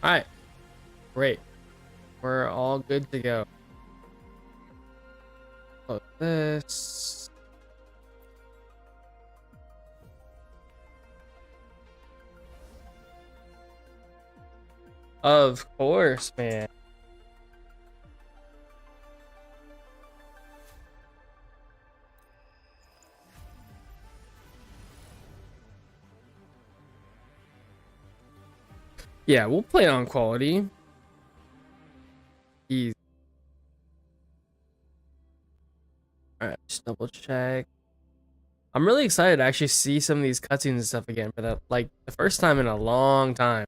All right, great. We're all good to go. Close this. Of course, man. Yeah, we'll play on quality. Easy. All right, just double check. I'm really excited to actually see some of these cutscenes and stuff again for that, like the first time in a long time.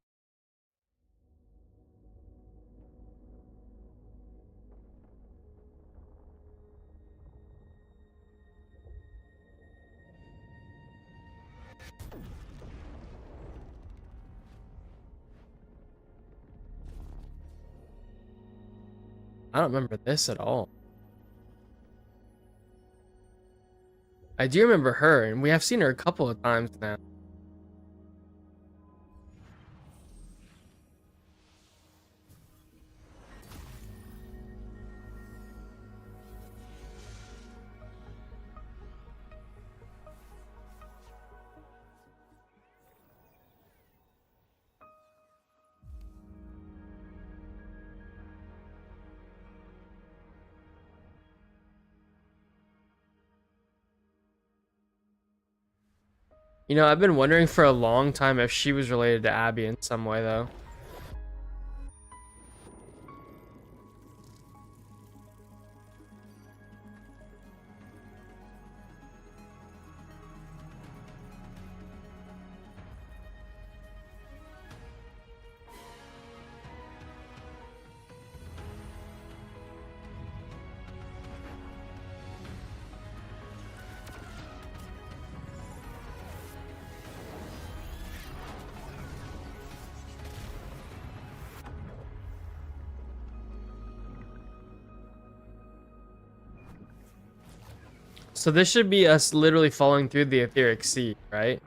I don't remember this at all. I do remember her, and we have seen her a couple of times now. You know, I've been wondering for a long time if she was related to Abby in some way, though. So this should be us literally falling through the etheric sea, right?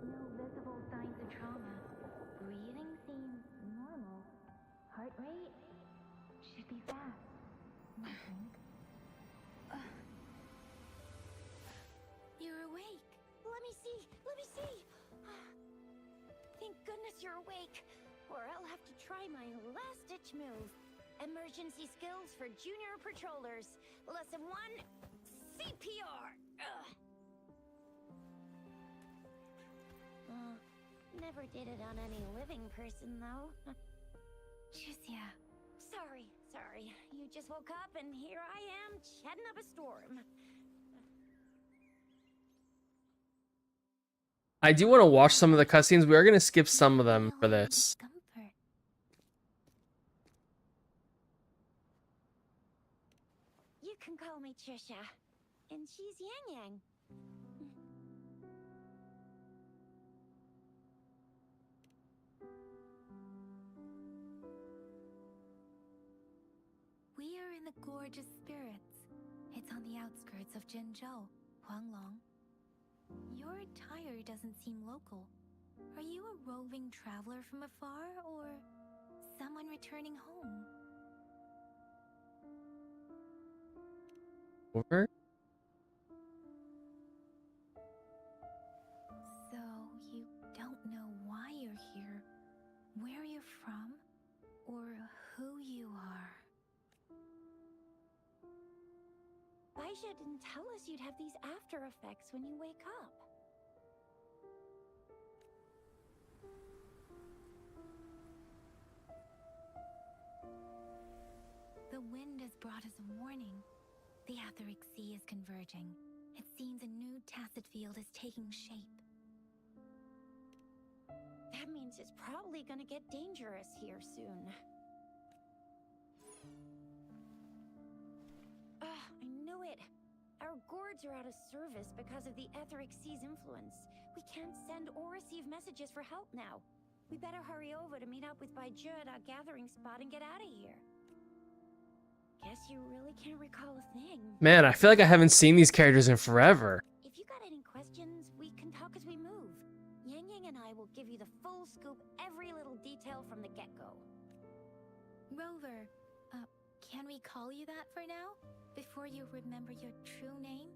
No visible signs of trauma. Breathing seems normal. Heart rate should be fast, I think. You're awake. Let me see. Let me see. Thank goodness you're awake. Or I'll have to try my last-ditch move. Emergency skills for junior patrollers. Lesson 1, CPR. Never did it on any living person, though. Juicia. Sorry. You just woke up, and here I am, chatting up a storm. I do want to watch some of the cutscenes. We are going to skip some of them for this. Discomfort. You can call me Trisha. And she's Yang Yang. We are in the Gorgeous Spirits. It's on the outskirts of Jinzhou, Huanglong. Your attire doesn't seem local. Are you a roving traveler from afar, or someone returning home? Over? So, you don't know why you're here, where you're from, or who you are. Baisha didn't tell us you'd have these after effects when you wake up. The wind has brought us a warning. The Aetheric Sea is converging. It seems a new tacit field is taking shape. That means it's probably gonna get dangerous here soon. I knew it. Our gourds are out of service because of the etheric sea's influence. We can't send or receive messages for help now. We better hurry over to meet up with Baiju at our gathering spot and get out of here. Guess you really can't recall a thing. Man, I feel like I haven't seen these characters in forever. If you got any questions, we can talk as we move. Yang Yang and I will give you the full scoop, every little detail from the get-go. Rover, can we call you that for now? Before you remember your true name?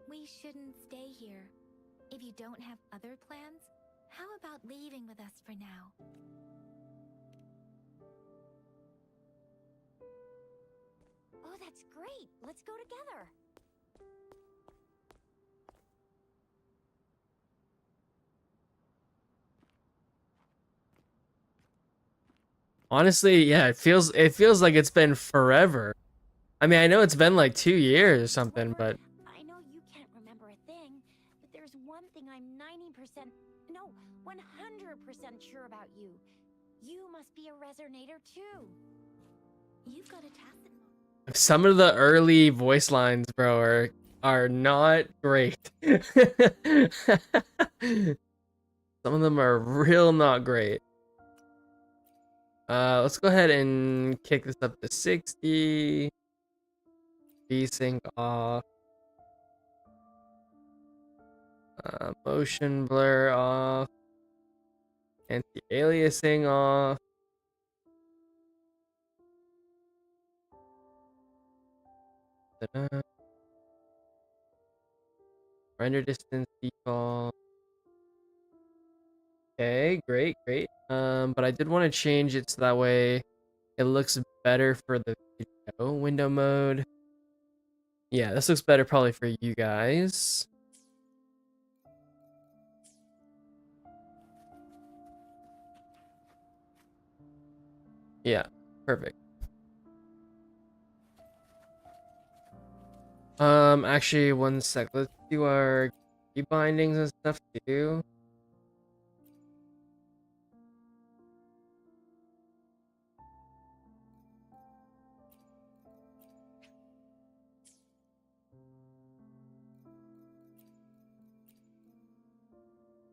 We shouldn't stay here. If you don't have other plans, how about leaving with us for now? Oh, that's great. Let's go together. Honestly, yeah, it feels like it's been forever. I mean, I know it's been like 2 years or something, but I know you can't remember a thing, but there's one thing I'm 90%, no, 100% sure about you. You must be a resonator too. You've got a tacit. some of the early voice lines, bro, are not great. Some of them are real not great. Let's go ahead and kick this up to 60. Desync off. Motion blur off. Anti-aliasing off. Ta-da. Render distance default. Okay, great. But I did want to change it so that way it looks better for the video. Window mode. Yeah, this looks better probably for you guys. Yeah, perfect. Actually, one sec. Let's do our key bindings and stuff too.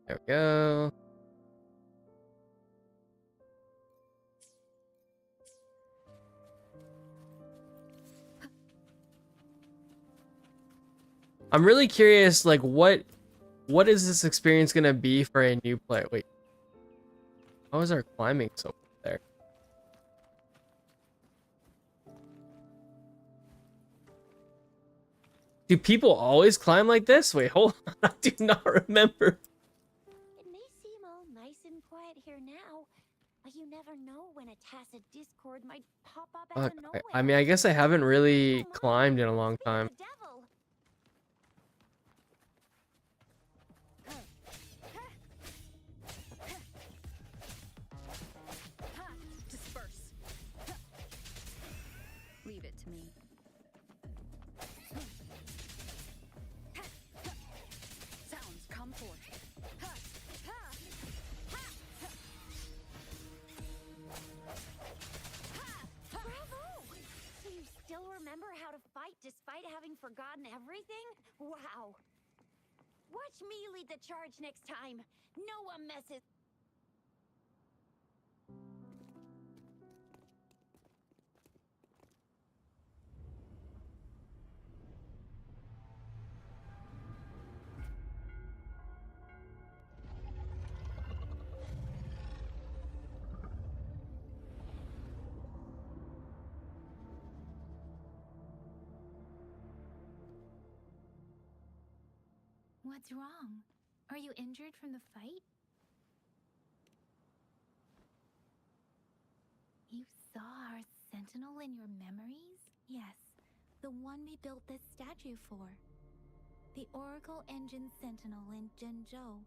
There we go. I'm really curious, like, what is this experience gonna be for a new player? Wait, how is our climbing so there? Do people always climb like this? Wait, hold on, I do not remember. It may seem all nice and quiet here now, but you never know when a tacit discord might pop up out of nowhere. I mean, I guess I haven't really Oh my, climbed in a long speak of time. the devil. Disperse. Leave it to me. Sounds come forth. Bravo! So you still remember how to fight despite having forgotten everything? Wow. Watch me lead the charge next time. No one messes. What's wrong? Are you injured from the fight? You saw our sentinel in your memories? Yes, the one we built this statue for. The Oracle Engine Sentinel in Zhenzhou.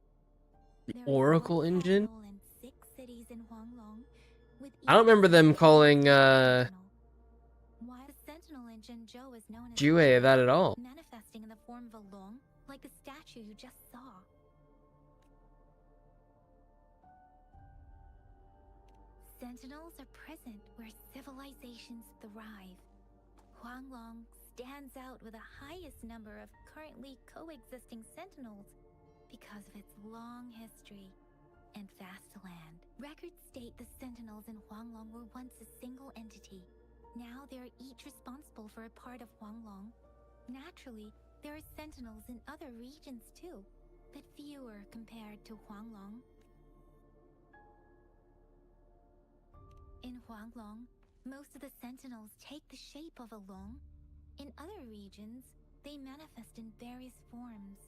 The There is Oracle one Engine? sentinel in 6 cities in Huanglong, with I don't each remember them city calling its own sentinel. Why the sentinel in Zhenzhou is known as Jue that at all. manifesting in the form of a long, like the statue you just saw. Sentinels are present where civilizations thrive. Huanglong stands out with the highest number of currently coexisting sentinels because of its long history and vast land. Records state the sentinels in Huanglong were once a single entity. Now they are each responsible for a part of Huanglong. Naturally, there are sentinels in other regions too, but fewer compared to Huanglong. In Huanglong, most of the sentinels take the shape of a long. In other regions, they manifest in various forms.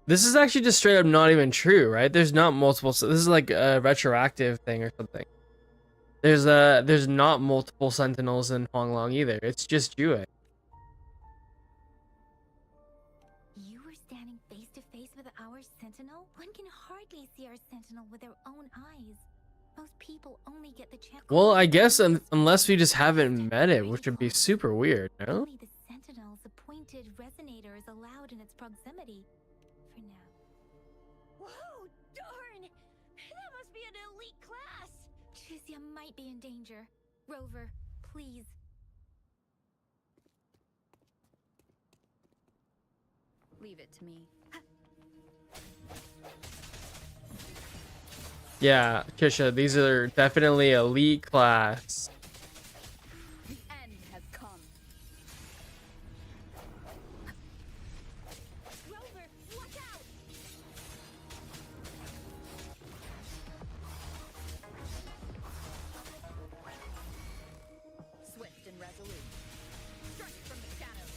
This is actually just straight up not even true, right? There's not multiple. So this is like a retroactive thing or something. There's not multiple sentinels in Huanglong either. It's just Jue. You were standing face to face with our sentinel? One can hardly see our sentinel with their own eyes. Most people only get the chance. Well, I guess unless we just haven't met it, which would be super weird, no? Only the sentinel's appointed resonator is allowed in its proximity. For now. Whoa, darn! That must be an elite class! Chizia might be in danger. Rover, please. Leave it to me. Yeah, Kisha, these are definitely elite class. The end has come. Rover, watch out! Swift and resolute. Strike from the shadows.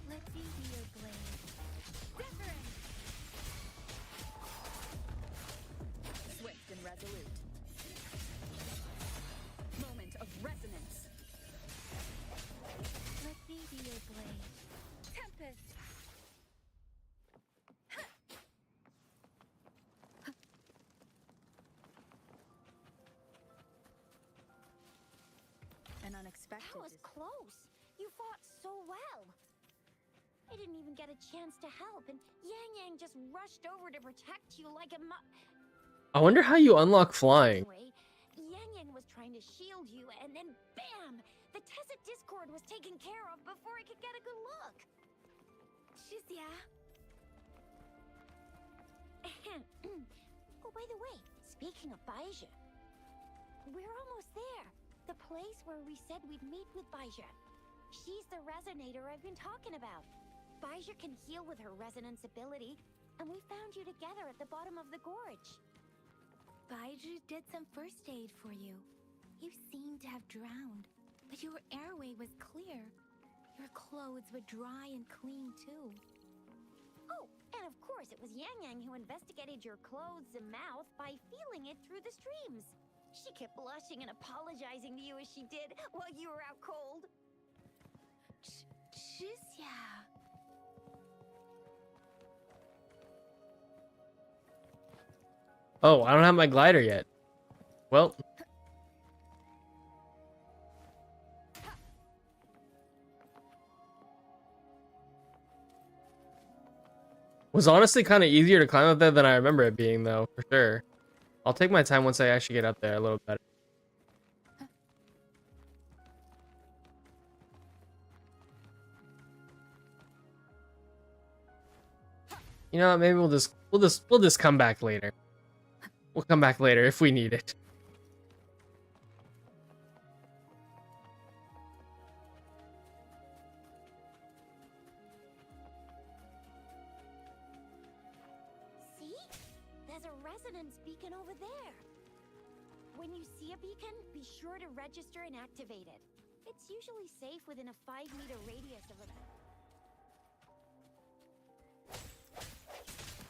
Let me be your blade. Different! Swift and resolute. Moment of resonance. Let me be your blade. Tempest! An unexpected. That was close. You fought so well. I didn't even get a chance to help, and Yang Yang just rushed over to protect you like a I wonder how you unlock flying. Anyway, Yang Yang was trying to shield you, and then bam! The Tessa Discord was taken care of before I could get a good look. Chizia. Oh, by the way, speaking of Baija, we're almost there. The place where we said we'd meet with Baija. She's the resonator I've been talking about. Baija can heal with her resonance ability, and we found you together at the bottom of the gorge. Baiju did some first aid for you. You seemed to have drowned, but your airway was clear. Your clothes were dry and clean too. Oh, and of course it was Yang Yang who investigated your clothes and mouth by feeling it through the streams. She kept blushing and apologizing to you as she did while you were out cold. Chizia. Oh, I don't have my glider yet. Well. Was honestly kind of easier to climb up there than I remember it being, though, for sure. I'll take my time once I actually get up there a little better. You know what? Maybe we'll just come back later. We'll come back later if we need it. See? There's a resonance beacon over there. When you see a beacon, be sure to register and activate it. It's usually safe within a 5-meter radius of a...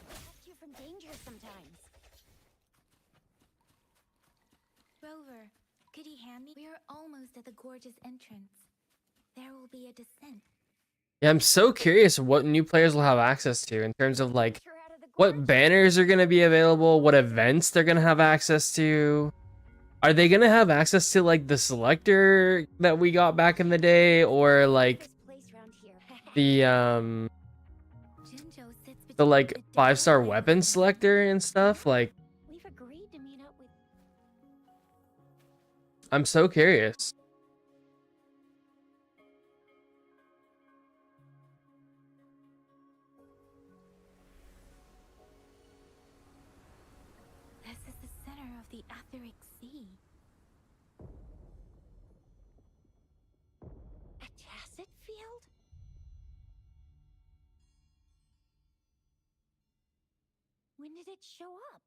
Protect you from danger sometimes. Rover, could you hand me? We are almost at the gorge's entrance. There will be a descent. Yeah, I'm so curious what new players will have access to in terms of like You're out of the what gorge. banners are going to be available, what events they're going to have access to. Are they going to have access to like the selector that we got back in the day, or like This place round here. the Jinzhou sits the like 5-star weapon selector and stuff. Like, We've agreed to meet up with. I'm so curious. This is the center of the Etheric Sea. A tacit field? When did it show up?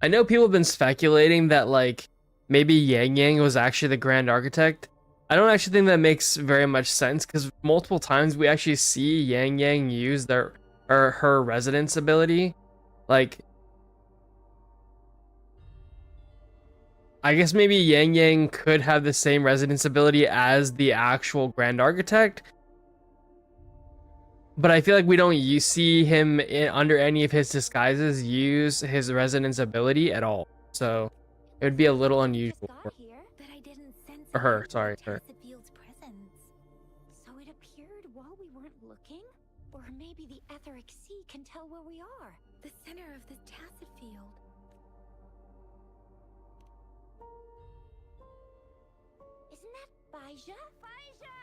I know people have been speculating that like maybe Yang Yang was actually the Grand Architect. I don't actually think that makes very much sense because multiple times we actually see Yang Yang use their or her resonance ability. Like, I guess maybe Yang Yang could have the same resonance ability as the actual Grand Architect, but I feel like we don't see him under any of his disguises use his resonance ability at all. So it would be a little unusual Just for, got here, But I didn't sense for her. any of Sorry, the her. Tacit Field's presence. so it appeared while we weren't looking? Or maybe the Etheric Sea can tell where we are. The center of the Tacit Field. Isn't that Baija? Baija!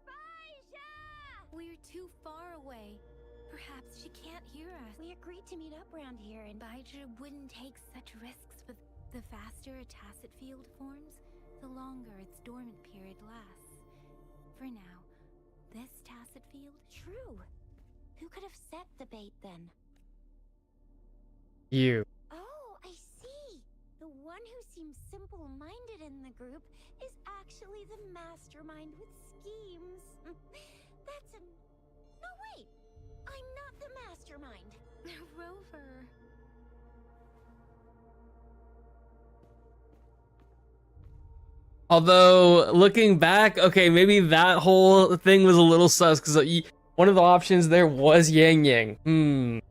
Baija! We're too far away. Perhaps she can't hear us. We agreed to meet up around here and Baija wouldn't take such risks with the faster a Tacit Field forms, the longer its dormant period lasts. For now, this Tacit Field? True. Who could have set the bait then? You. Oh, I see. The one who seems simple-minded in the group is actually the mastermind with schemes. That's a... No, wait! I'm not the mastermind. Rover. Although looking back, okay, maybe that whole thing was a little sus because one of the options there was Yang Yang.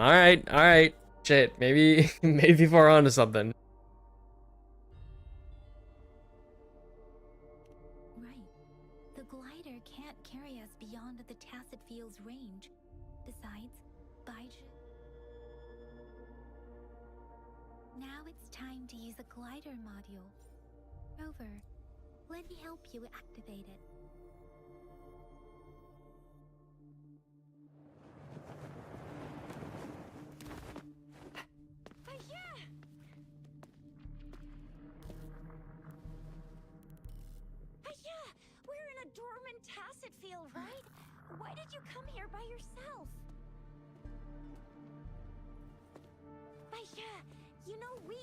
All right, all right. Shit, maybe maybe people are onto something. Right. The glider can't carry us beyond the Tacit Field's range. Besides, Baija... Now it's time to use the glider module. Rover, let me help you activate it. Baija! Baija! We're in a dormant tacit field, right? Why did you come here by yourself? Baija, you know we...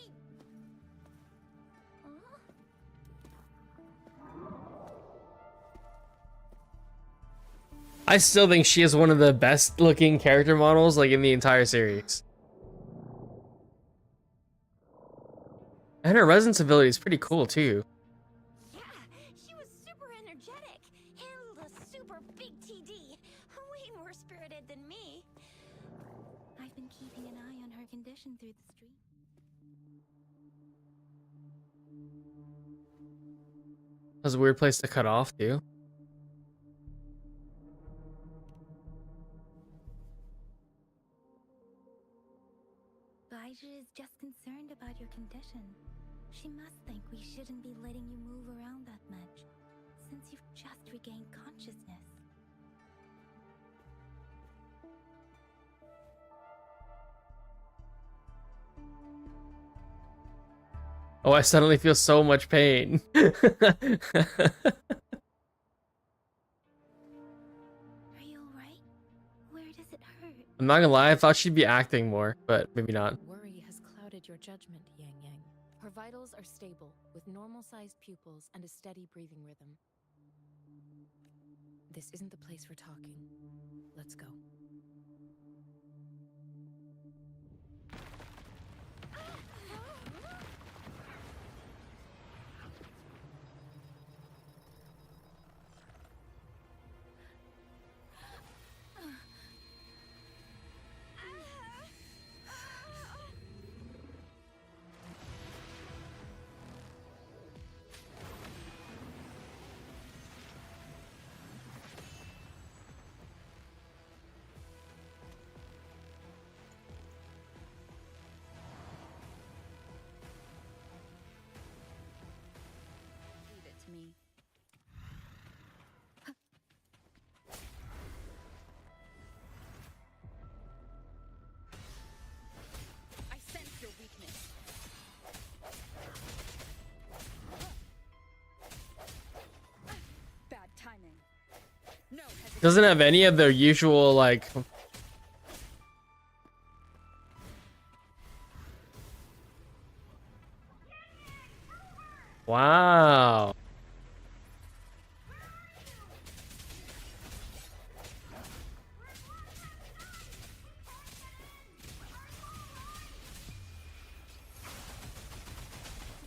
Huh? I still think she is one of the best looking character models like in the entire series. And her resonance ability is pretty cool too. Yeah, she was super energetic. Handled a super big TD. Way more spirited than me. I've been keeping an eye on her condition through the street. That's a weird place to cut off too. Baija is just concerned about your condition. She must think we shouldn't be letting you move around that much, since you've just regained consciousness. Oh, I suddenly feel so much pain. Are you alright? Where does it hurt? I'm not gonna lie, I thought she'd be acting more, but maybe not. Worry has clouded your judgment, Yang Yang. Her vitals are stable, with normal-sized pupils and a steady breathing rhythm. This isn't the place for talking. Let's go. Doesn't have any of their usual like. Wow.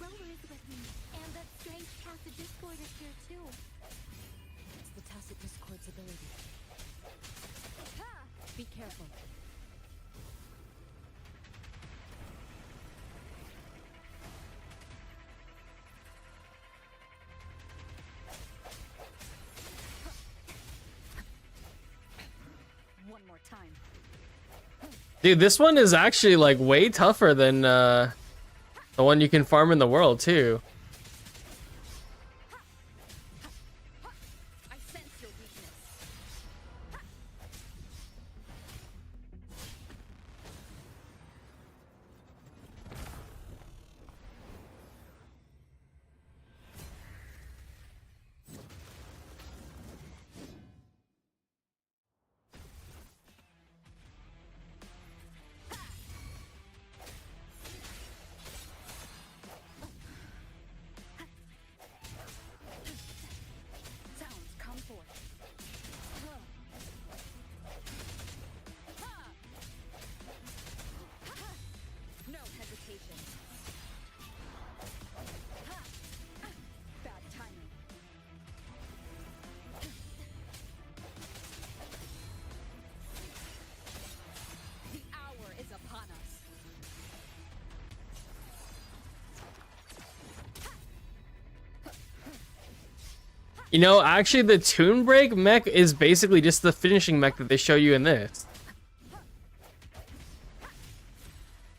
Rover is with me, and that strange Tacit Discord is here too. It's the Tacit Discord's ability. Be careful. One more time. Dude, this one is actually like way tougher than the one you can farm in the world too. I sense your weakness. Sounds come forth. No hesitation. Bad timing. The hour is upon us. You know, actually the Toon Break mech is basically just the finishing mech that they show you in this.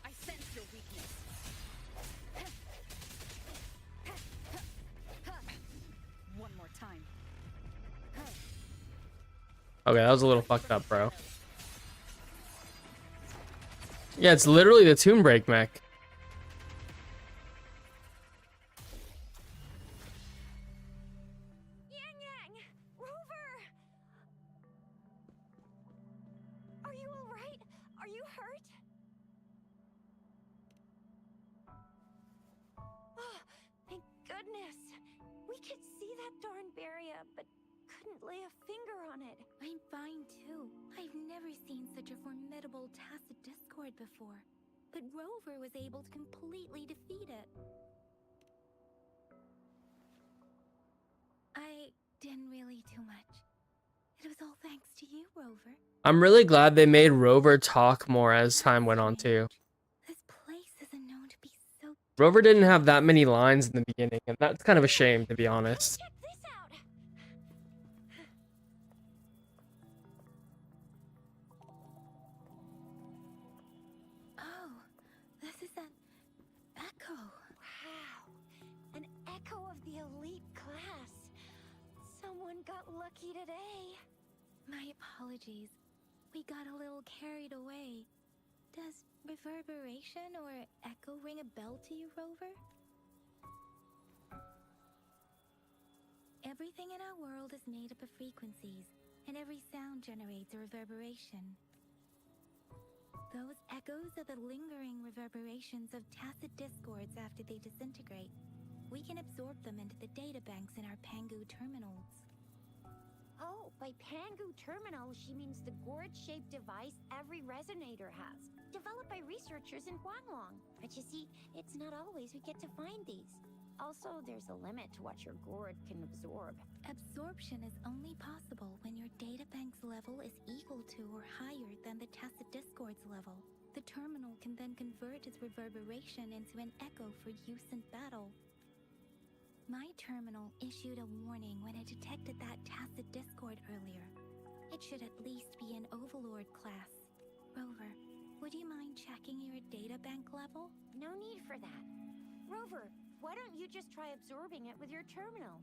I sense your weakness. One more time. Okay, that was a little fucked up, bro. Yeah, it's literally the Toon Break mech. Yang Yang! Rover! Are you alright? Are you hurt? Oh, thank goodness. We could see that darn barrier, but couldn't lay a finger on it. I'm fine too. I've never seen such a formidable Tacit Discord before. But Rover was able to completely defeat it. I didn't really do much. It was all thanks to you, Rover. I'm really glad they made Rover talk more as time went on too. This place isn't known to be so Rover didn't have that many lines in the beginning, and that's kind of a shame, to be honest. Check this out! Oh, this is an echo. Wow! An echo of the elite class. Someone got lucky today. My apologies. We got a little carried away. Does reverberation or echo ring a bell to you, Rover? Everything in our world is made up of frequencies, and every sound generates a reverberation. Those echoes are the lingering reverberations of Tacit Discords after they disintegrate. We can absorb them into the databanks in our Pangu terminals. Oh, by Pangu Terminal, she means the gourd-shaped device every resonator has, developed by researchers in Huanglong. But you see, it's not always we get to find these. Also, there's a limit to what your gourd can absorb. Absorption is only possible when your databank's level is equal to or higher than the Tacit Discord's level. The terminal can then convert its reverberation into an echo for use in battle. My terminal issued a warning when it detected that Tacit Discord earlier. It should at least be an Overlord class. Rover, would you mind checking your databank level? No need for that. Rover, why don't you just try absorbing it with your terminal?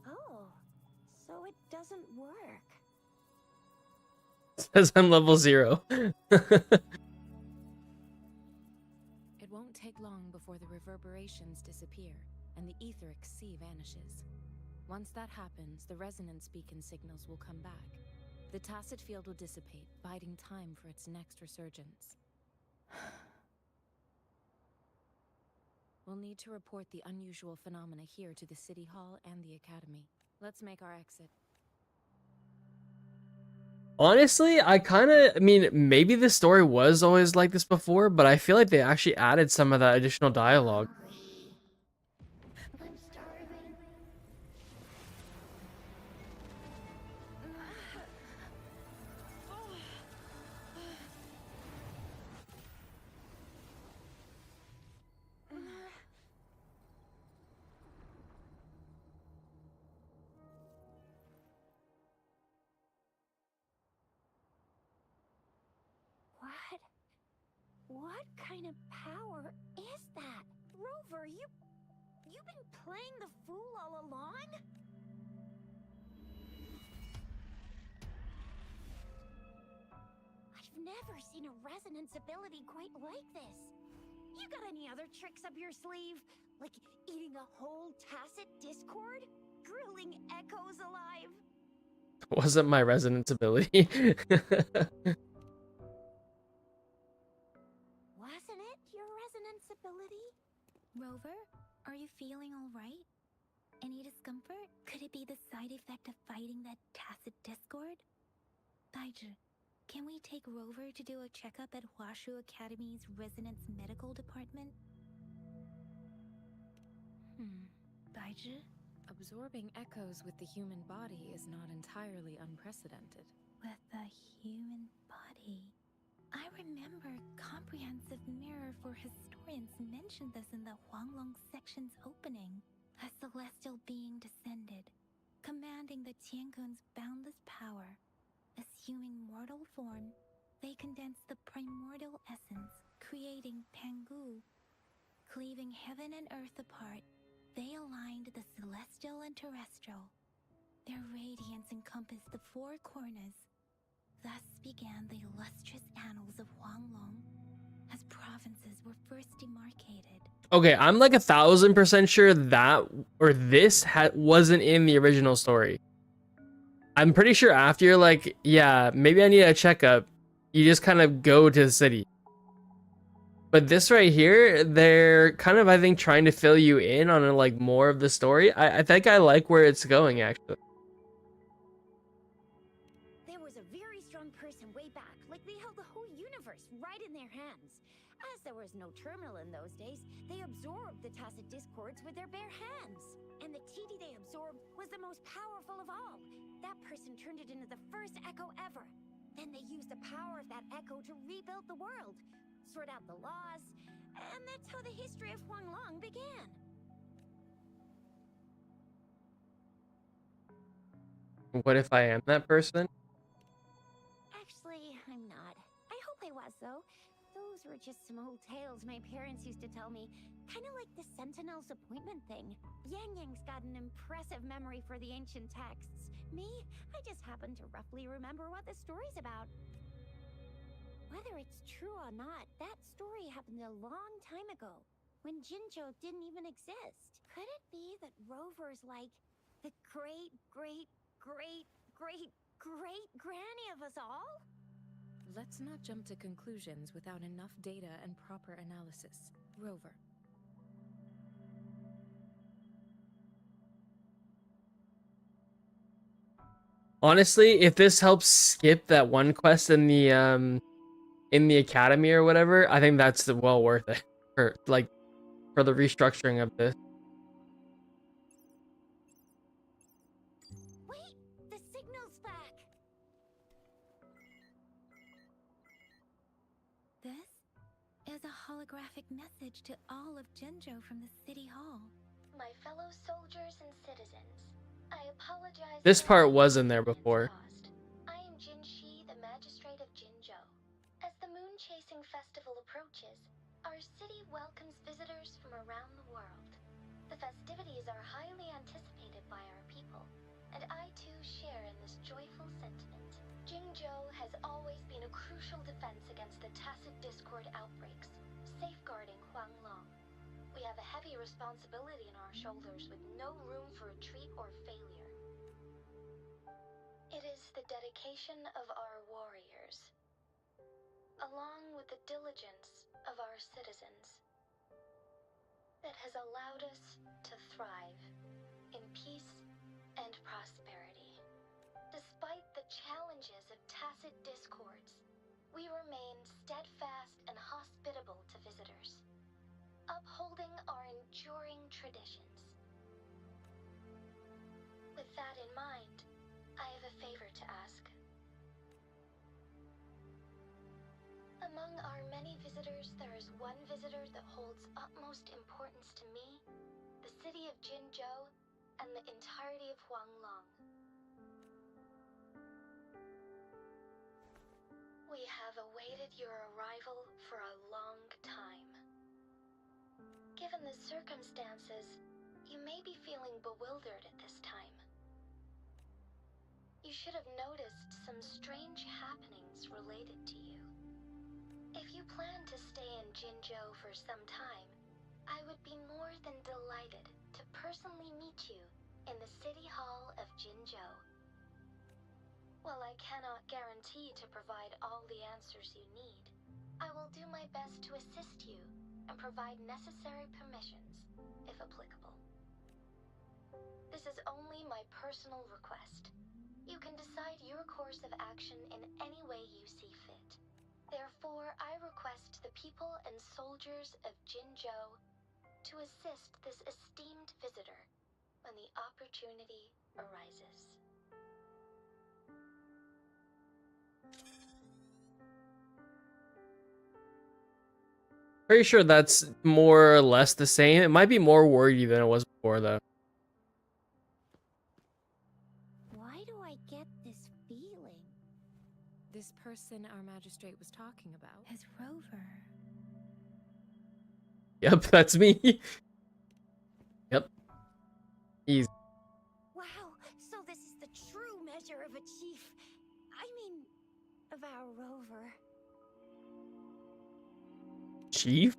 Oh, so it doesn't work. Says I'm level 0. It won't take long before before the reverberations disappear and the etheric sea vanishes. Once that happens, the resonance beacon signals will come back. The tacit field will dissipate, biding time for its next resurgence. We'll need to report the unusual phenomena here to the City Hall and the Academy. Let's make our exit. Honestly, I mean, maybe the story was always like this before, but I feel like they actually added some of that additional dialogue. I'm starving. What? What kind of power is that? Rover, you've been playing the fool all along? I've never seen a resonance ability quite like this. You got any other tricks up your sleeve? Like eating a whole tacit discord? Grilling echoes alive? Wasn't my resonance ability. Wasn't it your resonance ability? Rover, are you feeling all right? Any discomfort? Could it be the side effect of fighting that tacit discord? Baiju, can we take Rover to do a checkup at Hwashu Academy's Resonance Medical Department? Baiju? Absorbing echoes with the human body is not entirely unprecedented. With the human body. I remember Comprehensive Mirror for Historians mentioned this in the Huanglong section's opening. A celestial being descended, commanding the Tiankun's boundless power. Assuming mortal form, they condensed the primordial essence, creating Pangu. Cleaving heaven and earth apart, they aligned the celestial and terrestrial. Their radiance encompassed the four corners. Thus began the illustrious annals of Huanglong, as provinces were first demarcated. Okay, I'm like 1,000% sure that or this wasn't in the original story. I'm pretty sure after you're like, yeah, maybe I need a checkup, you just kind of go to the city. But this right here, they're kind of, I think, trying to fill you in on like more of the story. I think I like where it's going, actually. There was a very strong person way back, like they held the whole universe right in their hands. As there was no terminal in those days, they absorbed the tacit discords with their bare hands. And the TD they absorbed was the most powerful of all. That person turned it into the first echo ever. Then they used the power of that echo to rebuild the world, sort out the laws, and that's how the history of Huanglong began. What if I am that person? Actually, I'm not. I hope I was, though. Those were just some old tales my parents used to tell me. Kind of like the Sentinel's appointment thing. Yang Yang's got an impressive memory for the ancient texts. Me, I just happen to roughly remember what the story's about. Whether it's true or not, that story happened a long time ago, when Jinzhou didn't even exist. Could it be that Rover's like the great granny of us all? Let's not jump to conclusions without enough data and proper analysis. Rover. Honestly, if this helps skip that one quest in the academy or whatever, I think that's well worth it for the restructuring of this. Wait, the signal's back. This is a holographic message to all of Jinzhou from the City Hall. My fellow soldiers and citizens, I apologize. This for part any was in there inconvenience before. caused. I am Jin Shi, the magistrate of Jinzhou. As the moon chasing festival approaches, our city welcomes visitors from around the world. The festivities are highly anticipated by our people, and I too share in this joyful sentiment. Jinzhou has always been a crucial defense against the tacit discord outbreaks, safeguarding Huanglong. responsibility on our shoulders with no room for retreat or failure. It is the dedication of our warriors, along with the diligence of our citizens, that has allowed us to thrive in peace and prosperity. Despite the challenges of tacit discords, we remain steadfast and hospitable to visitors, upholding our enduring traditions. With that in mind, I have a favor to ask. Among our many visitors, there is one visitor that holds utmost importance to me, the city of Jinzhou, and the entirety of Huanglong. We have awaited your arrival for a long time. Given the circumstances, you may be feeling bewildered at this time. You should have noticed some strange happenings related to you. If you plan to stay in Jinzhou for some time, I would be more than delighted to personally meet you in the City Hall of Jinzhou. While I cannot guarantee to provide all the answers you need, I will do my best to assist you and provide necessary permissions, if applicable. This is only my personal request. You can decide your course of action in any way you see fit. Therefore, I request the people and soldiers of Jinzhou to assist this esteemed visitor when the opportunity arises. Pretty sure that's more or less the same. It might be more wordy than it was before, though. Why do I get this feeling? This person our magistrate was talking about. As Rover. Yep, that's me. Yep. Easy. Wow, so this is the true measure of a chief. I mean, of our Rover. Chief?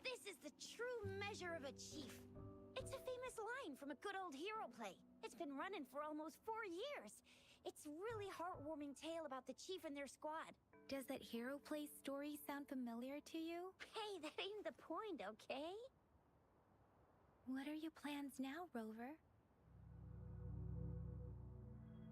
This is the true measure of a chief. It's a famous line from a good old hero play. It's been running for almost 4 years. It's really heartwarming tale about the chief and their squad. Does that hero play story sound familiar to you? Hey, that ain't the point, okay? What are your plans now, Rover?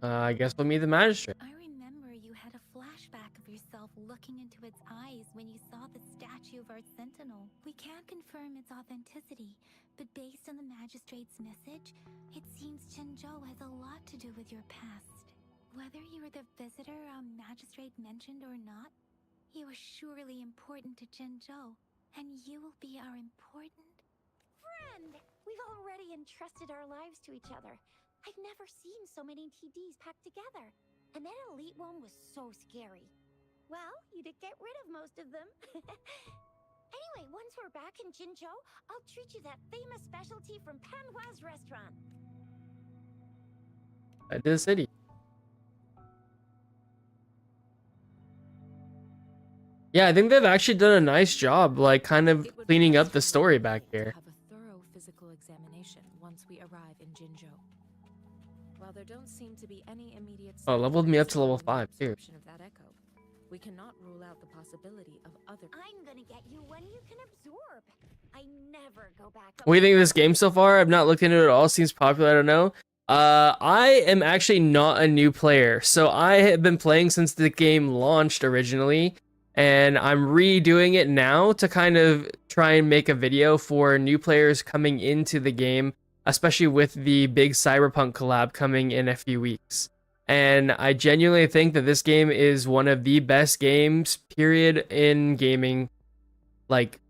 I guess we'll meet the magistrate. I remember you had a flashback of yourself looking into its eyes when you saw the statue of our sentinel. We can't confirm its authenticity, but based on the magistrate's message, it seems Jinzhou has a lot to do with your past. Whether you were the visitor our magistrate mentioned or not, you are surely important to Jinzhou, and you will be our important... Friend! We've already entrusted our lives to each other. I've never seen so many TDs packed together. And that elite one was so scary. Well, you did get rid of most of them. Anyway, once we're back in Jinzhou, I'll treat you that famous specialty from Panhua's restaurant. At the city. Yeah, I think they've actually done a nice job, like, kind of It would cleaning be up the best story for back you to here. have a thorough physical examination once we arrive in Jinzhou. While there don't seem to be any immediate Oh, signs leveled of me up to level external 5, too. absorption of that echo, we cannot rule out the possibility of other. I'm gonna get you one you can absorb. I never go back. What do you think of this game so far? I've not looked into it at all. Seems popular. I don't know. I am actually not a new player, so I have been playing since the game launched originally, and I'm redoing it now to kind of try and make a video for new players coming into the game, especially with the big Cyberpunk collab coming in a few weeks. And I genuinely think that this game is one of the best games, period, in gaming. Like,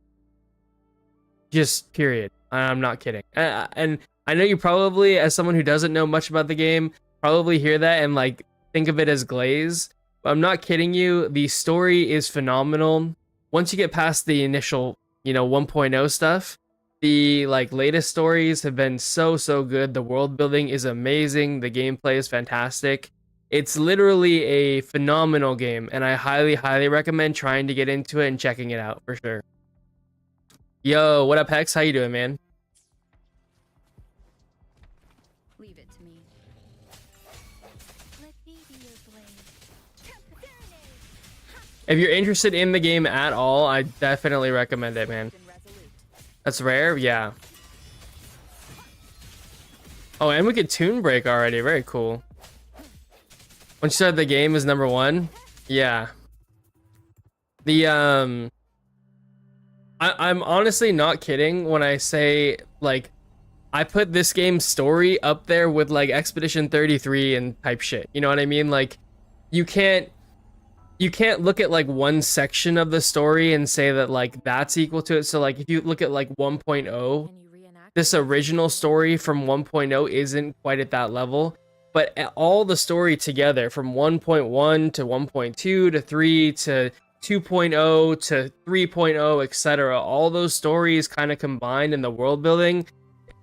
just period. I'm not kidding. And I know you probably, as someone who doesn't know much about the game, probably hear that and like think of it as glaze. But I'm not kidding you. The story is phenomenal. Once you get past the initial, 1.0 stuff, the like latest stories have been so good. The world building is amazing. The gameplay is fantastic. It's literally a phenomenal game, and I highly recommend trying to get into it and checking it out for sure. Yo, what up, Hex? How you doing, man? Leave it to me. Let me be your blade. If you're interested in the game at all, I definitely recommend it, man. And resolute. That's rare, yeah. Oh, and we could tune break already. Very cool. Once you start the game is number 1. Yeah. The I'm honestly not kidding when I say like I put this game's story up there with like Expedition 33 and type shit. You know what I mean? Like you can't look at like one section of the story and say that like that's equal to it. So like if you look at like 1.0, Can you reenact this it? original story from 1.0 isn't quite at that level, but all the story together from 1.1 to 1.2 to 3 to 2.0 to 3.0, etc., all those stories kind of combined in the world building,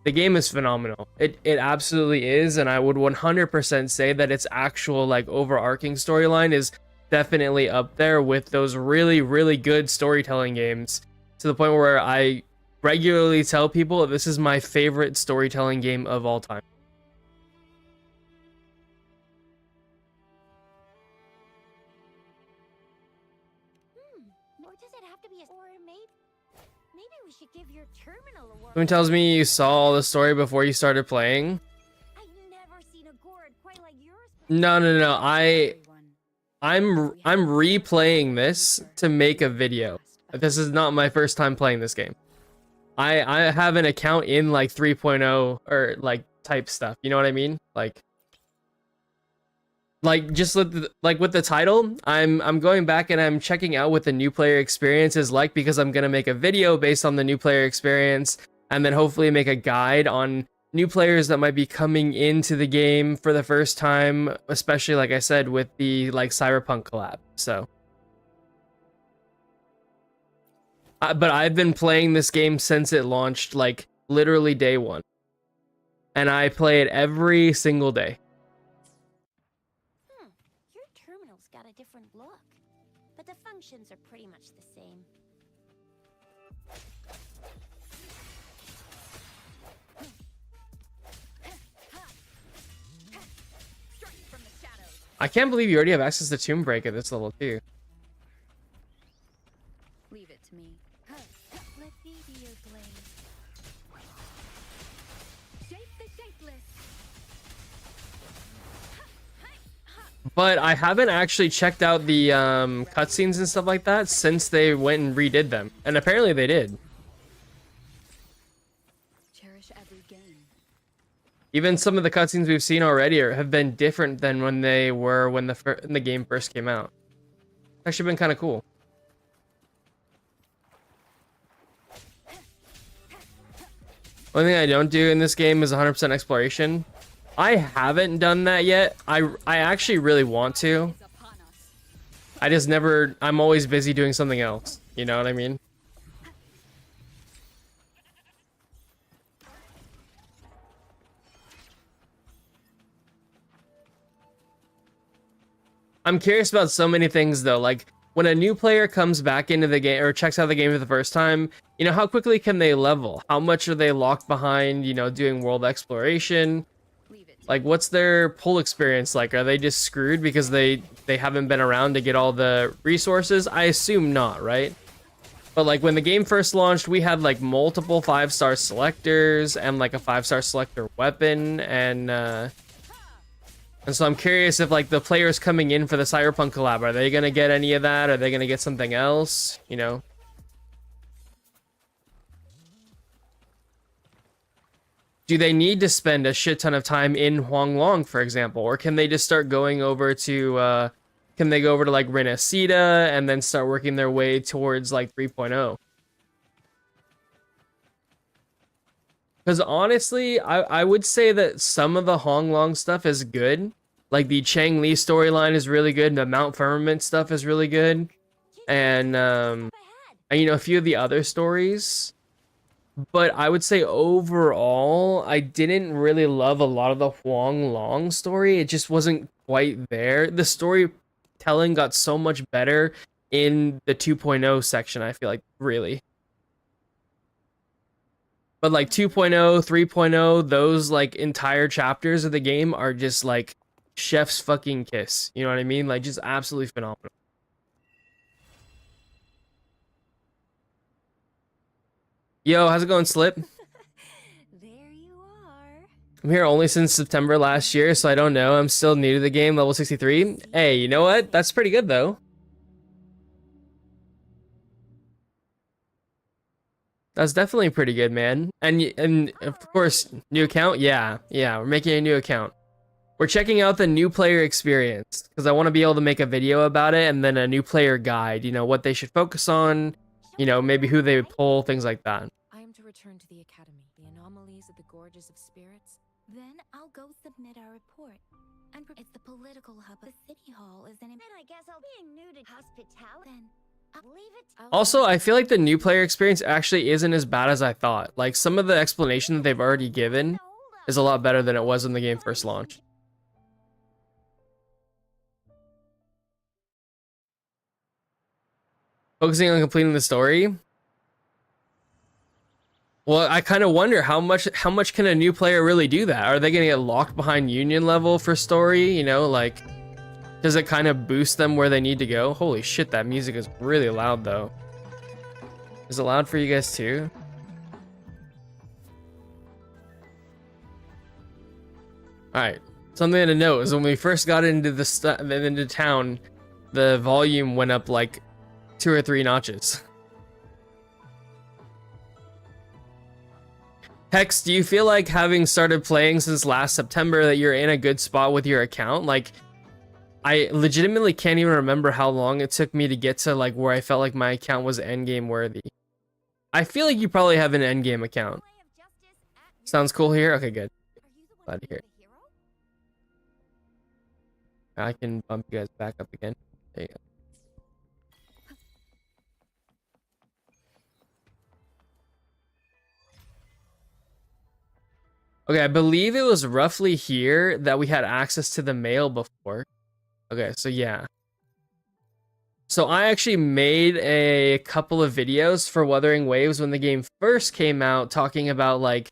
the game is phenomenal. It absolutely is, and I would 100% say that its actual like overarching storyline is definitely up there with those really, really good storytelling games, to the point where I regularly tell people this is my favorite storytelling game of all time. Or does it have to be a... Or maybe we should give your terminal award. Someone tells me you saw all the story before you started playing. I've never seen a gourd quite like yours. No. Everyone. I'm replaying this to make a video. This is not my first time playing this game. I have an account in like 3.0 or like type stuff. You know what I mean? Like just with the title, I'm going back and I'm checking out what the new player experience is like, because I'm gonna make a video based on the new player experience, and then hopefully make a guide on new players that might be coming into the game for the first time, especially like I said with the like Cyberpunk collab. So but I've been playing this game since it launched, like literally day 1, and I play it every single day. Your terminal's got a different look, but the functions are pretty much the same. Strike from the shadows. I can't believe you already have access to Tomb Break at this level too. Leave it to me. Let me be your blade. Shape the shapeless. But I haven't actually checked out the cutscenes and stuff like that since they went and redid them, and apparently they did. Cherish every gain. Even some of the cutscenes we've seen already have been different than when they were when the game first came out. Actually been kind of cool. One thing I don't do in this game is 100% exploration. I haven't done that yet. I actually really want to. Is upon us. I just never... I'm always busy doing something else. You know what I mean? I'm curious about so many things though, like when a new player comes back into the game or checks out the game for the first time, you know, how quickly can they level? How much are they locked behind, you know, doing world exploration? Leave it to Like what's their pull experience like? Are they just screwed because they haven't been around to get all the resources? I assume not, right? But like when the game first launched, we had like multiple 5-star selectors and like a 5-star selector weapon, and so I'm curious if like the players coming in for the Cyberpunk collab, are they gonna get any of that? Are they gonna get something else? You know? Do they need to spend a shit ton of time in Huanglong, for example? Or can they just start going over to, can they go over to like Renacida and then start working their way towards like 3.0? Because honestly, I would say that some of the Honglong stuff is good. Like the Chang Li storyline is really good. The Mount Firmament stuff is really good. And, you know, a few of the other stories. But I would say overall, I didn't really love a lot of the Huang Long story. It just wasn't quite there. The storytelling got so much better in the 2.0 section, I feel like, really. But like 2.0, 3.0, those like entire chapters of the game are just like chef's fucking kiss. You know what I mean? Like just absolutely phenomenal. Yo, how's it going, Slip? There you are. I'm here only since September last year, so I don't know. I'm still new to the game, level 63. Hey, you know what? That's pretty good though. That's definitely pretty good, man. And of course, new account? Yeah, we're making a new account. We're checking out the new player experience because I want to be able to make a video about it and then a new player guide, you know, what they should focus on, you know, maybe who they would pull, things like that. I am to return to the academy. The anomalies of the gorges of spirits. Then I'll go submit our report. And it's the political hub. The city hall is an. Then I guess I'll being new to hospitality. Then Leave it. Also, I feel like the new player experience actually isn't as bad as I thought. Like, some of the explanation that they've already given is a lot better than it was when the game first launched. Focusing on completing the story. Well, I kind of wonder how much can a new player really do that? Are they going to get locked behind Union level for story? You know, like, does it kind of boost them where they need to go? Holy shit, that music is really loud though. Is it loud for you guys too? Alright, something to note is when we first got into into town, the volume went up like 2 or 3 notches. Hex, do you feel like having started playing since last September that you're in a good spot with your account? Like, I legitimately can't even remember how long it took me to get to like where I felt like my account was endgame worthy. I feel like you probably have an endgame account. Sounds cool here? Okay, good. Glad to hear it. I can bump you guys back up again. There you go. Okay, I believe it was roughly here that we had access to the mail before. Okay, so yeah. So I actually made a couple of videos for Wuthering Waves when the game first came out, talking about like,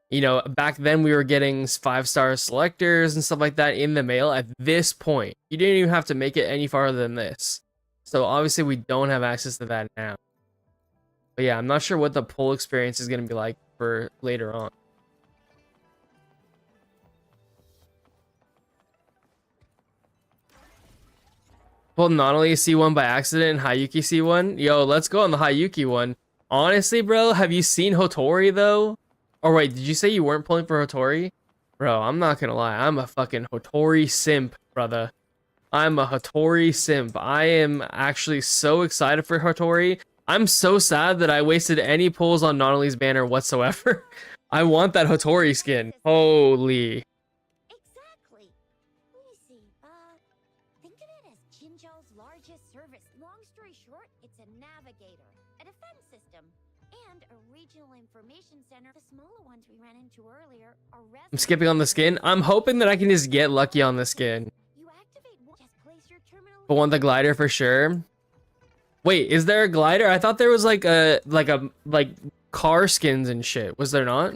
you know, back then we were getting 5-star selectors and stuff like that in the mail at this point. You didn't even have to make it any farther than this. So obviously we don't have access to that now. But yeah, I'm not sure what the pull experience is going to be like for later on. Pulled Nonali C1 by accident and Hayuki C1. Yo, let's go on the Hayuki one. Honestly, bro, have you seen Hotori though? Or wait, did you say you weren't pulling for Hotori? Bro, I'm not gonna lie. I'm a fucking Hotori simp, brother. I'm a Hotori simp. I am actually so excited for Hotori. I'm so sad that I wasted any pulls on Nonali's banner whatsoever. I want that Hotori skin. Holy. Exactly. Let me see. Think of it as Jinzhou's largest service. Long story short, it's a navigator, a defense system, and a regional information center. The smaller ones we ran into earlier are I'm skipping on the skin. I'm hoping that I can just get lucky on the skin. You activate one, just place your terminal. But want the glider for sure. Wait, is there a glider? I thought there was like car skins and shit. Was there not?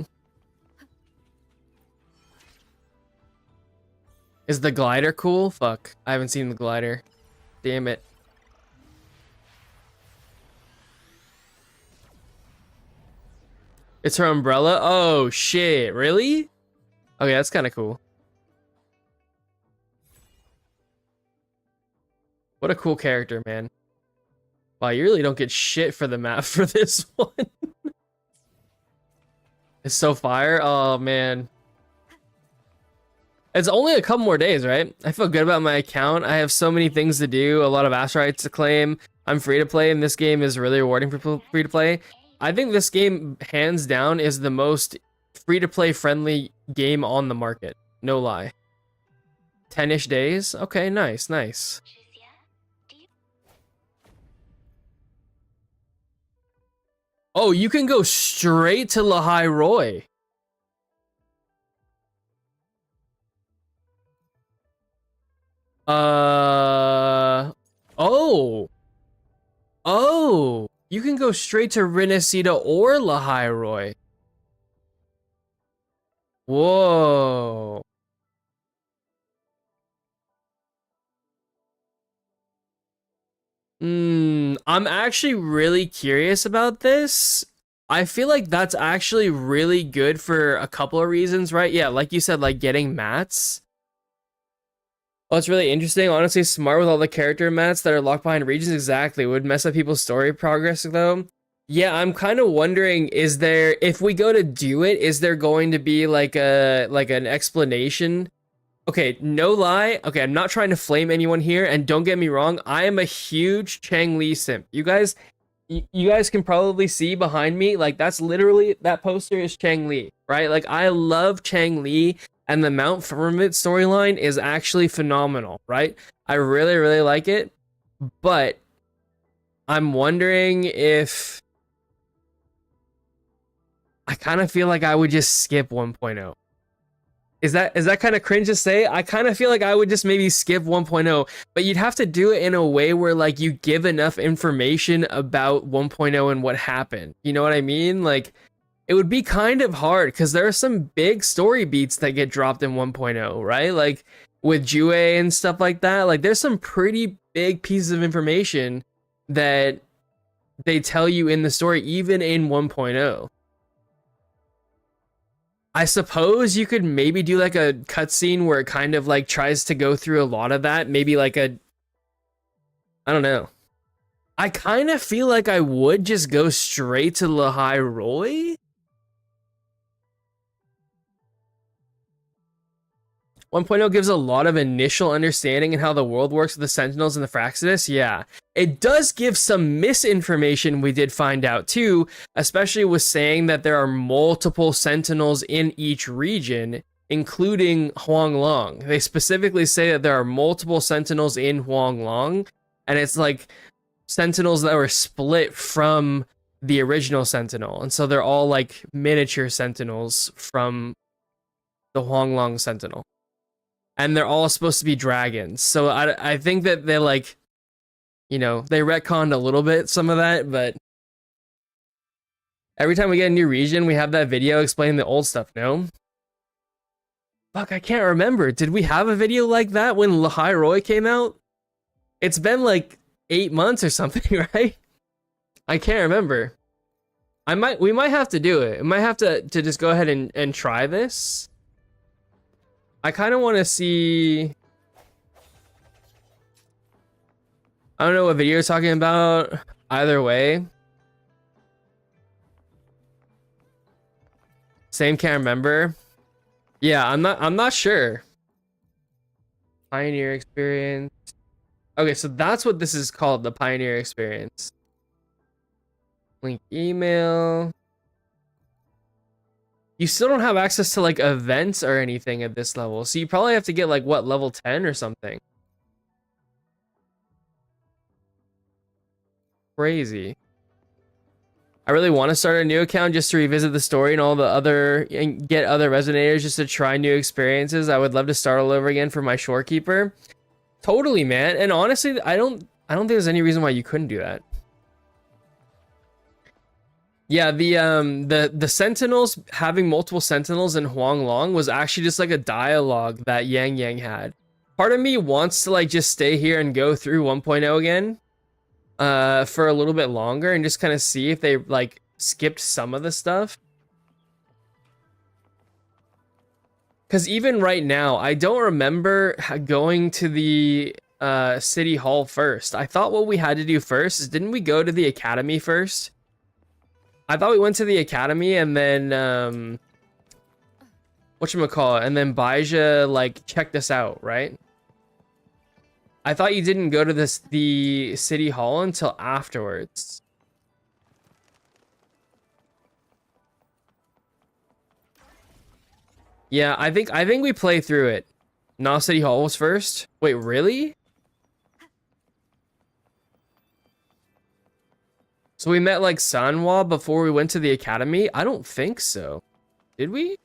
Is the glider cool? Fuck, I haven't seen the glider. Damn it. It's her umbrella? Oh shit, really? Okay, that's kind of cool. What a cool character, man. Wow, you really don't get shit for the map for this one. It's so fire. Oh, man. It's only a couple more days, right? I feel good about my account. I have so many things to do, a lot of asteroids to claim. I'm free to play, and this game is really rewarding for free to play. I think this game, hands down, is the most free to play friendly game on the market. No lie. 10-ish days? Okay, nice, nice. Oh, you can go straight to Lahai Roy. Oh. Oh. You can go straight to Renacida or Lahai Roy. Whoa. I'm actually really curious about this. I feel like that's actually really good for a couple of reasons, right? Yeah, like you said, like getting mats. Oh, it's really interesting. Honestly, smart with all the character mats that are locked behind regions. Exactly. Would mess up people's story progress though. Yeah, I'm kind of wondering, is there, if we go to do it, is there going to be like an explanation? Okay, no lie. Okay, I'm not trying to flame anyone here, and don't get me wrong, I am a huge Chang Li simp. You guys can probably see behind me, like that's literally, that poster is Chang Li, right? Like I love Chang Li, and the Mount Firmament storyline is actually phenomenal, right? I really, really like it, but I'm wondering if I kind of feel like I would just skip 1.0. Is that kind of cringe to say? I kind of feel like I would just maybe skip 1.0, but you'd have to do it in a way where like you give enough information about 1.0 and what happened. You know what I mean? Like it would be kind of hard because there are some big story beats that get dropped in 1.0, right? Like with Jue and stuff like that. Like there's some pretty big pieces of information that they tell you in the story, even in 1.0. I suppose you could maybe do like a cutscene where it kind of like tries to go through a lot of that. Maybe like a, I don't know. I kind of feel like I would just go straight to Lahai Roy. 1.0 gives a lot of initial understanding in how the world works with the Sentinels and the Fraxidus. Yeah, it does give some misinformation we did find out too, especially with saying that there are multiple Sentinels in each region, including Huanglong. They specifically say that there are multiple Sentinels in Huanglong, and it's like Sentinels that were split from the original Sentinel. And so they're all like miniature Sentinels from the Huanglong Sentinel. And they're all supposed to be dragons. So I think that they're like, you know, they retconned a little bit some of that, but every time we get a new region, we have that video explaining the old stuff, no? Fuck, I can't remember. Did we have a video like that when Lahai Roy came out? It's been like 8 months or something, right? I can't remember. We might have to do it. We might have to just go ahead and try this. I kind of want to see. I don't know what video you're talking about. Either way. Same, can't remember. Yeah, I'm not sure. Pioneer experience. Okay, so that's what this is called, the Pioneer experience. Link email. You still don't have access to like events or anything at this level. So you probably have to get like what, level 10 or something. Crazy. I really want to start a new account just to revisit the story and all the other and get other resonators just to try new experiences. I would love to start all over again for my shorekeeper. Totally, man. And honestly, I don't think there's any reason why you couldn't do that. Yeah, the Sentinels, having multiple Sentinels in Huanglong was actually just like a dialogue that Yang Yang had. Part of me wants to like just stay here and go through 1.0 again for a little bit longer and just kind of see if they like skipped some of the stuff. Because even right now, I don't remember going to the city hall first. I thought what we had to do first is, didn't we go to the academy first? I thought we went to the academy and then whatchamacallit, and then Baija like checked us out, right? I thought you didn't go to the city hall until afterwards. Yeah, I think we play through it. Nah, city hall was first. Wait, really? So we met like Sanwa before we went to the academy? I don't think so. Did we?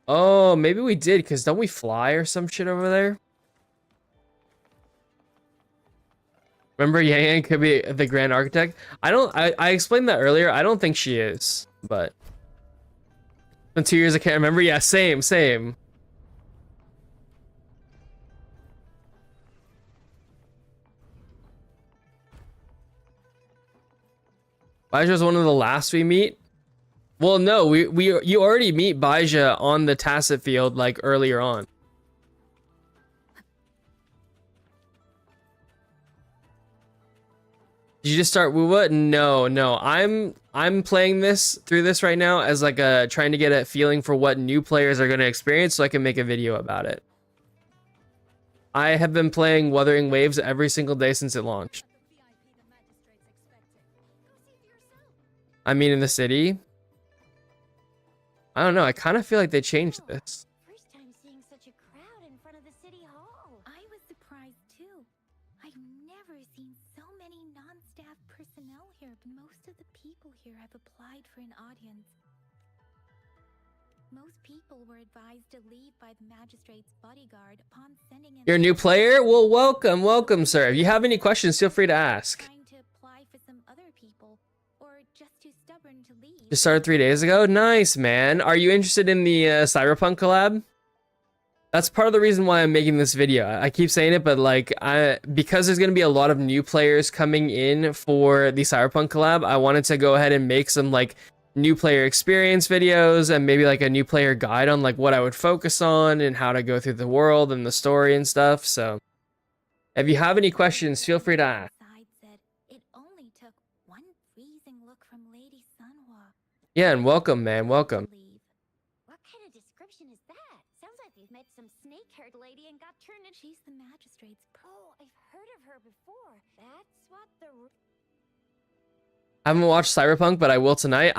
Oh, maybe we did, because don't we fly or some shit over there? Remember Yang Yang could be the Grand Architect? I explained that earlier. I don't think she is, but In 2 years, I can't remember. Yeah, same. Baja's one of the last we meet. Well, no, you already meet Baja on the Tacit field like earlier on. Did you just start Woowa? No. I'm playing this through this right now as like a trying to get a feeling for what new players are going to experience so I can make a video about it. I have been playing Wuthering Waves every single day since it launched. I mean, in the city. I don't know. I kind of feel like they changed this. First time seeing such a crowd in front of the city hall. I was surprised too. I've never seen so many non-staff personnel here, but most of the people here have applied for an audience. Most people were advised to leave by the magistrate's bodyguard upon sending in. You're a new player? Well, welcome, sir. If you have any questions, feel free to ask. Trying to apply for some other people, or just too stubborn to leave. Just started 3 days ago? Nice, man. Are you interested in the Cyberpunk collab? That's part of the reason why I'm making this video. I keep saying it, but like, because there's going to be a lot of new players coming in for the Cyberpunk collab, I wanted to go ahead and make some like new player experience videos and maybe like a new player guide on like what I would focus on and how to go through the world and the story and stuff. So if you have any questions, feel free to ask. Said it only took one freezing look from Lady Sunhwa. Yeah, and welcome, man. Welcome. What kind of description is that? Sounds like they've met some snake-haired lady and got turned into... She's the magistrate's. Oh, I've heard of her before. That's what the... I haven't watched Cyberpunk, but I will tonight.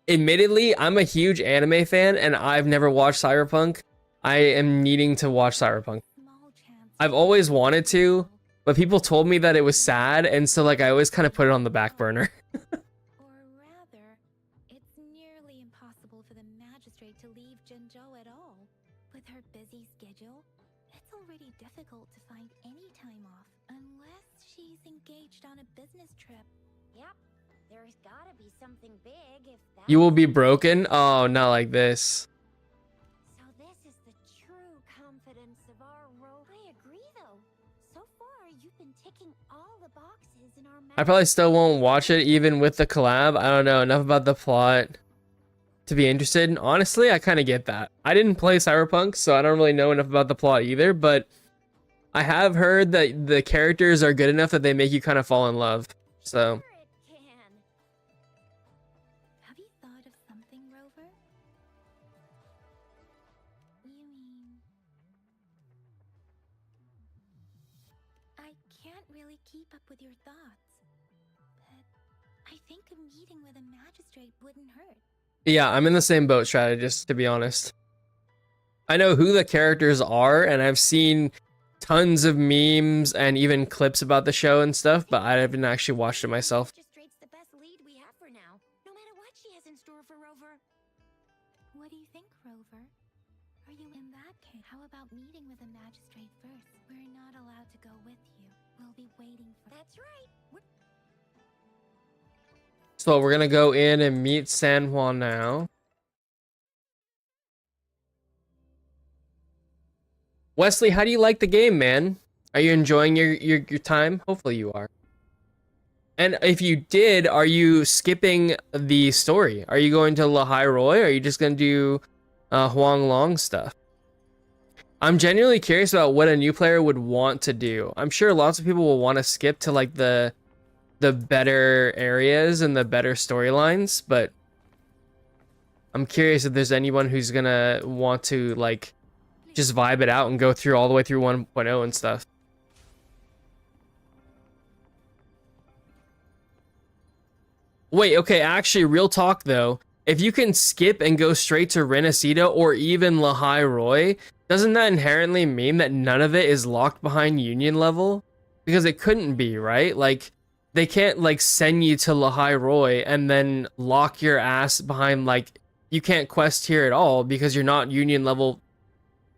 Admittedly, I'm a huge anime fan and I've never watched Cyberpunk. I am needing to watch Cyberpunk. I've always wanted to, but people told me that it was sad, and so like I always kind of put it on the back burner. Or rather, it's nearly impossible for the magistrate to leave Jinzhou at all. With her busy schedule, it's already difficult to find any time off unless she's engaged on a business trip. Yep, there's gotta be something big if that... You will be broken? Oh, not like this. So this is the true confidence of our role. I agree though. So far, you've been ticking all the boxes in our... I probably still won't watch it even with the collab. I don't know enough about the plot to be interested. Honestly, I kind of get that. I didn't play Cyberpunk, so I don't really know enough about the plot either, but I have heard that the characters are good enough that they make you kind of fall in love. So... Have you thought of something, Rover? You mean... I can't really keep up with your thoughts, but I think a meeting with a magistrate wouldn't hurt. Yeah, I'm in the same boat, strategist, to be honest. I know who the characters are, and I've seen tons of memes and even clips about the show and stuff, but I haven't actually watched it myself. Magistrate's the best lead we have for now, no matter what she has in store for Rover. What do you think, Rover? Are you in that case? How about meeting with a magistrate first? We're not allowed to go with you. We'll be waiting for... That's right. So we're gonna go in and meet San Juan now. Wesley, how do you like the game, man? Are you enjoying your time? Hopefully you are. And if you did, are you skipping the story? Are you going to Lahai Roi, or are you just gonna do Huang Long stuff? I'm genuinely curious about what a new player would want to do. I'm sure lots of people will want to skip to like the better areas and the better storylines, but I'm curious if there's anyone who's gonna want to like just vibe it out and go through all the way through 1.0 and stuff. Wait, okay, actually, real talk though, if you can skip and go straight to Renacida or even Lahai Roi, doesn't that inherently mean that none of it is locked behind Union level? Because it couldn't be, right? Like, they can't like send you to Lahai Roi and then lock your ass behind like, you can't quest here at all because you're not Union level,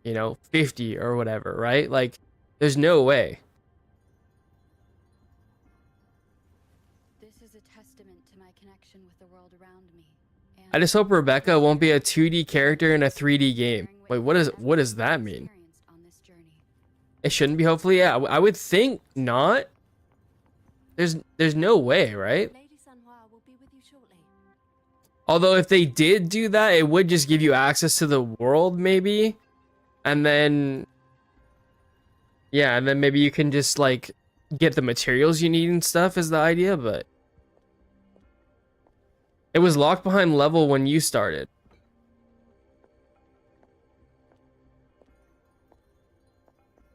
you know, 50 or whatever, right? Like, there's no way. This is a testament to my connection with the world around me. I just hope Rebecca won't be a 2D character in a 3D game. Wait, what does that mean? It shouldn't be, hopefully. Yeah, I would think not. There's no way, right? Although if they did do that, it would just give you access to the world, maybe. And then, yeah, and then maybe you can just like get the materials you need and stuff is the idea, but it was locked behind level when you started.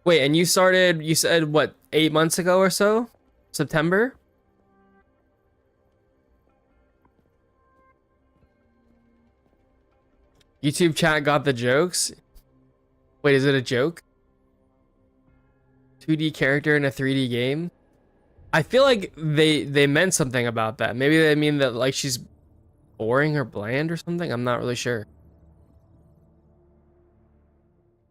Wait, and you started, you said what, 8 months ago or so? September? YouTube chat got the jokes. Wait, is it a joke? 2D character in a 3D game? I feel like they meant something about that. Maybe they mean that like she's boring or bland or something. I'm not really sure.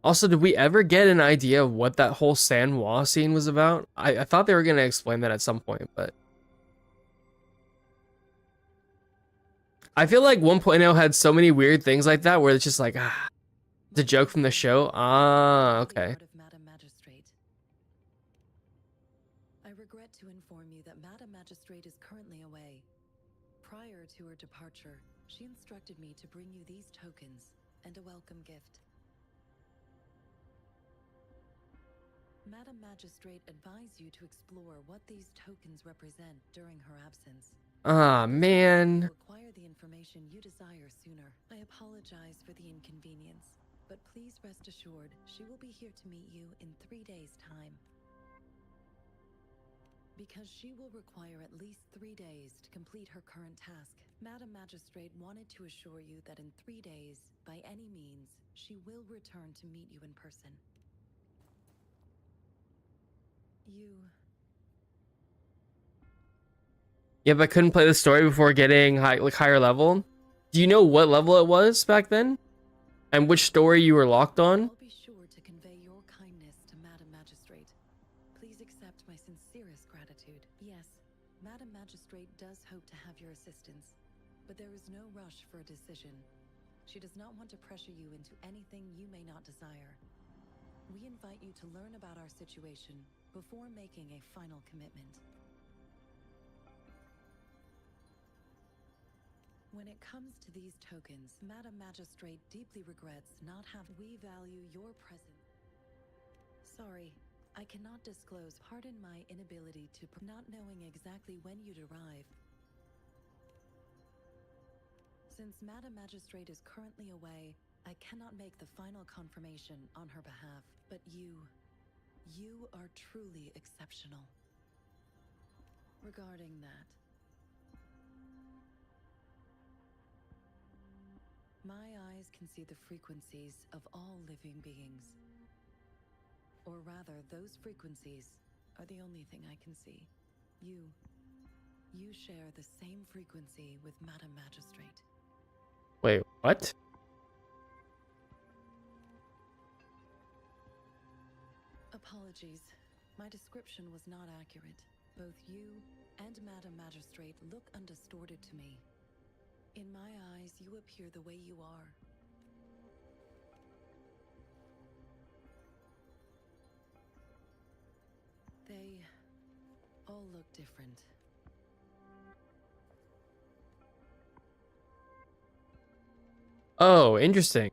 Also, did we ever get an idea of what that whole San Juan scene was about? I thought they were going to explain that at some point, but I feel like 1.0 had so many weird things like that where it's just like, ah, it's a joke from the show. Ah, okay. I regret to inform you that Madam Magistrate is currently away. Prior to her departure, she instructed me to bring you these tokens and a welcome gift. Madam Magistrate advised you to explore what these tokens represent during her absence. Ah, man. Acquire the information you desire sooner. I apologize for the inconvenience, but please rest assured she will be here to meet you in 3 days' time. Because she will require at least 3 days to complete her current task, Madam Magistrate wanted to assure you that in 3 days, by any means, she will return to meet you in person. Yeah, but I couldn't play the story before getting higher level. Do you know what level it was back then? And which story you were locked on? I'll be sure to convey your kindness to Madam Magistrate. Please accept my sincerest gratitude. Yes, Madam Magistrate does hope to have your assistance, but there is no rush for a decision. She does not want to pressure you into anything you may not desire. We invite you to learn about our situation before making a final commitment. When it comes to these tokens, Madam Magistrate deeply regrets not having. We value your presence. Sorry, I cannot disclose. Pardon my inability to not knowing exactly when you'd arrive. Since Madam Magistrate is currently away, I cannot make the final confirmation on her behalf, but you are truly exceptional. Regarding that, my eyes can see the frequencies of all living beings. Or rather, those frequencies are the only thing I can see. You share the same frequency with Madam Magistrate. Wait, what? Apologies. My description was not accurate. Both you and Madam Magistrate look undistorted to me. In my eyes, you appear the way you are. They all look different. Oh, interesting.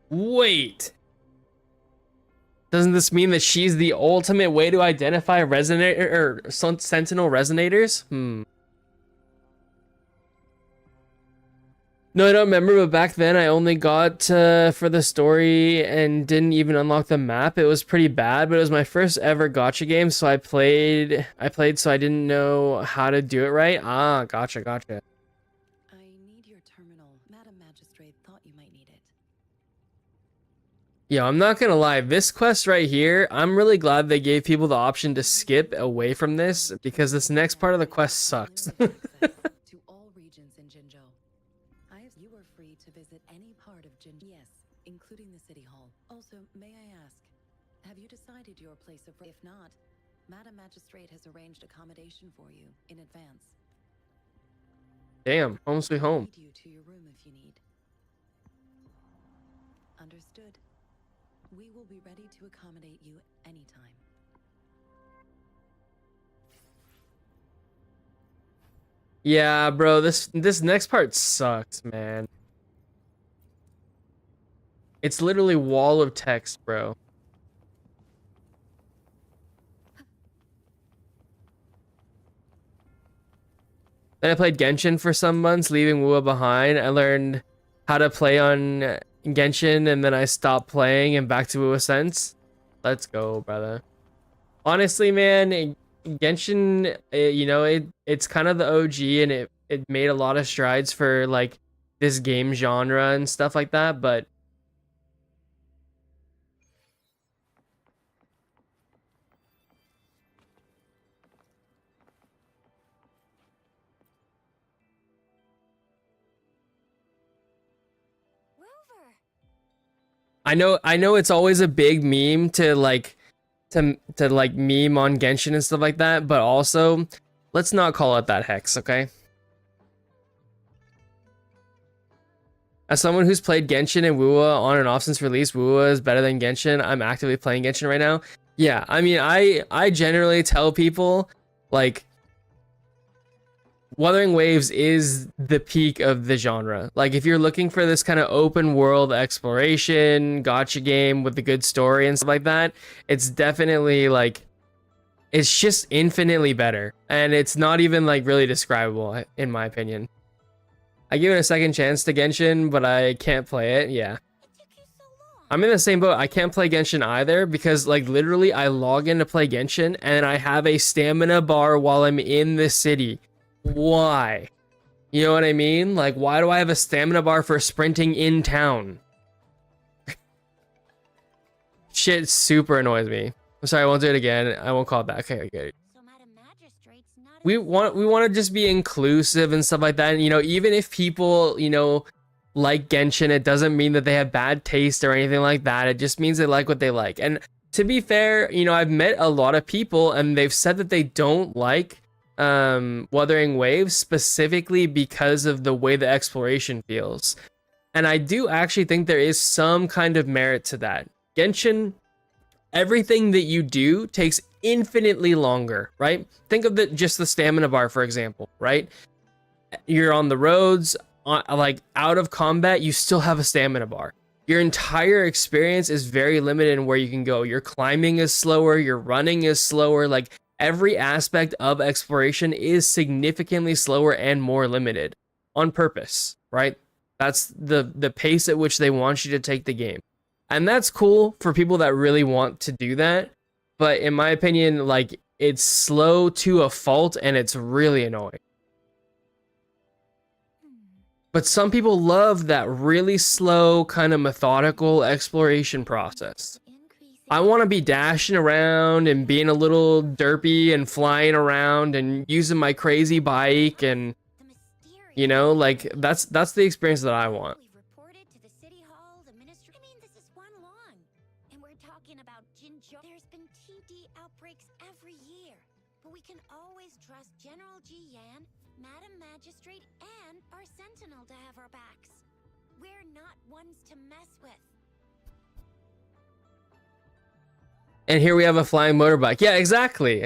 Wait. Doesn't this mean that she's the ultimate way to identify resonator or sentinel resonators? No, I don't remember, but back then I only got for the story and didn't even unlock the map. It was pretty bad, but it was my first ever gacha game, so I played so I didn't know how to do it right. Ah, gotcha. I need your terminal. Madam Magistrate thought you might need it. Yeah, I'm not gonna lie, this quest right here, I'm really glad they gave people the option to skip away from this, because this next part of the quest sucks. To all regions in Jinzhou. You are free to visit any part of Jinzhou. Yes, including the City Hall. Also, may I ask, have you decided your place of... If not, Madam Magistrate has arranged accommodation for you in advance. Damn, home sweet home. Lead you to your room if you need. Understood. We will be ready to accommodate you anytime. Yeah, bro, this next part sucks, man. It's literally wall of text, bro. Then I played Genshin for some months, leaving Wua behind. I learned how to play on Genshin, and then I stopped playing and back to Wua since. Let's go, brother. Honestly, man, Genshin, you know, it's kind of the OG, and it made a lot of strides for like this game genre and stuff like that, but Rover! I know it's always a big meme to like to like meme on Genshin and stuff like that, but also let's not call it that, Hex, okay? As someone who's played Genshin and Wuwa on and off since release, Wuwa is better than Genshin. I'm actively playing Genshin right now. Yeah, I mean, I generally tell people like Wuthering Waves is the peak of the genre. Like if you're looking for this kind of open world exploration, gacha game with a good story and stuff like that, it's definitely like it's just infinitely better. And it's not even like really describable in my opinion. I give it a second chance to Genshin, but I can't play it. Yeah. It took you so long. I'm in the same boat. I can't play Genshin either because like literally I log in to play Genshin and I have a stamina bar while I'm in the city. Why? You know what I mean? Like, why do I have a stamina bar for sprinting in town? Shit super annoys me. I'm sorry, I won't do it again. I won't call it back. Okay, okay. So Madam Magistrate's not We want to just be inclusive and stuff like that. And, you know, even if people, you know, like Genshin, it doesn't mean that they have bad taste or anything like that. It just means they like what they like. And to be fair, you know, I've met a lot of people and they've said that they don't like Wuthering Waves specifically because of the way the exploration feels. And I do actually think there is some kind of merit to that. Genshin, everything that you do takes infinitely longer, right? Think of just the stamina bar, for example, right? You're on the roads, like out of combat, you still have a stamina bar. Your entire experience is very limited in where you can go. Your climbing is slower, your running is slower, like every aspect of exploration is significantly slower and more limited on purpose, right? That's the pace at which they want you to take the game. And that's cool for people that really want to do that. But in my opinion, like it's slow to a fault and it's really annoying. But some people love that really slow, kind of methodical exploration process. I want to be dashing around and being a little derpy and flying around and using my crazy bike and, you know, like that's the experience that I want. We've reported to the city hall, the ministry. I mean, this is one long. And we're talking about Jinzhou. There's been TD outbreaks every year. But we can always trust General Ji Yan, Madam Magistrate, and our Sentinel to have our backs. We're not ones to mess with. And here we have a flying motorbike. Yeah, exactly.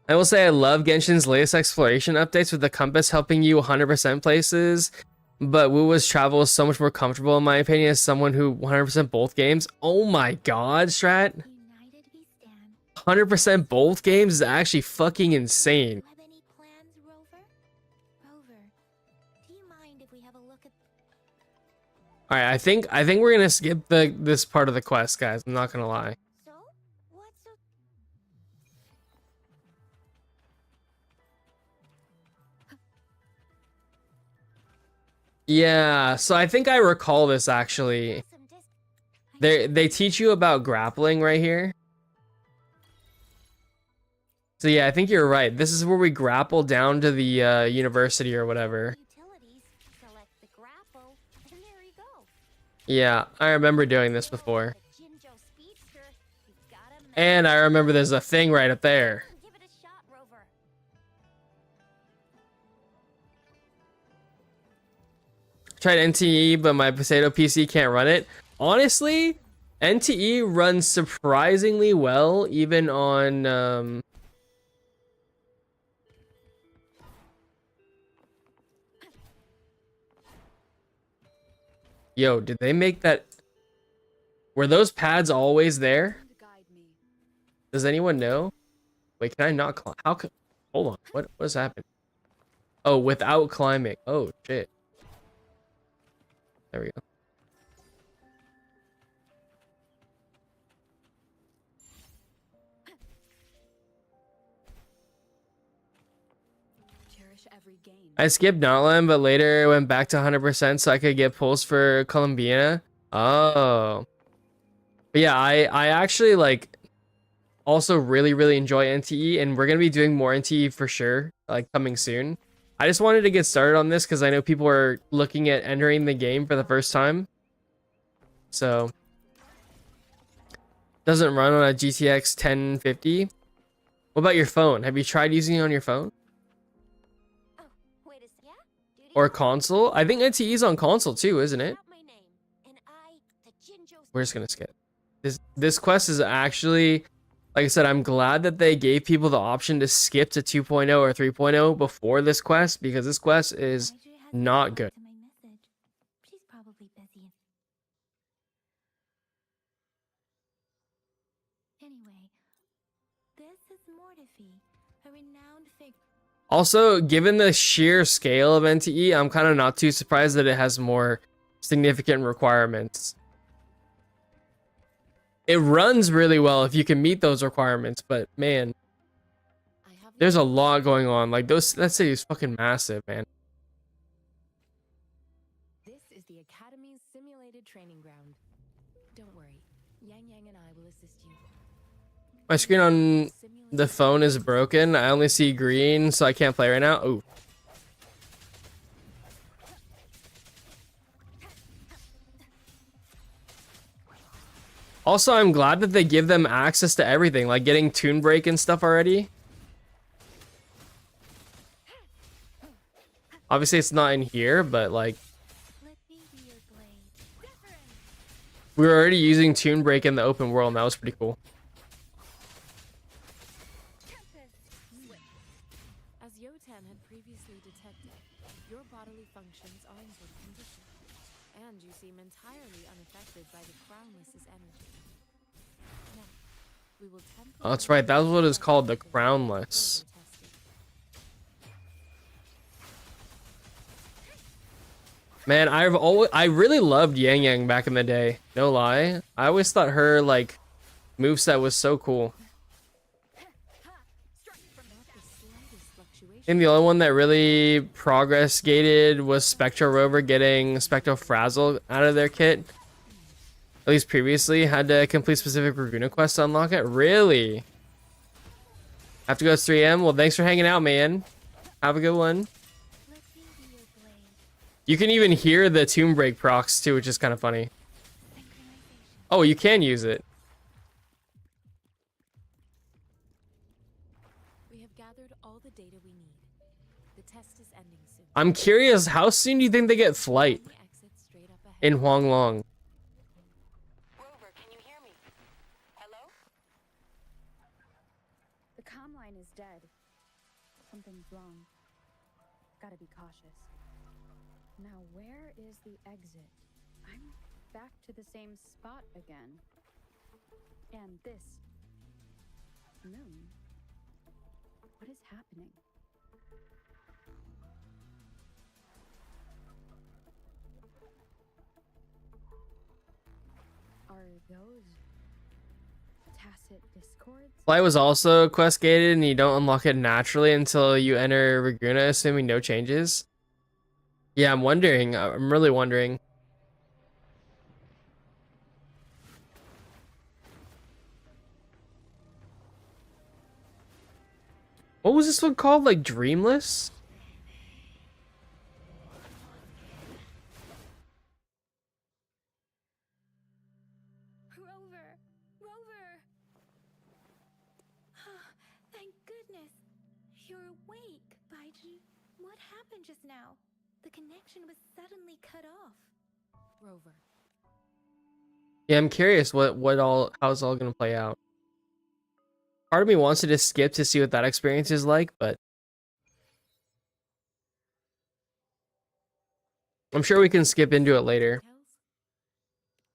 I will say I love Genshin's latest exploration updates with the compass helping you 100% places, but Wuwa's travel is so much more comfortable in my opinion as someone who 100% both games. Oh my god, Strat. United we stand. 100% both games is actually fucking insane. Do you have any plans, Rover? Rover, do you mind if we have a look at... Alright, I think we're gonna skip this part of the quest, guys. I'm not gonna lie. So, what's so... Yeah, so I think I recall this actually. Some dis- They teach you about grappling right here. So yeah, I think you're right. This is where we grapple down to the university or whatever. Utilities, select the grapple, and there you go. Yeah, I remember doing this before. The Jinzhou Speedster, you gotta match. And I remember there's a thing right up there. Give it a shot, Rover. tried NTE, but my Potato PC can't run it. Honestly, NTE runs surprisingly well, even on Yo, did they make that? Were those pads always there? Does anyone know? Wait, can I not climb? How can? Hold on. What's happened? Oh, without climbing. Oh shit. There we go. Cherish every gain. I skipped Notland, but later went back to 100% so I could get pulls for Columbiana. Oh. But yeah, I actually like also really enjoy NTE, and we're gonna be doing more NTE for sure, like coming soon. I just wanted to get started on this because I know people are looking at entering the game for the first time. So doesn't run on a GTX 1050. What about your phone? Have you tried using it on your phone? Oh, wait a sec. Yeah? Or console? I think NTE is on console too, isn't it? My name, and I, the Jinjo. We're just gonna skip. This quest is actually, like I said, I'm glad that they gave people the option to skip to 2.0 or 3.0 before this quest, because this quest is Marjorie hasn't not replied good. to my message. She's probably busy. Anyway, this is Mortifi, a renowned figure. Also, given the sheer scale of NTE, I'm kind of not too surprised that it has more significant requirements. It runs really well if you can meet those requirements, but man, there's a lot going on. Like that city is fucking massive, man. This is the Academy's simulated training ground. Don't worry, Yang Yang and I will assist you. My screen on the phone is broken. I only see green, so I can't play right now. Ooh. Also, I'm glad that they give them access to everything, like getting Toon Break and stuff already. Obviously, it's not in here, but like, Let me be your blade. we were already using Toon Break in the open world, and that was pretty cool. As Yotan had previously detected, your bodily functions are in good condition, and you seem entirely unaffected by the Crownless's energy. Now, we will Oh, that's right. That was what it's called, the Crownless. Man, I really loved Yang Yang back in the day. No lie. I always thought her like moveset was so cool. I think the only one that really progress gated was Spectro Rover getting Spectro Frazzle out of their kit. At least previously, had to complete specific Raguna quests to unlock it. Really? Have to go to 3M? Well, thanks for hanging out, man. Have a good one. Let me be your blade. You can even hear the Tomb Break procs too, which is kind of funny. Oh, you can use it. We have gathered all the data we need. The test is ending soon. I'm curious, how soon do you think they get flight The exit straight up ahead. in Huanglong? Rover, can you hear me? Hello? The comm line is dead. Something's wrong. Gotta be cautious. Now, where is the exit? I'm back to the same spot again. And this moon. What is happening? Are those tacit discords? Flight was also quest gated, and you don't unlock it naturally until you enter Raguna, assuming no changes. Yeah, I'm wondering. I'm really wondering. What was this one called? Like Dreamless? Rover! Rover! Thank goodness. You're awake, Baiji. What happened just now? The connection was suddenly cut off. Rover. Yeah, I'm curious how it's all gonna play out. Part of me wants to just skip to see what that experience is like, but I'm sure we can skip into it later.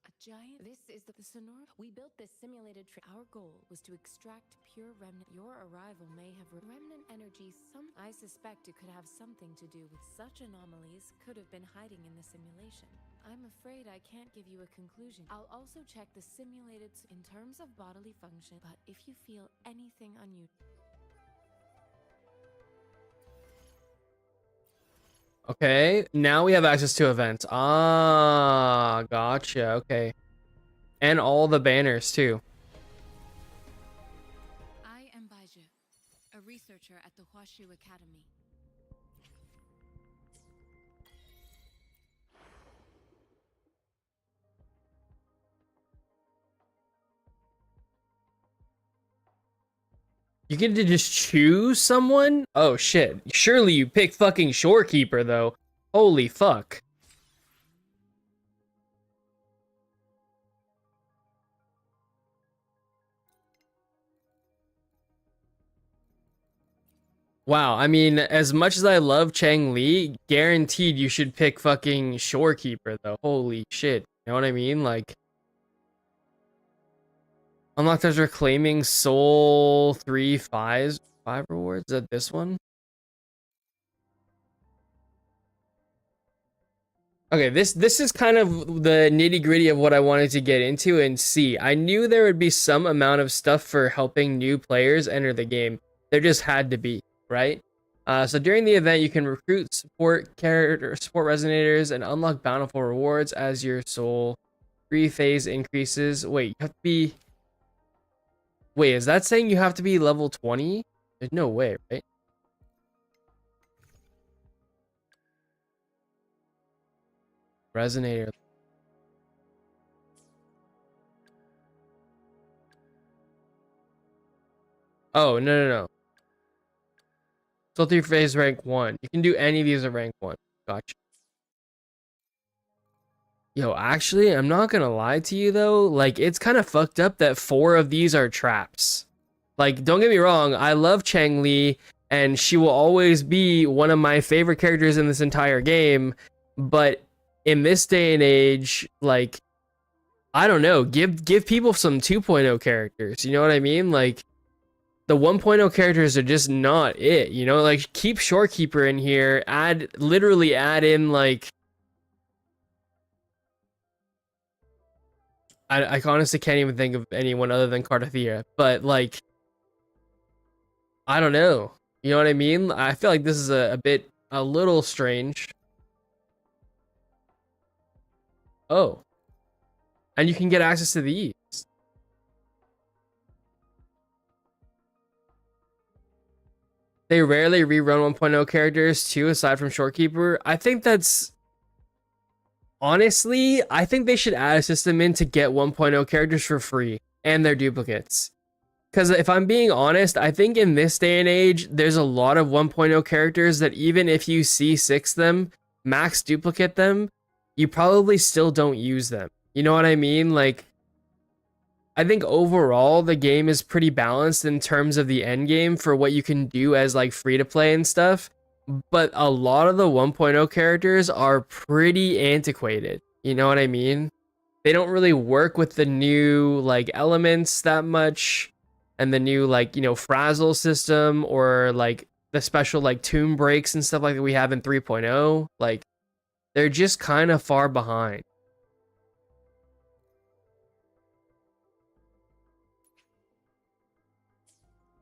A giant. This is the sonor. We built this simulated. Our goal was to extract pure remnant. Your arrival may have remnant energy. I suspect it could have something to do with such anomalies. Could have been hiding in the simulation. I'm afraid I can't give you a conclusion. I'll also check the simulated in terms of bodily function. But if you feel anything unusual. Okay, now we have access to events. Ah, gotcha. Okay. And all the banners too. I am Baiju, a researcher at the Huashu Academy. You get to just choose someone? Oh shit. Surely you pick fucking Shorekeeper though. Holy fuck. Wow, I mean, as much as I love Chang Li, guaranteed you should pick fucking Shorekeeper though. Holy shit. You know what I mean? Like, unlocked as reclaiming soul 5 rewards. Is that this one? Okay, this is kind of the nitty-gritty of what I wanted to get into and see. I knew there would be some amount of stuff for helping new players enter the game. There just had to be, right? So during the event, you can recruit support resonators and unlock bountiful rewards as your soul 3 phase increases. Wait, you have to be... Wait, is that saying you have to be level 20? There's no way, right? Resonator. Oh, no. Soul 3 phase rank 1. You can do any of these at rank 1. Gotcha. Yo, actually, I'm not gonna lie to you though. Like, it's kind of fucked up that 4 of these are traps. Like, don't get me wrong, I love Chang Li, and she will always be one of my favorite characters in this entire game. But in this day and age, like, I don't know, give people some 2.0 characters. You know what I mean? Like, the 1.0 characters are just not it. You know, like, keep Shorekeeper in here. Literally add in like. I honestly can't even think of anyone other than Cardathea, but like, I don't know. You know what I mean? I feel like this is a little strange. Oh. And you can get access to these. They rarely rerun 1.0 characters too, aside from Shorekeeper. I think that's... Honestly, I think they should add a system in to get 1.0 characters for free and their duplicates. Because if I'm being honest, I think in this day and age, there's a lot of 1.0 characters that even if you C6 them, max duplicate them, you probably still don't use them. You know what I mean? Like, I think overall the game is pretty balanced in terms of the end game for what you can do as like free to play and stuff. But a lot of the 1.0 characters are pretty antiquated. You know what I mean? They don't really work with the new like elements that much, and the new like, you know, frazzle system, or like the special like tomb breaks and stuff like that we have in 3.0. Like, they're just kind of far behind.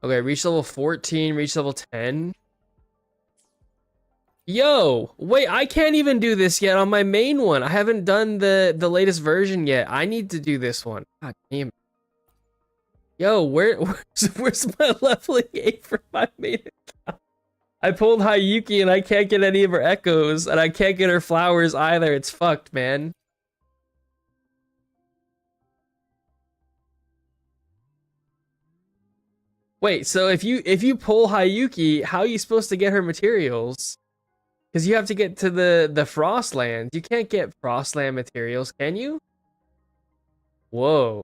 Okay, reach level 14, reach level 10. Yo, wait, I can't even do this yet on my main one. I haven't done the latest version yet. I need to do this one. God damn it. Yo, where's my leveling 8 for my main account? I pulled Hayuki and I can't get any of her echoes, and I can't get her flowers either. It's fucked, man. Wait, so if you pull Hayuki, how are you supposed to get her materials? Because you have to get to the Frostlands. You can't get Frostland materials, can you? Whoa.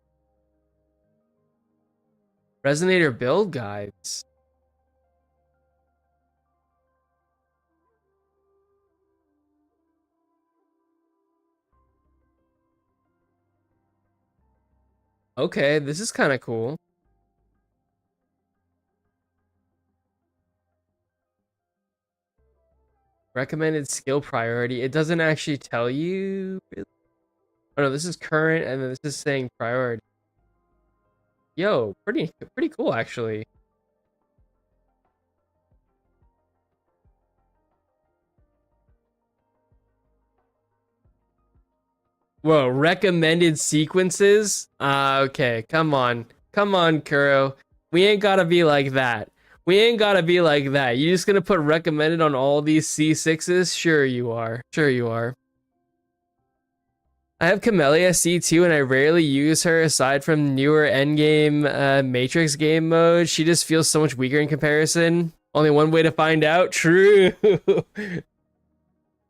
Resonator build guides. Okay, this is kind of cool. Recommended skill priority. It doesn't actually tell you. Oh no, this is current, and then this is saying priority. Yo, pretty cool actually. Whoa, recommended sequences? Okay, come on. Come on, Kuro. We ain't gotta be like that. We ain't gotta be like that. You just gonna put recommended on all these C6s? Sure you are. Sure you are. I have Camellia C2 and I rarely use her aside from newer endgame Matrix game mode. She just feels so much weaker in comparison. Only one way to find out. True.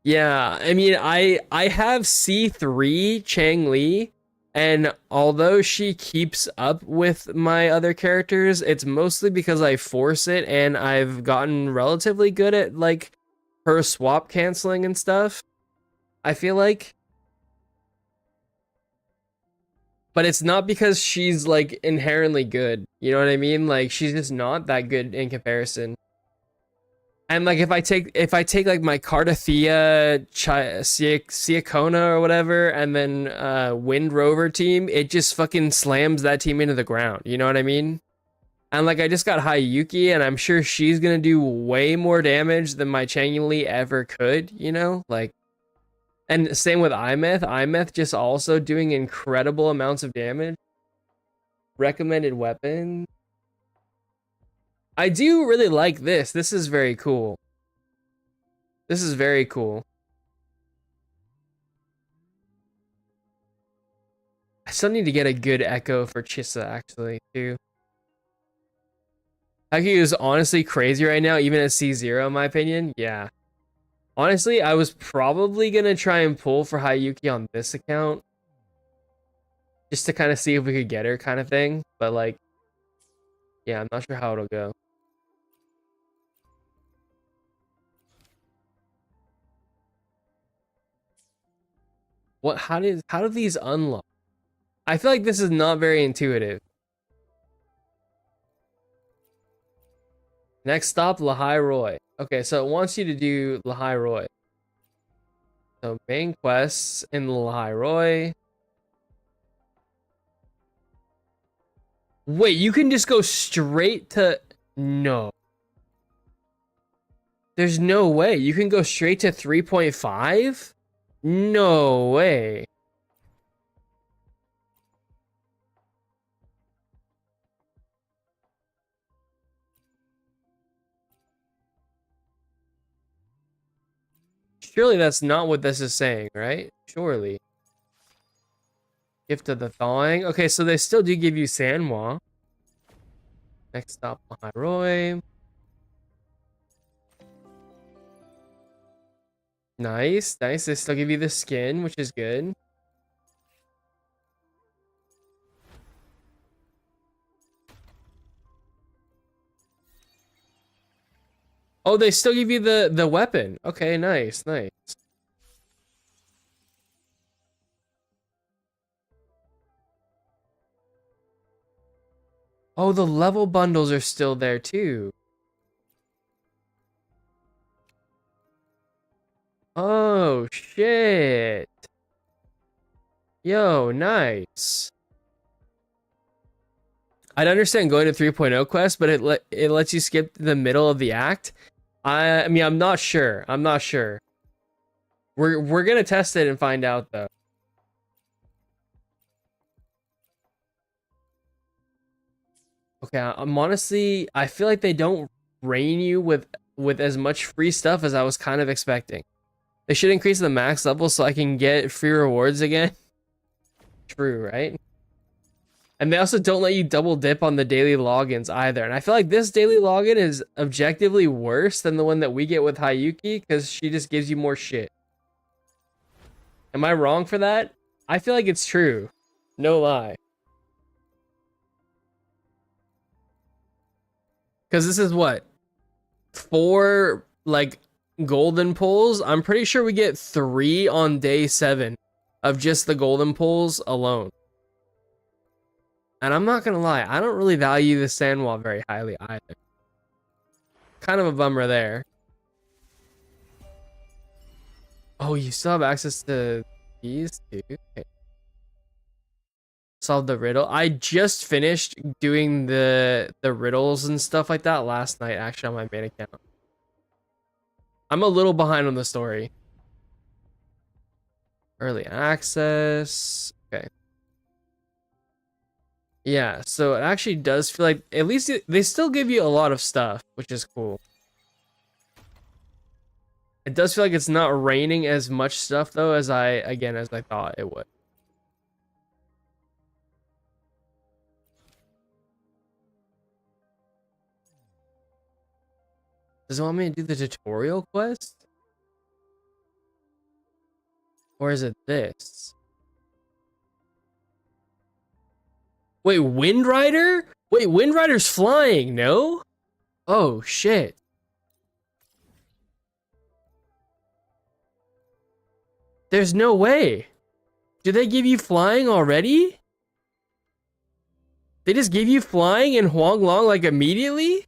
Yeah, I mean, I have C3 Chang Li, and although she keeps up with my other characters, it's mostly because I force it and I've gotten relatively good at like her swap canceling and stuff. I feel like. But it's not because she's like inherently good. You know what I mean? Like she's just not that good in comparison. And like if I take like my Cardathea Siakona or whatever, and then Wind Rover team, it just fucking slams that team into the ground. You know what I mean? And like I just got Hayuki, and I'm sure she's gonna do way more damage than my Changli ever could. You know, like, and same with Imeth. Imeth just also doing incredible amounts of damage. Recommended weapon. I do really like this. This is very cool. This is very cool. I still need to get a good echo for Chissa, actually, too. Haku is honestly crazy right now, even at C0, in my opinion. Yeah. Honestly, I was probably going to try and pull for Hayuki on this account. Just to kind of see if we could get her kind of thing. But, like, yeah, I'm not sure how it'll go. What? How do these unlock? I feel like this is not very intuitive. Next stop, Lahai Roy. Okay, so it wants you to do Lahai Roy. So main quests in Lahai Roy. Wait, you can just go straight to... No. There's no way. You can go straight to 3.5? No way. Surely that's not what this is saying, right? Surely. Gift of the Thawing. Okay, so they still do give you Sanwa. Next stop, Lahai Roy. Nice, nice. They still give you the skin, which is good. Oh, they still give you the weapon. Okay, nice, nice. Oh, the level bundles are still there too. Oh, shit. Yo, nice. I'd understand going to 3.0 quest, but it lets you skip the middle of the act. I mean, I'm not sure. I'm not sure. We're gonna test it and find out though. Okay, I'm honestly, I feel like they don't rain you with as much free stuff as I was kind of expecting. They should increase the max level so I can get free rewards again. True, right? And they also don't let you double dip on the daily logins either. And I feel like this daily login is objectively worse than the one that we get with Hayuki because she just gives you more shit. Am I wrong for that? I feel like it's true. No lie. Because this is what? 4, like, golden pulls? I'm pretty sure we get 3 on day 7 of just the golden pulls alone. And I'm not gonna lie, I don't really value the sand wall very highly either. Kind of a bummer there. Oh, you still have access to these too? Okay. Solve the riddle. I just finished doing the riddles and stuff like that last night, actually, on my main account. I'm a little behind on the story. Early access. Okay. Yeah, so it actually does feel like, at least they still give you a lot of stuff, which is cool. It does feel like it's not raining as much stuff though as I thought it would. Does it want me to do the tutorial quest? Or is it this? Wait, Wind Rider? Wait, Wind Rider's flying, no? Oh, shit. There's no way. Do they give you flying already? They just give you flying in Huanglong like immediately?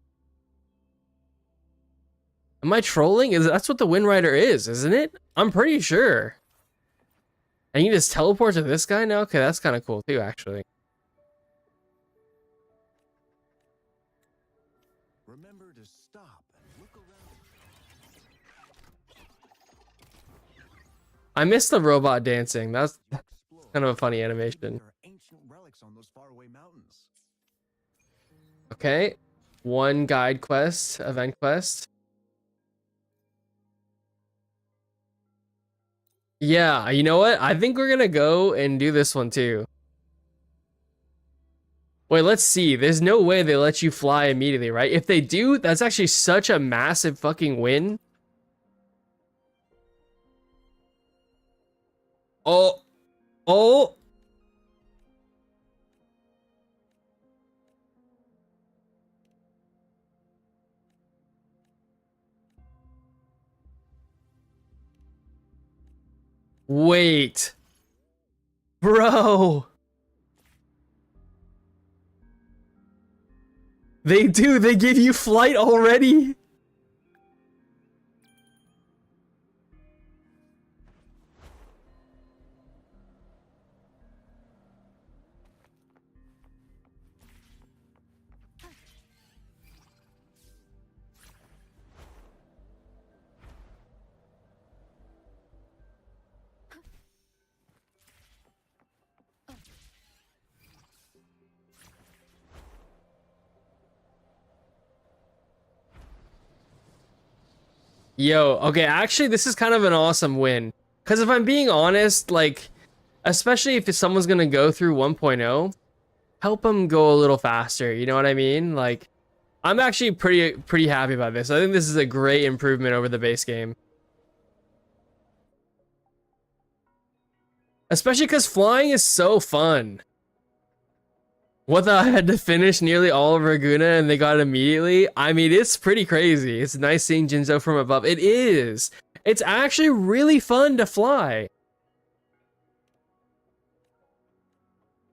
Am I trolling? That's what the Wind Rider is, isn't it? I'm pretty sure. And you just teleport to this guy now? Okay, that's kind of cool too, actually. Remember to stop and look around. I missed the robot dancing. That's kind of a funny animation. There are ancient relics on those faraway mountains. Okay. 1 guide quest, event quest. Yeah, you know what? I think we're gonna go and do this one too. Wait, let's see. There's no way they let you fly immediately, right? If they do, that's actually such a massive fucking win. Oh. Oh. Wait. Bro. They do. They give you flight already. Yo, okay, actually, this is kind of an awesome win. Because if I'm being honest, like, especially if someone's going to go through 1.0, help them go a little faster, you know what I mean? Like, I'm actually pretty happy about this. I think this is a great improvement over the base game. Especially because flying is so fun. What the, I had to finish nearly all of Raguna and they got it immediately? I mean, it's pretty crazy. It's nice seeing Jinzo from above. It is. It's actually really fun to fly.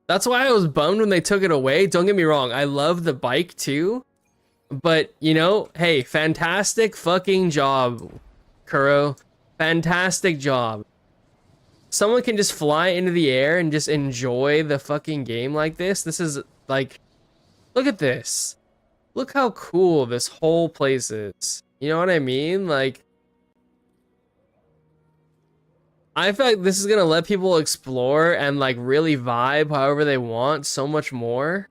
That's why I was bummed when they took it away. Don't get me wrong. I love the bike too. But, you know, hey, fantastic fucking job, Kuro. Fantastic job. Someone can just fly into the air and just enjoy the fucking game like this. This is like, look at this. Look how cool this whole place is. You know what I mean? Like, I feel like this is gonna let people explore and like really vibe however they want so much more.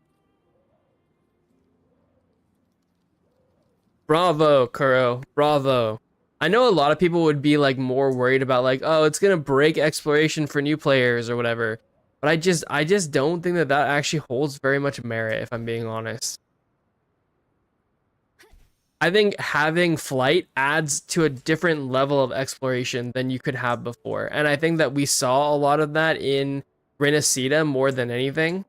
Bravo, Kuro. Bravo. I know a lot of people would be like more worried about like, oh, it's gonna break exploration for new players or whatever. But I just don't think that that actually holds very much merit, if I'm being honest. I think having flight adds to a different level of exploration than you could have before. And I think that we saw a lot of that in Renacida more than anything.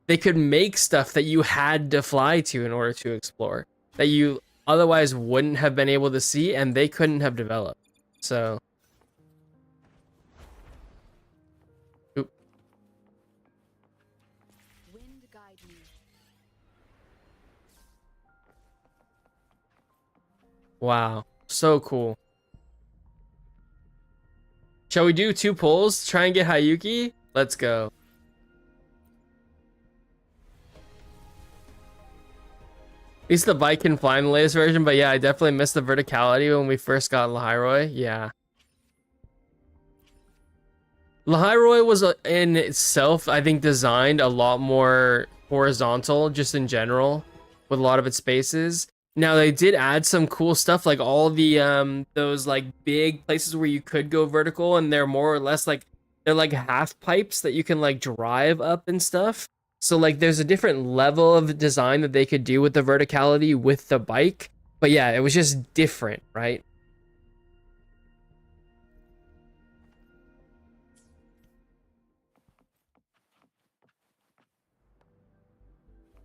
They could make stuff that you had to fly to in order to explore, that you otherwise wouldn't have been able to see and they couldn't have developed. So... Oop. Wind guide me. Wow, so cool. Shall we do 2 pulls? Try and get Hayuki? Let's go. At least the bike can fly in the latest version, but yeah, I definitely missed the verticality when we first got Lahairoi. Yeah. Lahairoi was in itself, I think, designed a lot more horizontal just in general with a lot of its spaces. Now they did add some cool stuff, like all the those like big places where you could go vertical, and they're more or less like they're like half pipes that you can like drive up and stuff. So like there's a different level of design that they could do with the verticality with the bike. But yeah, it was just different, right?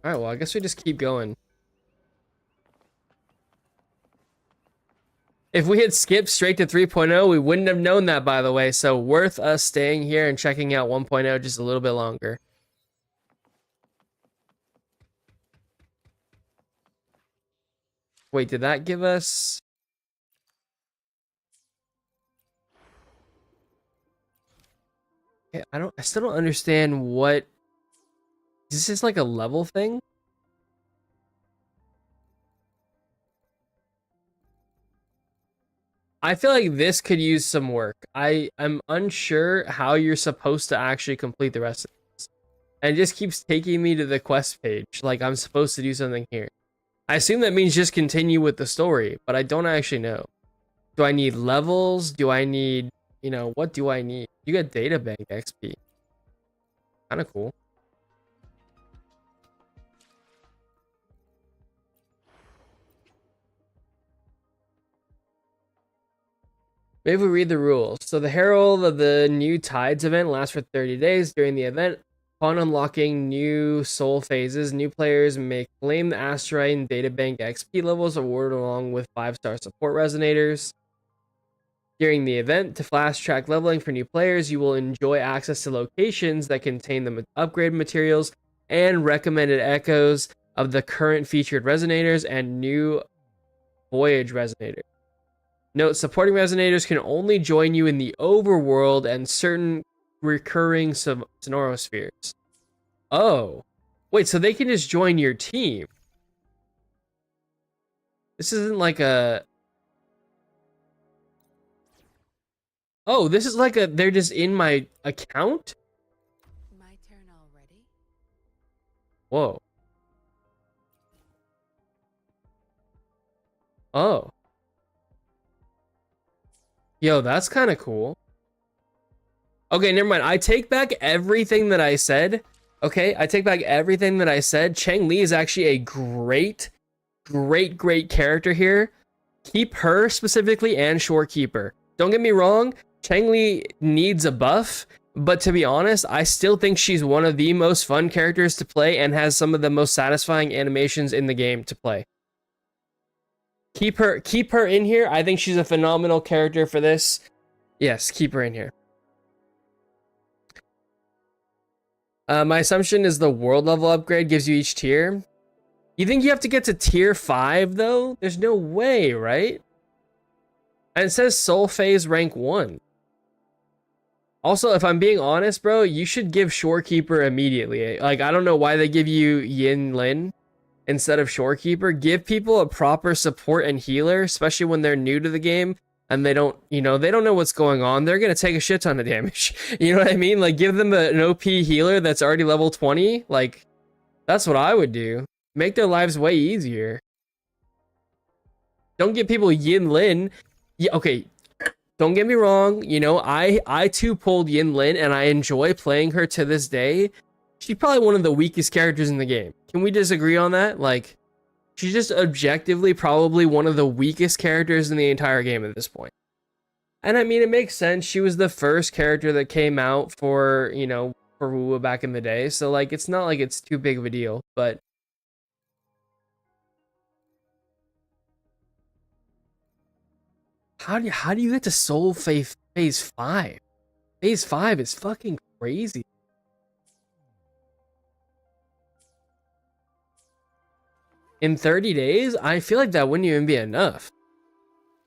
All right, well, I guess we just keep going. If we had skipped straight to 3.0, we wouldn't have known that, by the way. So worth us staying here and checking out 1.0 just a little bit longer. Wait, did that give us... I still don't understand what... Is this like a level thing? I feel like this could use some work. I'm unsure how you're supposed to actually complete the rest of this. And it just keeps taking me to the quest page, like I'm supposed to do something here. I assume that means just continue with the story, but I don't actually know. Do I need levels? Do I need, you know, what do I need? You got data bank XP. Kind of cool. Maybe we read the rules. So the Herald of the New Tides event lasts for 30 days. During the event, upon unlocking new soul phases, new players may claim the asteroid and databank XP levels awarded along with 5-star support resonators. During the event, to fast track leveling for new players, you will enjoy access to locations that contain the upgrade materials and recommended echoes of the current featured resonators and new voyage resonators. Note, supporting resonators can only join you in the overworld and certain recurring sonorospheres. Oh. Wait, so they can just join your team. This isn't like a... Oh, this is like a... They're just in my account? My turn already? Whoa. Oh. Yo, that's kind of cool. Okay, never mind. I take back everything that I said. Okay, I take back everything that I said. Cheng Li is actually a great character here. Keep her specifically and Shorekeeper. Don't get me wrong, Cheng Li needs a buff, but to be honest, I still think she's one of the most fun characters to play and has some of the most satisfying animations in the game to play. Keep her in here. I think she's a phenomenal character for this. Yes, keep her in here. My assumption is the world level upgrade gives you each tier. You think you have to get to tier 5 though? There's no way, right? And it says soul phase rank 1. Also, if I'm being honest, bro, you should give Shorekeeper immediately. Like, I don't know why they give you Yin Lin instead of Shorekeeper. Give people a proper support and healer, especially when they're new to the game and they don't, you know, they don't know what's going on. They're going to take a shit ton of damage. You know what I mean? Like, give them an OP healer that's already level 20. Like, that's what I would do. Make their lives way easier. Don't give people Yin Lin. Yeah, okay. Don't get me wrong, you know, I too pulled Yin Lin and I enjoy playing her to this day. She's probably one of the weakest characters in the game. Can we disagree on that? Like, she's just objectively probably one of the weakest characters in the entire game at this point. And I mean, it makes sense. She was the first character that came out for, you know, for Wu back in the day. So, like, it's not like it's too big of a deal. But how do you get to Soul phase 5? Phase 5 is fucking crazy. In 30 days, I feel like that wouldn't even be enough.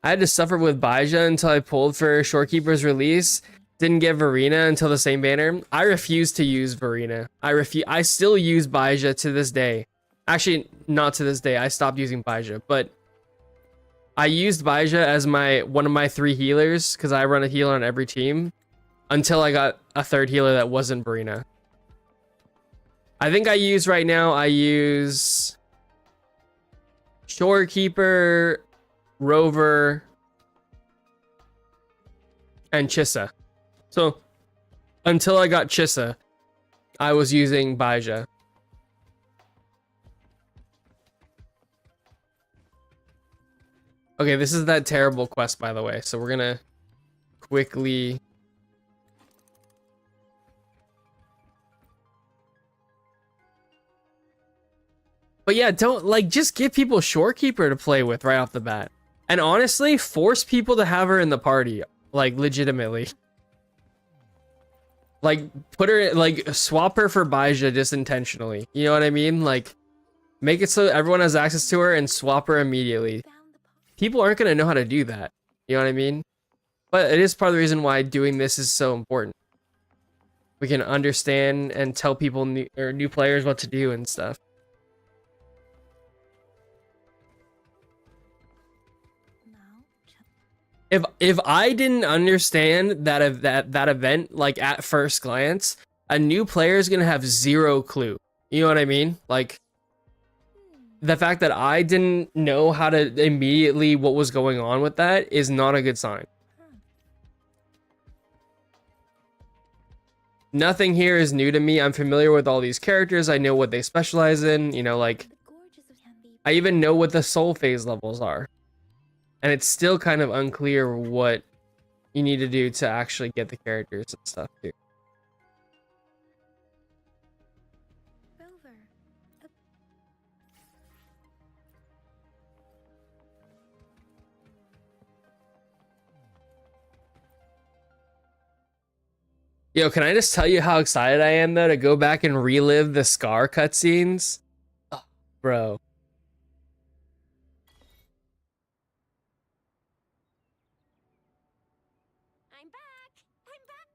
I had to suffer with Baija until I pulled for Shorekeeper's release. Didn't get Verena until the same banner. I refuse to use Verena. I still use Baija to this day. Actually, not to this day. I stopped using Baija, but I used Baija as one of my 3 healers because I run a healer on every team until I got a 3rd healer that wasn't Verena. I think I use Shorekeeper, Rover, and Chissa. So until I got Chissa, I was using Baija. Okay, this is that terrible quest, by the way. So we're gonna quickly... But yeah, don't, like, just give people Shorekeeper to play with right off the bat. And honestly, force people to have her in the party. Like, legitimately. Like, put her, like, swap her for Baija just intentionally. You know what I mean? Like, make it so everyone has access to her and swap her immediately. People aren't going to know how to do that. You know what I mean? But it is part of the reason why doing this is so important. We can understand and tell people, new players what to do and stuff. If I didn't understand that event, like, at first glance, a new player is gonna have 0 clue. You know what I mean? Like, the fact that I didn't know how to immediately what was going on with that is not a good sign. Nothing here is new to me. I'm familiar with all these characters. I know what they specialize in. You know, like, I even know what the soul phase levels are. And it's still kind of unclear what you need to do to actually get the characters and stuff too. Rover. Yo, can I just tell you how excited I am though to go back and relive the Scar cutscenes? Oh, bro. I'm back! I'm back!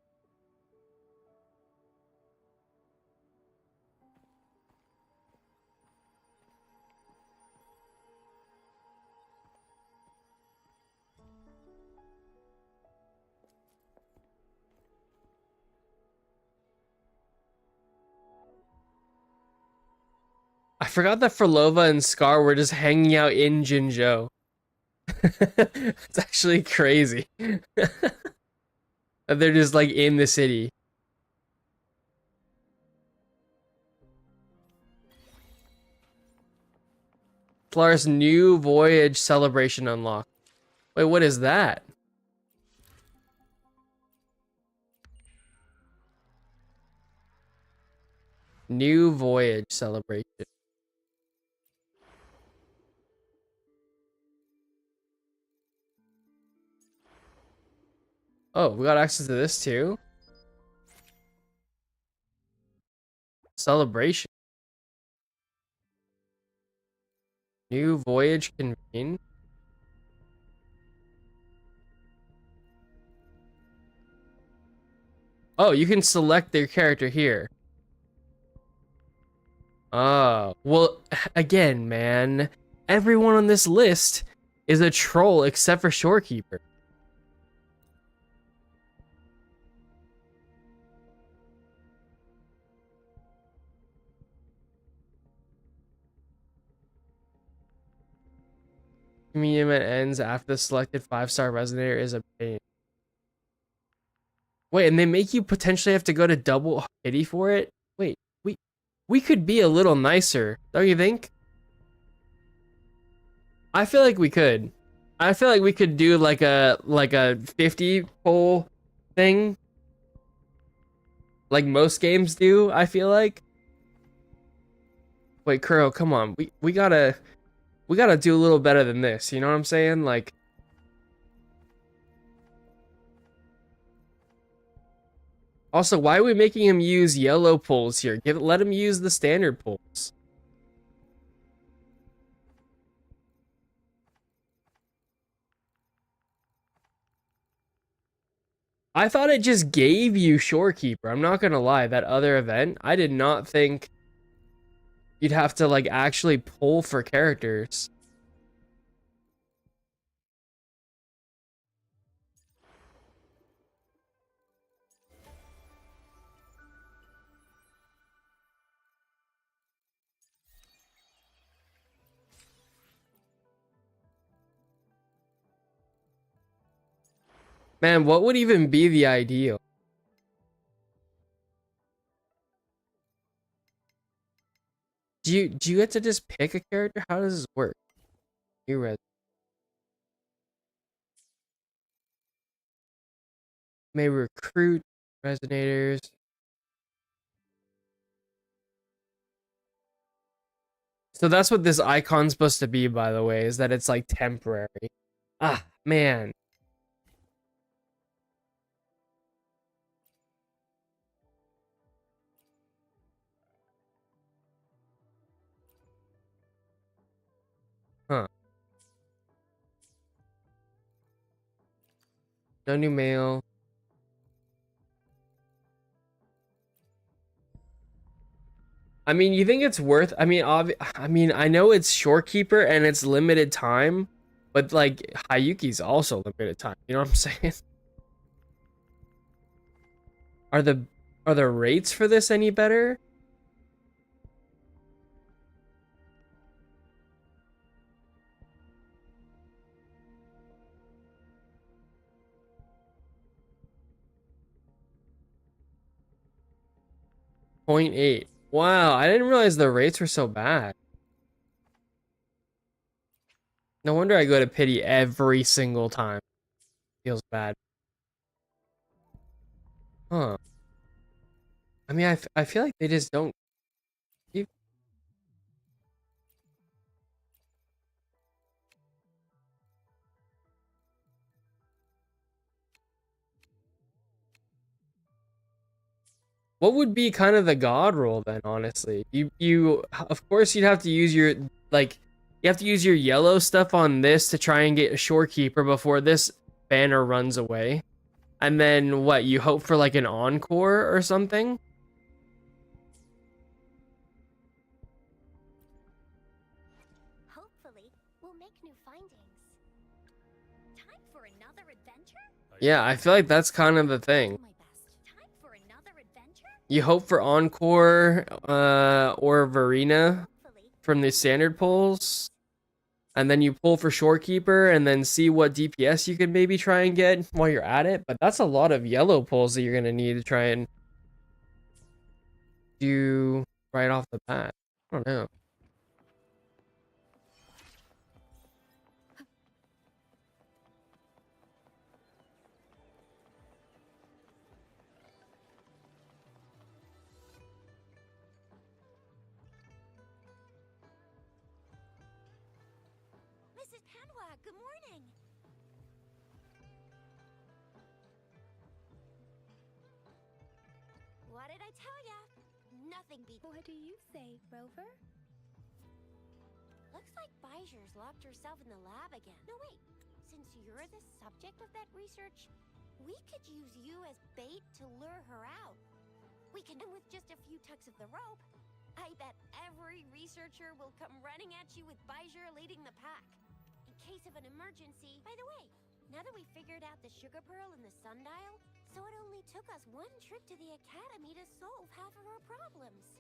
I forgot that Frolova and Scar were just hanging out in Jinzhou. It's actually crazy. That they're just like in the city. Flar's new voyage celebration unlocked. Wait, what is that? New voyage celebration. Oh, we got access to this too? Celebration. New voyage convene. Oh, you can select their character here. Oh, well, again, man. Everyone on this list is a troll except for Shorekeeper. Community event ends after the selected 5-star resonator is obtained. Wait, and they make you potentially have to go to double pity for it? Wait, we could be a little nicer, don't you think? I feel like we could. I feel like we could do like a 50 poll thing. Like most games do, I feel like. Wait, Kuro, come on. We gotta do a little better than this, you know what I'm saying? Like, also, why are we making him use yellow poles here? Let him use the standard poles. I thought it just gave you Shorekeeper. I'm not gonna lie, that other event, I did not think you'd have to like actually pull for characters. Man, what would even be the ideal? Do you get to just pick a character? How does this work? You read. May recruit resonators. So that's what this icon's supposed to be, by the way, is that it's like temporary. Ah, man. Huh. No new mail. I mean, you think it's worth? I mean, I know it's Shorekeeper and it's limited time, but like Hayuki's also limited time. You know what I'm saying? Are the rates for this any better? .8. Wow, I didn't realize the rates were so bad. No wonder I go to pity every single time. Feels bad. Huh. I mean, I feel like they just don't keep. What would be kind of the god roll then, honestly? You of course you'd have to use your like you have to use your yellow stuff on this to try and get a Shorekeeper before this banner runs away. And then what, you hope for like an encore or something? Hopefully, we'll make new findings. Time for another adventure? Yeah, I feel like that's kind of the thing. My best. Time for another adventure? You hope for encore or Verena Hopefully. from the standard pulls. And then you pull for Shorekeeper and then see what DPS you could maybe try and get while you're at it. But that's a lot of yellow pulls that you're going to need to try and do right off the bat. I don't know. Mrs. Panwa, good morning. What did I tell ya? Nothing beats. What do you say, Rover? Looks like Bijur's locked herself in the lab again. No, wait. Since you're the subject of that research, we could use you as bait to lure her out. We can do with just a few tugs of the rope. I bet every researcher will come running at you with Bijur leading the pack. In case of an emergency. By the way, now that we figured out the sugar pearl and the sundial, so it only took us one trip to the academy to solve half of our problems.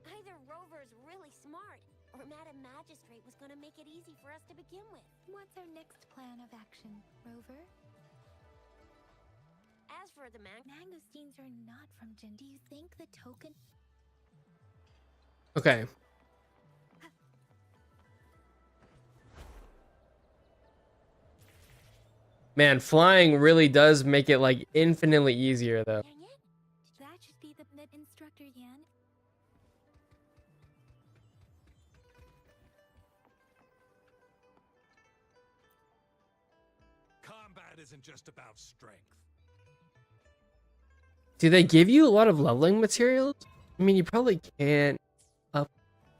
Either Rover's really smart, or Madam Magistrate was gonna make it easy for us to begin with. What's our next plan of action, Rover? As for the Mangosteens are not from Jin. Do you think the token? Okay. Man, flying really does make it like infinitely easier though. Dang it! That should be the instructor Yan. Combat isn't just about strength. Do they give you a lot of leveling materials? I mean, you probably can't up.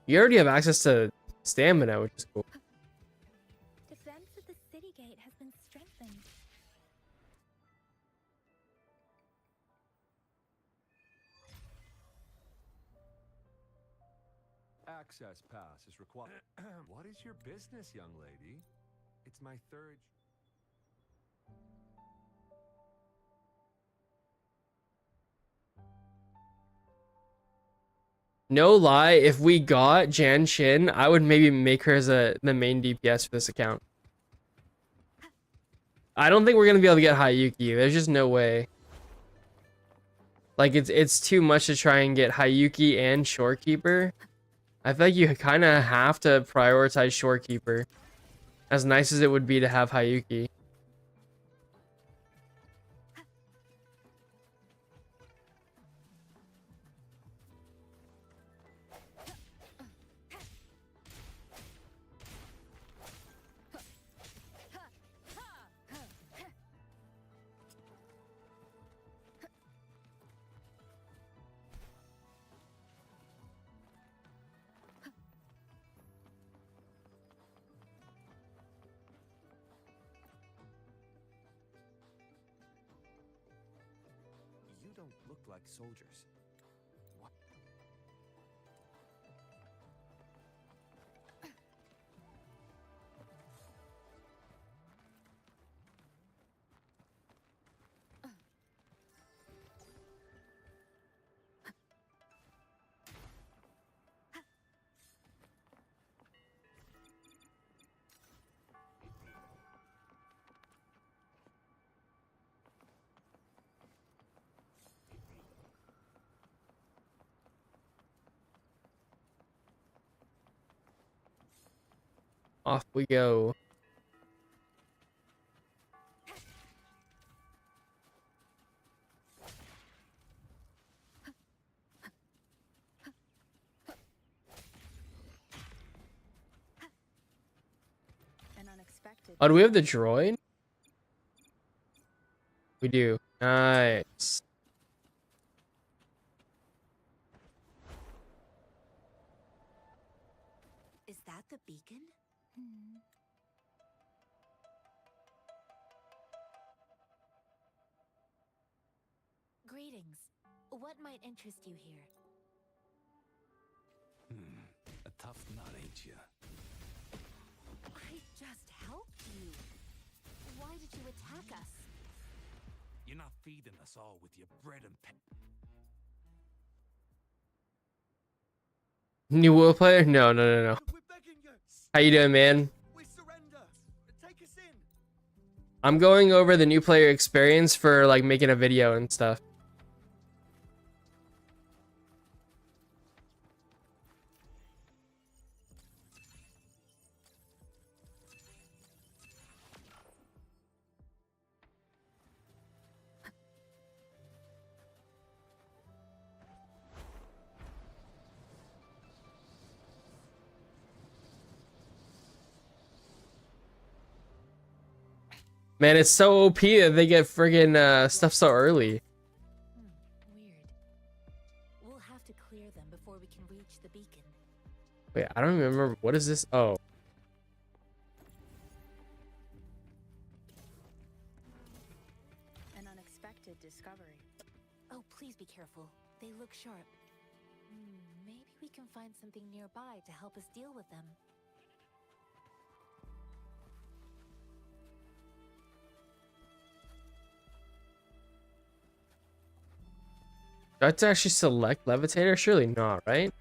You already have access to stamina, which is cool. Defense of the city gate has been strengthened. Access pass is required. What is your business, young lady? It's my third. No lie, if we got Jan Shin, I would maybe make her as the main DPS for this account. I don't think we're gonna be able to get Hayuki. There's just no way. Like it's too much to try and get Hayuki and Shorekeeper. I feel like you kind of have to prioritize Shorekeeper. As nice as it would be to have Hayuki. You don't look like soldiers. What? Off we go. An unexpected. Oh, do we have the droid? We do. Nice. Is that the beacon? Greetings. What might interest you here? A tough nut, ain't you? I just helped you. Why did you attack us? You're not feeding us all with your bread and pep. New world player? No. We're begging you. How you doing, man? We surrender. Take us in. I'm going over the new player experience for like making a video and stuff. Man, it's so OP that they get friggin' stuff so early. Weird. We'll have to clear them before we can reach the beacon. Wait, I don't remember. What is this? Oh. An unexpected discovery. Oh, please be careful. They look sharp. Maybe we can find something nearby to help us deal with them. Do I have to actually select Levitator? Surely not, right?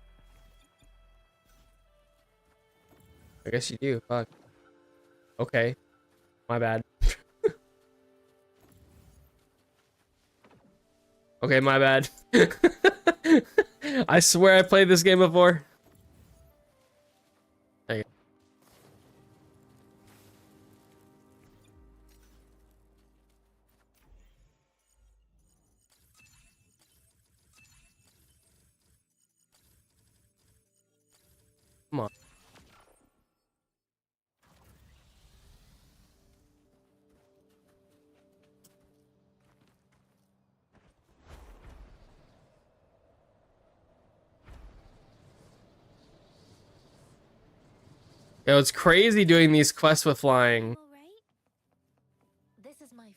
I guess you do. Fuck. Okay. My bad. Okay, my bad. I swear I played this game before. There you go. Come on. Yo, it's crazy doing these quests with flying. All right? This is my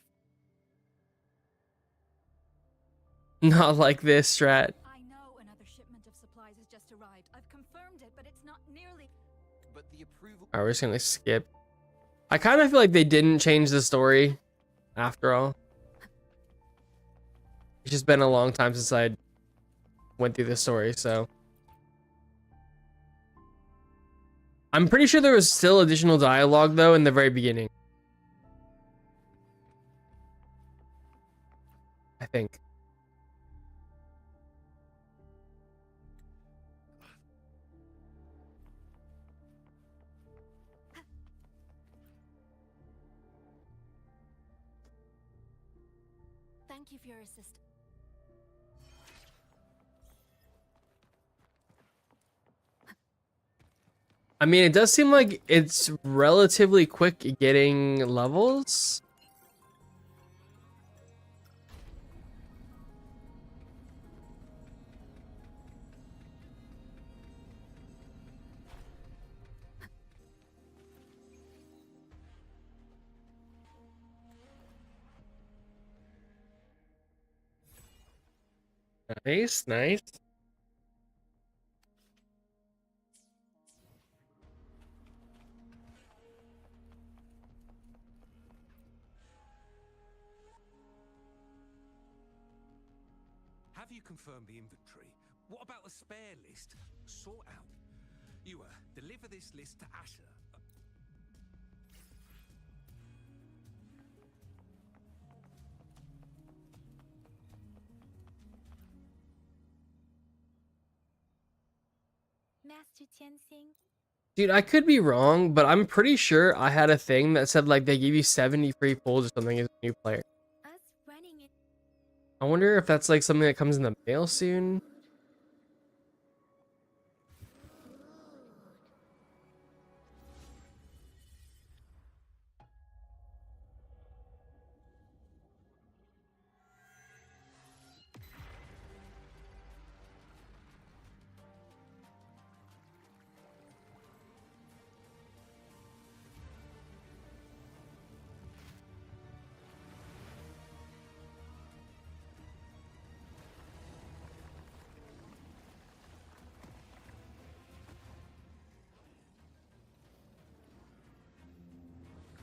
Not like this, Strat. I know another shipment of supplies has just arrived. I've confirmed it, but it's not nearly. But the approval. Alright, we're just gonna skip. I kind of feel like they didn't change the story after all. It's just been a long time since I went through the story, so. I'm pretty sure there was still additional dialogue though in the very beginning. I think. Thank you for your assistance. I mean, it does seem like it's relatively quick getting levels. Nice, nice. Have you confirmed the inventory? What about the spare list? Sort out. You deliver this list to Asher. Master Tianxing. Dude, I could be wrong, but I'm pretty sure I had a thing that said like they give you 70 free pulls or something as a new player. Us running it. I wonder if that's like something that comes in the mail soon.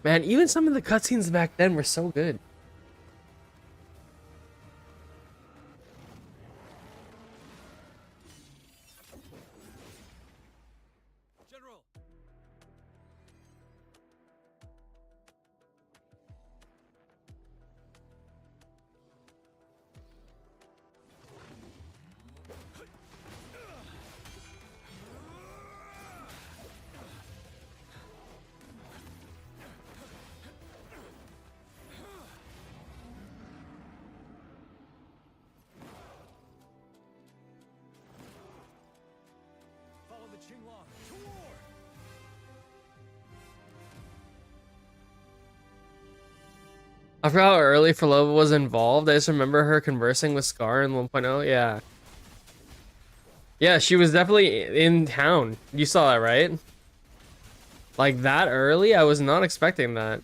Man, even some of the cutscenes back then were so good. General. Follow the Qinglong to war. I forgot how early Forlova was involved. I just remember her conversing with Scar in 1.0. Yeah. Yeah, she was definitely in town. You saw that, right? Like that early? I was not expecting that.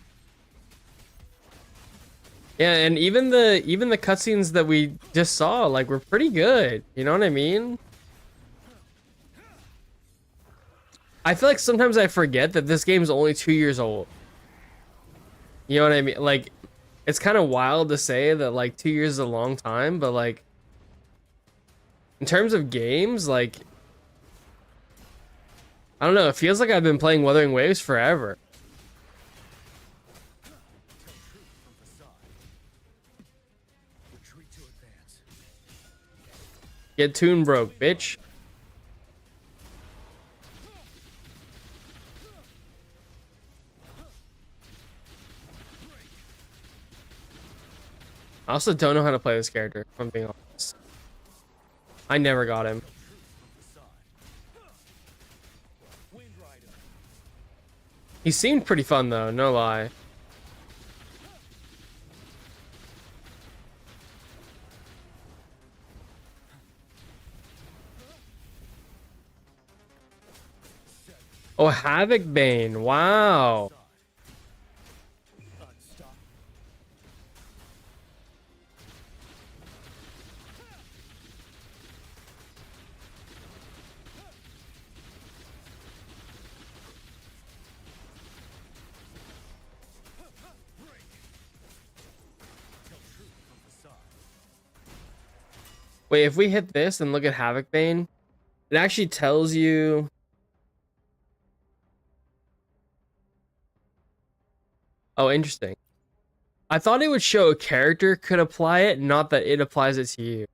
Yeah, and even the cutscenes that we just saw, like, were pretty good. You know what I mean? I feel like sometimes I forget that this game's only 2 years old. You know what I mean? Like, it's kind of wild to say that, like, 2 years is a long time, but, like, in terms of games, like, I don't know, it feels like I've been playing Wuthering Waves forever. Retreat to advance. Get Toon broke, bitch. I also don't know how to play this character, if I'm being honest. I never got him. He seemed pretty fun though, no lie. Oh, Havoc Bane, wow. Wait, if we hit this and look at Havoc Bane, it actually tells you... Oh, interesting. I thought it would show a character could apply it, not that it applies it to you.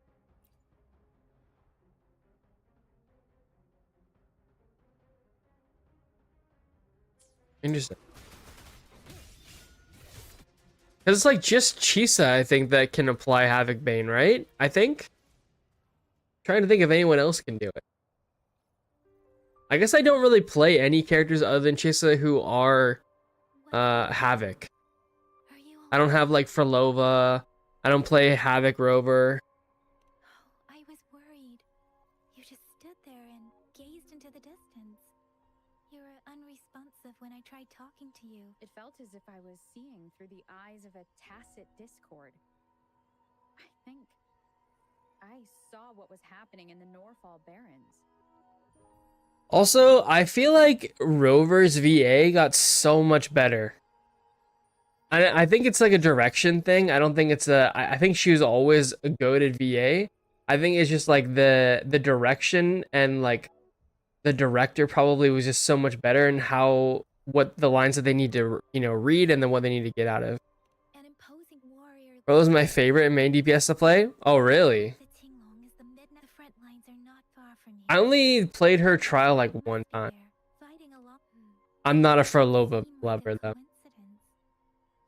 Interesting. Because it's like just Chisa, I think, that can apply Havoc Bane, right? I think. Trying to think if anyone else can do it. I guess I don't really play any characters other than Chisa who are Havoc. I don't have like Frolova. I don't play Havoc Rover. Oh, I was worried. You just stood there and gazed into the distance. You were unresponsive when I tried talking to you. It felt as if I was seeing through the eyes of a tacit discord. I think I saw what was happening in the Norfall Barrens. Also, I feel like Rover's VA got so much better. I think it's like a direction thing. I don't think it's a... I think she was always a goated VA. I think it's just like the direction and like the director probably was just so much better in how... what the lines that they need to, you know, read and then what they need to get out of. An imposing warrior. Rose is my favorite main DPS to play. Oh, really? The front lines are not far from you. I only played her trial like one time. Fighting along. I'm not a Frolova lover though.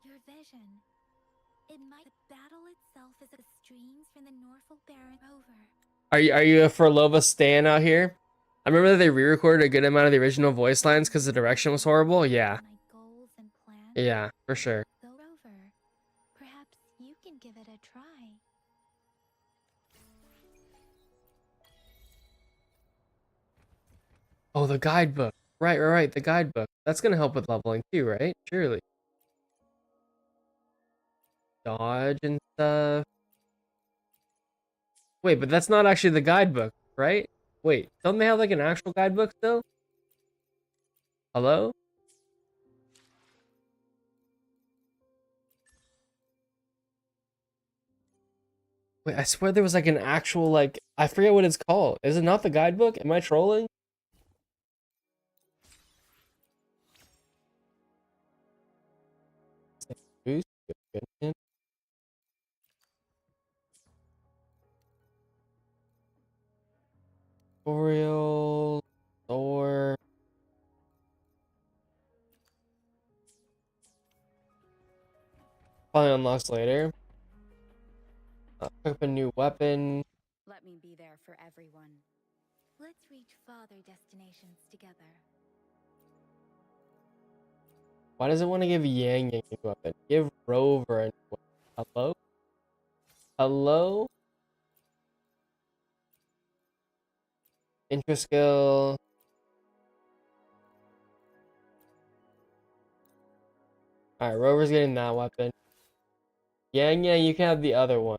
Your vision. It might the battle itself is the streams from the Norfolk Baron over. Are you a Frolova stan out here? I remember that they re-recorded a good amount of the original voice lines because the direction was horrible. Yeah. Yeah, for sure. Go over. Perhaps you can give it a try. Oh, the guidebook. Right. The guidebook. That's gonna help with leveling too, right? Surely. Dodge and stuff. Wait, but that's not actually the guidebook, right? Wait, don't they have like an actual guidebook still? Hello? Wait, I swear there was like an actual like... I forget what it's called. Is it not the guidebook? Am I trolling? Boost. Tutorial. Thor. Probably unlocks later. Pick up a new weapon. Let me be there for everyone. Let's reach farther destinations together. Why does it want to give Yang a new weapon? Give Rover a new weapon. Hello? Hello? Intro skill. Alright, Rover's getting that weapon. Yang, you can have the other one.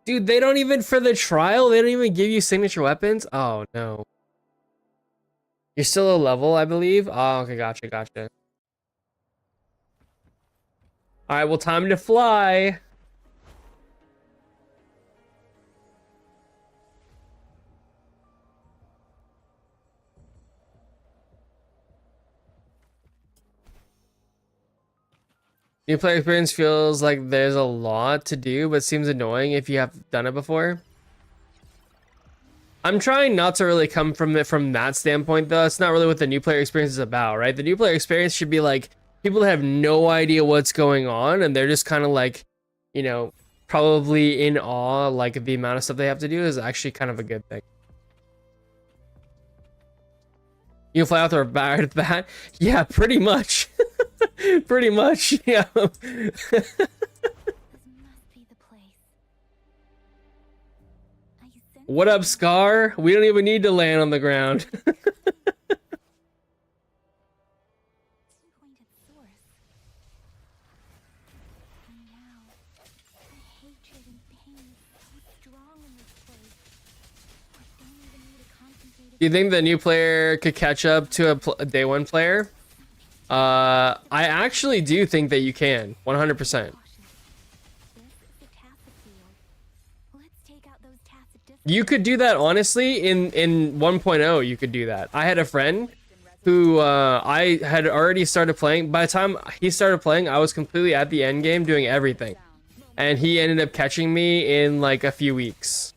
Dude, they don't even, for the trial, they don't even give you signature weapons? Oh, no. You're still a level, I believe? Oh, okay, gotcha. Alright, well, time to fly. New player experience feels like there's a lot to do, but seems annoying if you have done it before. I'm trying not to really come from it from that standpoint, though. It's not really what the new player experience is about, right? The new player experience should be like people that have no idea what's going on, and they're just kind of like, you know, probably in awe, like the amount of stuff they have to do is actually kind of a good thing. You fly out there right at the bat? Yeah, pretty much. Pretty much, yeah. What up, Scar? We don't even need to land on the ground. Do you think the new player could catch up to a day one player? I actually do think that you can, 100%. You could do that, honestly, in 1.0, you could do that. I had a friend who I had already started playing. By the time he started playing, I was completely at the end game doing everything. And he ended up catching me in like a few weeks.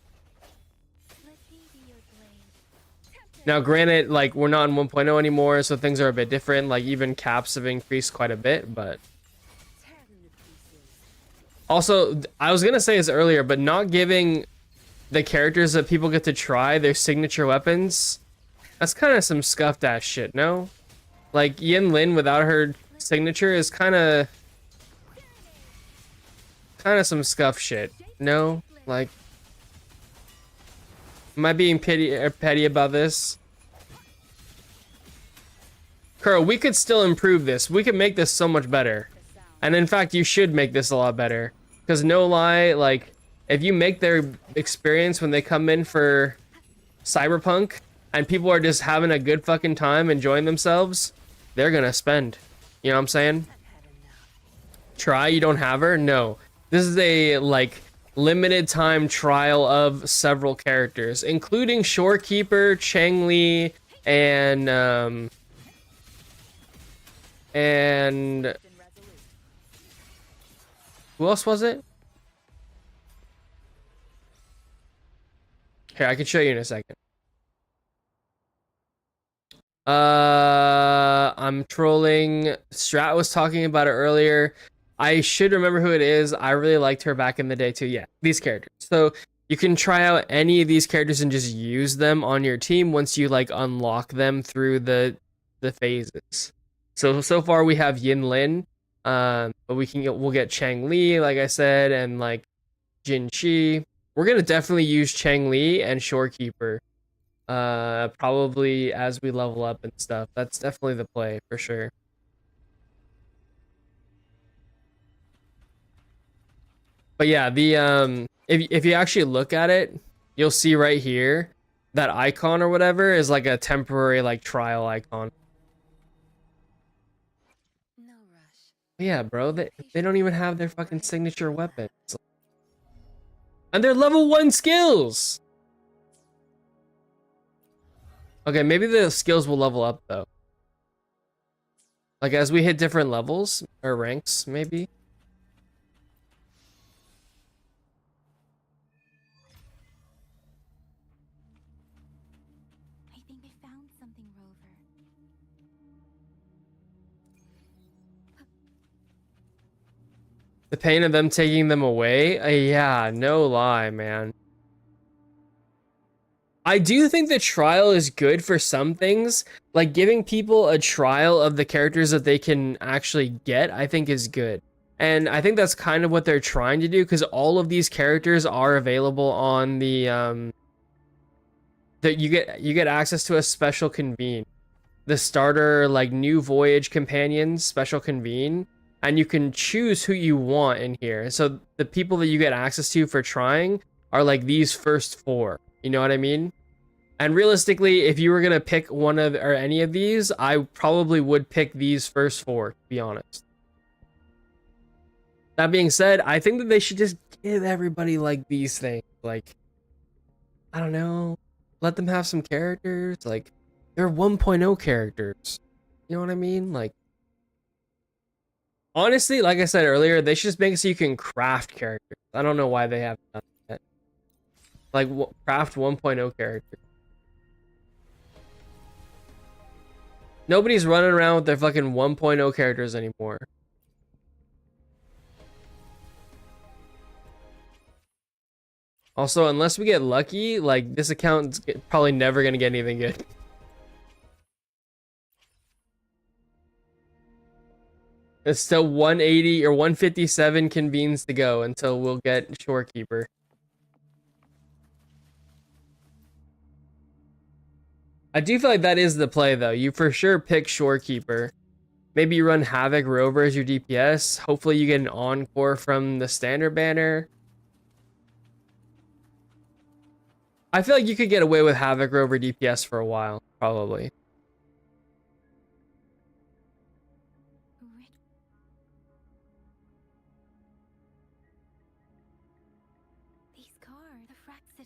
Now, granted, like, we're not in 1.0 anymore, so things are a bit different. Like, even caps have increased quite a bit, but... Also, I was gonna say this earlier, but not giving the characters that people get to try their signature weapons, that's kind of some scuffed ass shit, no? Like, Yin Lin without her signature is kind of some scuffed shit, no? Like... Am I being petty about this? Kuro, we could still improve this. We could make this so much better. And in fact, you should make this a lot better. Because no lie, like, if you make their experience when they come in for Cyberpunk, and people are just having a good fucking time enjoying themselves, they're gonna spend. You know what I'm saying? Try, you don't have her? No. This is a, like... limited time trial of several characters, including Shorekeeper, Chang Li, and who else was it? Here, I can show you in a second. I'm trolling. Strat was talking about it earlier. I should remember who it is. I really liked her back in the day too. Yeah, these characters. So you can try out any of these characters and just use them on your team once you like unlock them through the phases. So far we have Yin Lin, but we'll get Chang Li, like I said, and like Jin Chi. We're gonna definitely use Chang Li and Shorekeeper, probably as we level up and stuff. That's definitely the play for sure. But yeah, the if you actually look at it, you'll see right here that icon or whatever is like a temporary like trial icon. No rush. Yeah, bro, they don't even have their fucking signature weapons. And they're level 1 skills. Okay, maybe the skills will level up though. Like as we hit different levels or ranks, maybe. The pain of them taking them away? Yeah, no lie, man. I do think the trial is good for some things. Like, giving people a trial of the characters that they can actually get, I think is good. And I think that's kind of what they're trying to do, because all of these characters are available on the, that you get access to a special convene. The starter, like, new voyage companions, special convene. And you can choose who you want in here. So the people that you get access to for trying are like these first 4. You know what I mean? And realistically, if you were gonna pick one of or any of these, I probably would pick these first 4, to be honest. That being said, I think that they should just give everybody like these things. Like, I don't know, let them have some characters. Like, they're 1.0 characters. You know what I mean? Like, Honestly, like I said earlier, they should just make it so you can craft characters. I don't know why they haven't done that. Like, craft 1.0 characters. Nobody's running around with their fucking 1.0 characters anymore. Also, unless we get lucky, like, this account's probably never gonna get anything good. It's still 180 or 157 convenes to go until we'll get Shorekeeper. I do feel like that is the play, though. You for sure pick Shorekeeper. Maybe you run Havoc Rover as your DPS. Hopefully you get an Encore from the standard banner. I feel like you could get away with Havoc Rover DPS for a while, probably.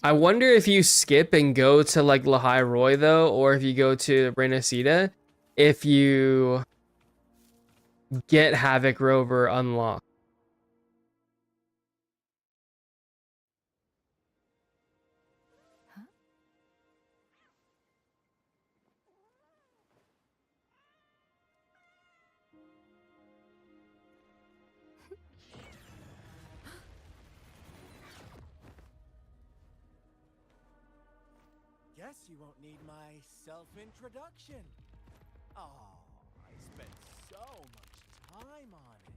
I wonder if you skip and go to like Lahai Roy though, or if you go to Renacida, if you get Havoc Rover unlocked. Guess you won't need my self-introduction. Oh, I spent so much time on it.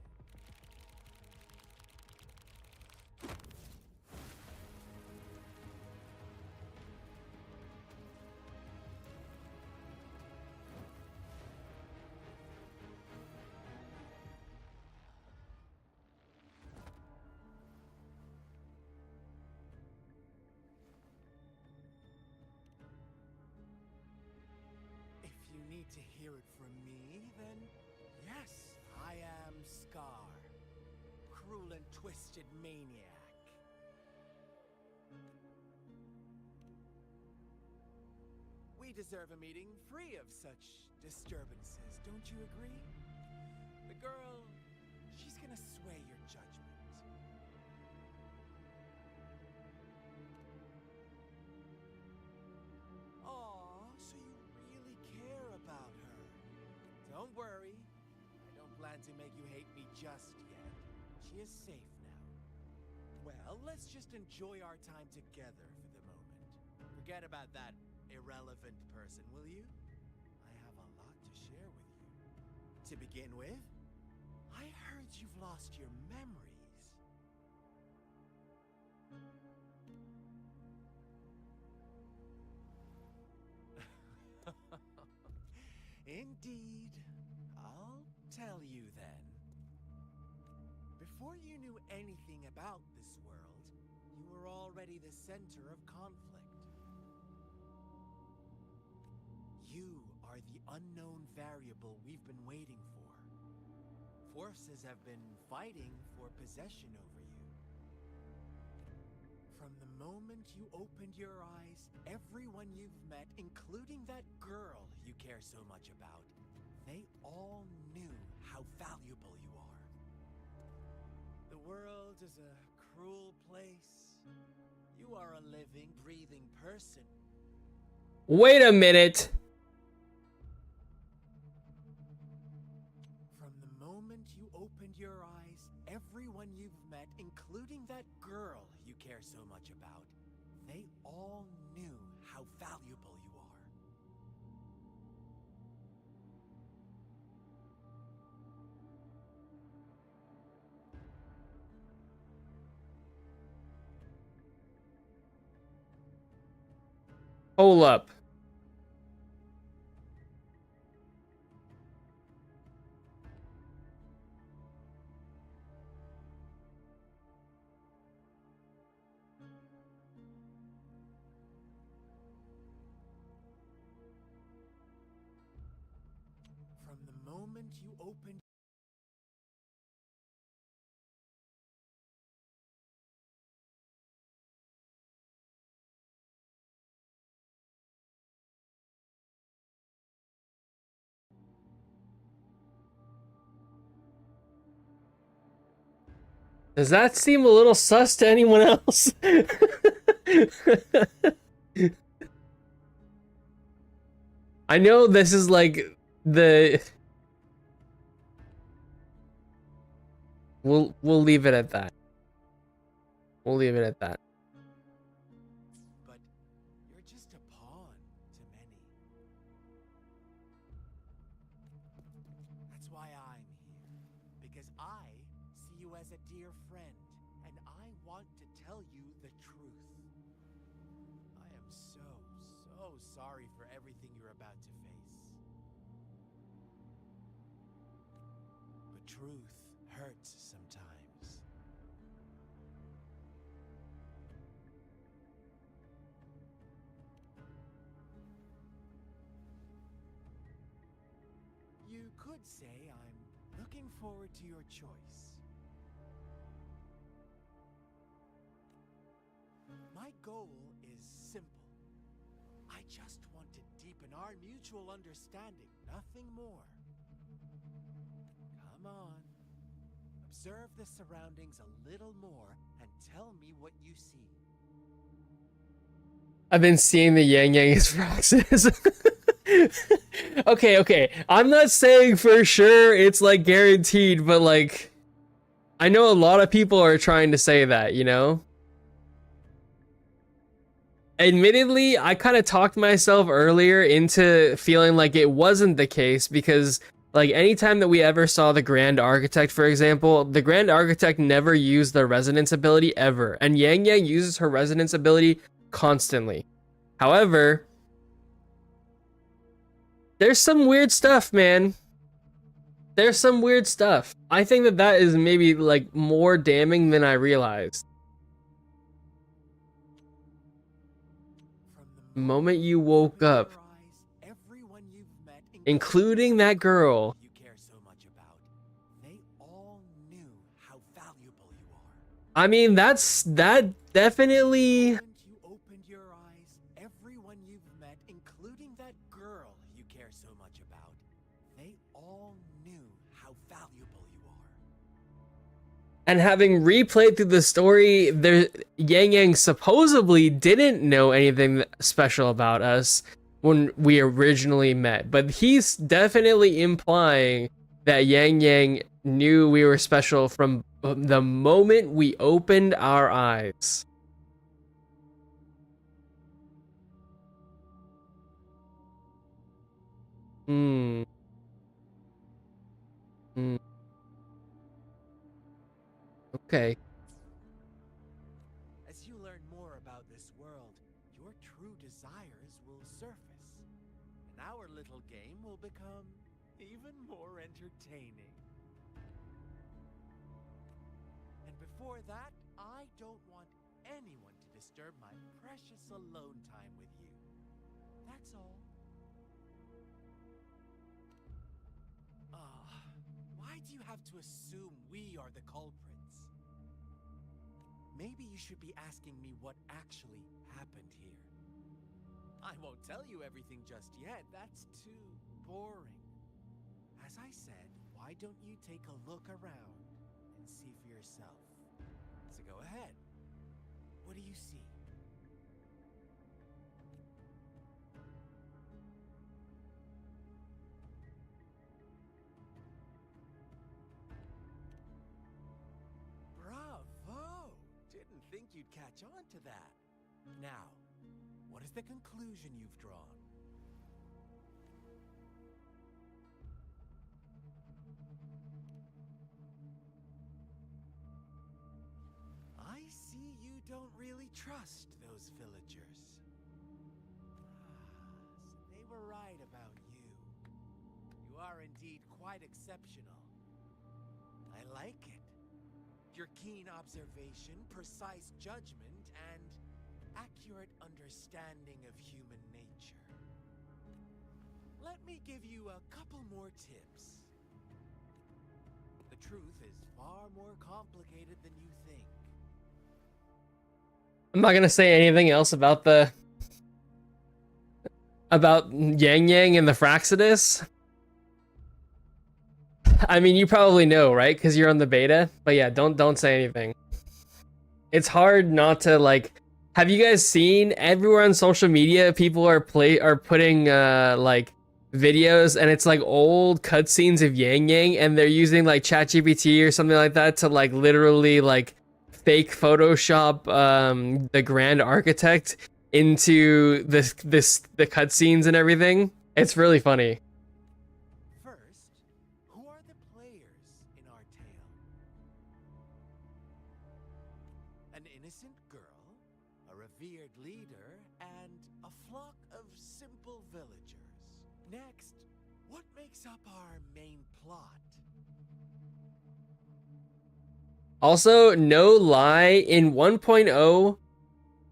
If you need to hear it from me, then yes, I am Scar. Cruel and twisted maniac. We deserve a meeting free of such disturbances, don't you agree? The girl, she's gonna sway your judgment. Aw, so you really care about her. Don't worry, I don't plan to make you hate me just yet. She is safe now. Well, let's just enjoy our time together for the moment. Forget about that irrelevant person, will you? I have a lot to share with you. To begin with, I heard you've lost your memories. Indeed. I'll tell you then. Before you knew anything about this world, you were already the center of conflict. You are the unknown variable we've been waiting for. Forces have been fighting for possession over you. From the moment you opened your eyes, everyone you've met, including that girl you care so much about, they all knew how valuable you are. The world is a cruel place. You are a living, breathing person. Wait a minute. From the moment you opened your eyes, everyone you've met, including that girl you care so much about, they all knew how valuable you are. Hold up. From the moment you opened Does that seem a little sus to anyone else? I know this is like the... We'll leave it at that. We'll leave it at that. But you're just a pawn to many. That's why I'm here. Because I see you as a dear friend, and I want to tell you the truth. I am so sorry for everything you're about to face. But truth hurts sometimes. You could say I'm looking forward to your choice. My goal is simple. I just want to deepen our mutual understanding, nothing more. Come on. Observe the surroundings a little more and tell me what you see. I've been seeing the Yang Yang as Roxas. Okay. I'm not saying for sure it's like guaranteed, but like, I know a lot of people are trying to say that, you know? Admittedly, I kind of talked myself earlier into feeling like it wasn't the case because, like, anytime that we ever saw the Grand Architect, for example, the Grand Architect never used the resonance ability ever, and Yang Yang uses her resonance ability constantly. However, there's some weird stuff, man. There's some weird stuff. I think that that is maybe, like, more damning than I realized. The moment you woke up, including that girl, You care so much about. They all knew how valuable you are. I mean, that definitely... The moment you opened your eyes, everyone you've met, including that girl you care so much about, they all knew how valuable you are. And having replayed through the story, Yang Yang supposedly didn't know anything special about us when we originally met. But he's definitely implying that Yang Yang knew we were special from the moment we opened our eyes. Okay. As you learn more about this world, your true desires will surface. And our little game will become even more entertaining. And before that, I don't want anyone to disturb my precious alone time with you. That's all. Why do you have to assume we are the culprits? Maybe you should be asking me what actually happened here. I won't tell you everything just yet. That's too boring. As I said, why don't you take a look around and see for yourself? So go ahead. What do you see? Bravo! Didn't think you'd catch on to that. Now, what is the conclusion you've drawn? I see you don't really trust those villagers. So they were right about you. You are indeed quite exceptional. I like it. Your keen observation, precise judgment, and accurate understanding of human nature. Let me give you a couple more tips. The truth is far more complicated than you think. I'm not gonna say anything else about Yang Yang and the Fraxidus. I mean, you probably know, right? Because you're on the beta. But yeah, don't say anything. It's hard not to like. Have you guys seen everywhere on social media? People are putting like videos, and it's like old cutscenes of Yang Yang, and they're using like ChatGPT or something like that to like literally like fake Photoshop the Grand Architect into the cutscenes and everything. It's really funny. First, who are the players in our tale? An innocent girl, a revered leader, and a flock of simple villagers. Next, what makes up our main plot? Also, no lie, in 1.0,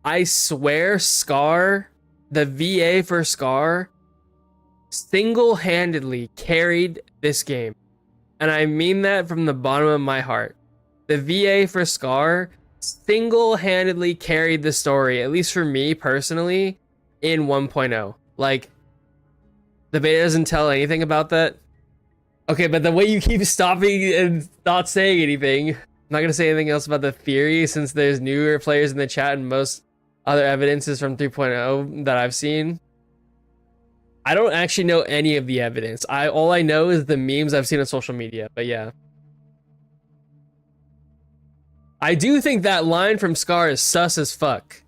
I swear Scar, the VA for Scar, single-handedly carried this game. And I mean that from the bottom of my heart. The VA for Scar single-handedly carried the story, at least for me personally, in 1.0. Like, the beta doesn't tell anything about that. Okay, but the way you keep stopping and not saying anything, I'm not gonna say anything else about the theory since there's newer players in the chat and most other evidence is from 3.0 that I've seen. I don't actually know any of the evidence. All I know is the memes I've seen on social media, but yeah. I do think that line from Scar is sus as fuck.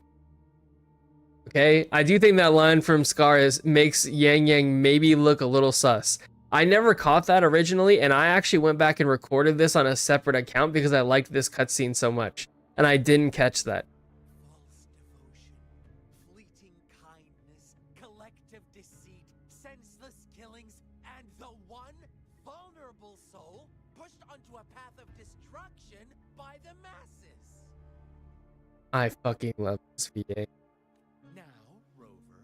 Okay? I do think that line from Scar makes Yang Yang maybe look a little sus. I never caught that originally, and I actually went back and recorded this on a separate account because I liked this cutscene so much. And I didn't catch that. False devotion, fleeting kindness, collective deceit, senseless killings, and the one vulnerable soul pushed onto a path of destruction by the masses. I fucking love this VA. Now, Rover,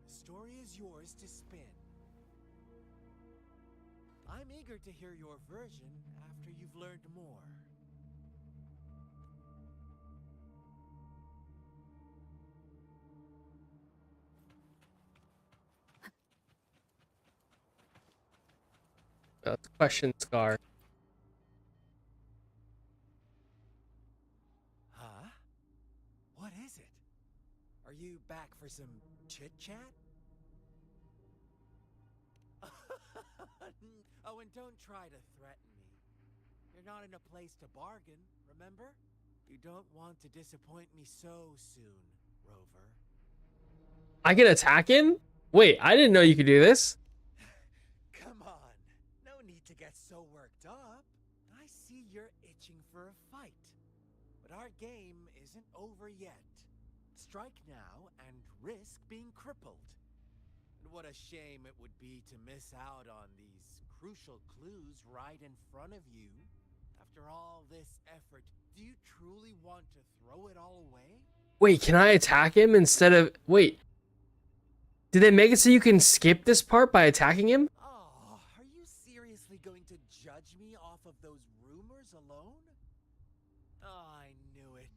the story is yours to spin. I'm eager to hear your version after you've learned more. Question Scar. Huh? What is it? Are you back for some chit-chat? Oh, and don't try to threaten me. You're not in a place to bargain, remember? You don't want to disappoint me so soon, Rover. I can attack him? Wait, I didn't know you could do this. Come on. No need to get so worked up. I see you're itching for a fight. But our game isn't over yet. Strike now and risk being crippled. And what a shame it would be to miss out on these crucial clues right in front of you. After all this effort, do you truly want to throw it all away? Wait, can I attack him instead of... Wait. Did they make it so you can skip this part by attacking him? Oh, are you seriously going to judge me off of those rumors alone? Oh, I knew it.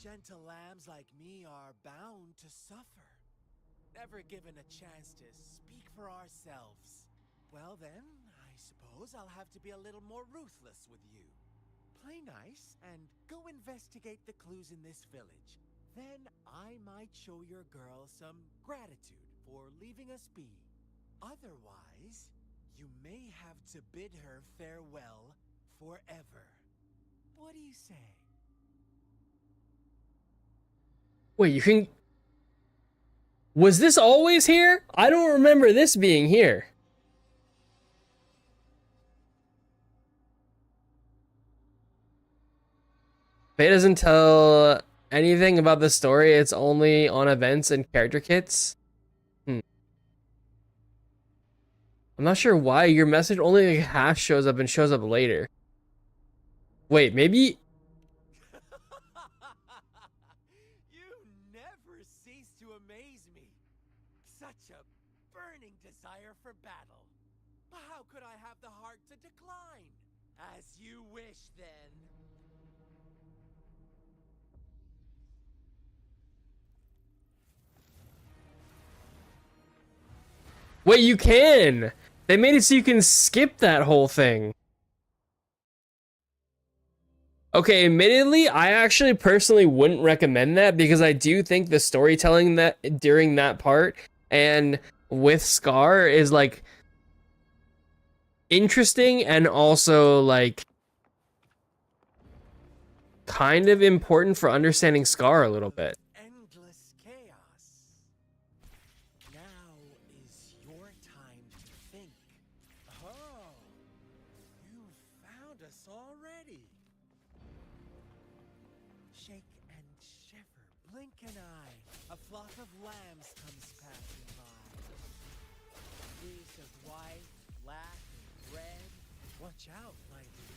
Gentle lambs like me are bound to suffer. Never given a chance to speak for ourselves. Well then, I suppose I'll have to be a little more ruthless with you. Play nice and go investigate the clues in this village. Then I might show your girl some gratitude for leaving us be. Otherwise, you may have to bid her farewell forever. What do you say? Wait, you can... Was this always here? I don't remember this being here. It doesn't tell anything about the story. It's only on events and character kits. I'm not sure why your message only like half shows up and shows up later. Wait, maybe... You never cease to amaze me. Such a burning desire for battle. How could I have the heart to decline? As you wish, then. Wait, you can! They made it so you can skip that whole thing. Okay, admittedly, I actually personally wouldn't recommend that because I do think the storytelling that during that part and with Scar is like interesting and also like kind of important for understanding Scar a little bit. Endless chaos. Now is your time to think. Oh, you found us already. Shake and shiver, blink an eye. A flock of lambs comes passing by. Hues of white, black, and red. Watch out, my dear.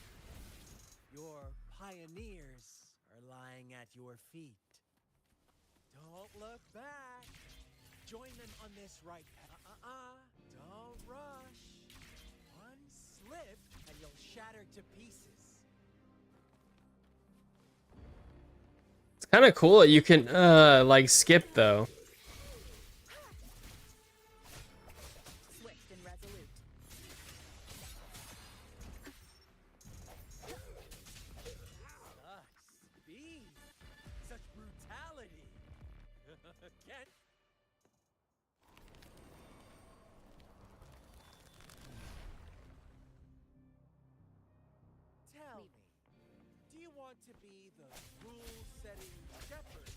Your pioneers are lying at your feet. Don't look back. Join them on this right path. Don't rush. One slip and you'll shatter to pieces. It's kind of cool that you can like skip though. Swift and resolute. Such speed. Such brutality. Can't. Tell me, do you want to be the rule-setting shepherd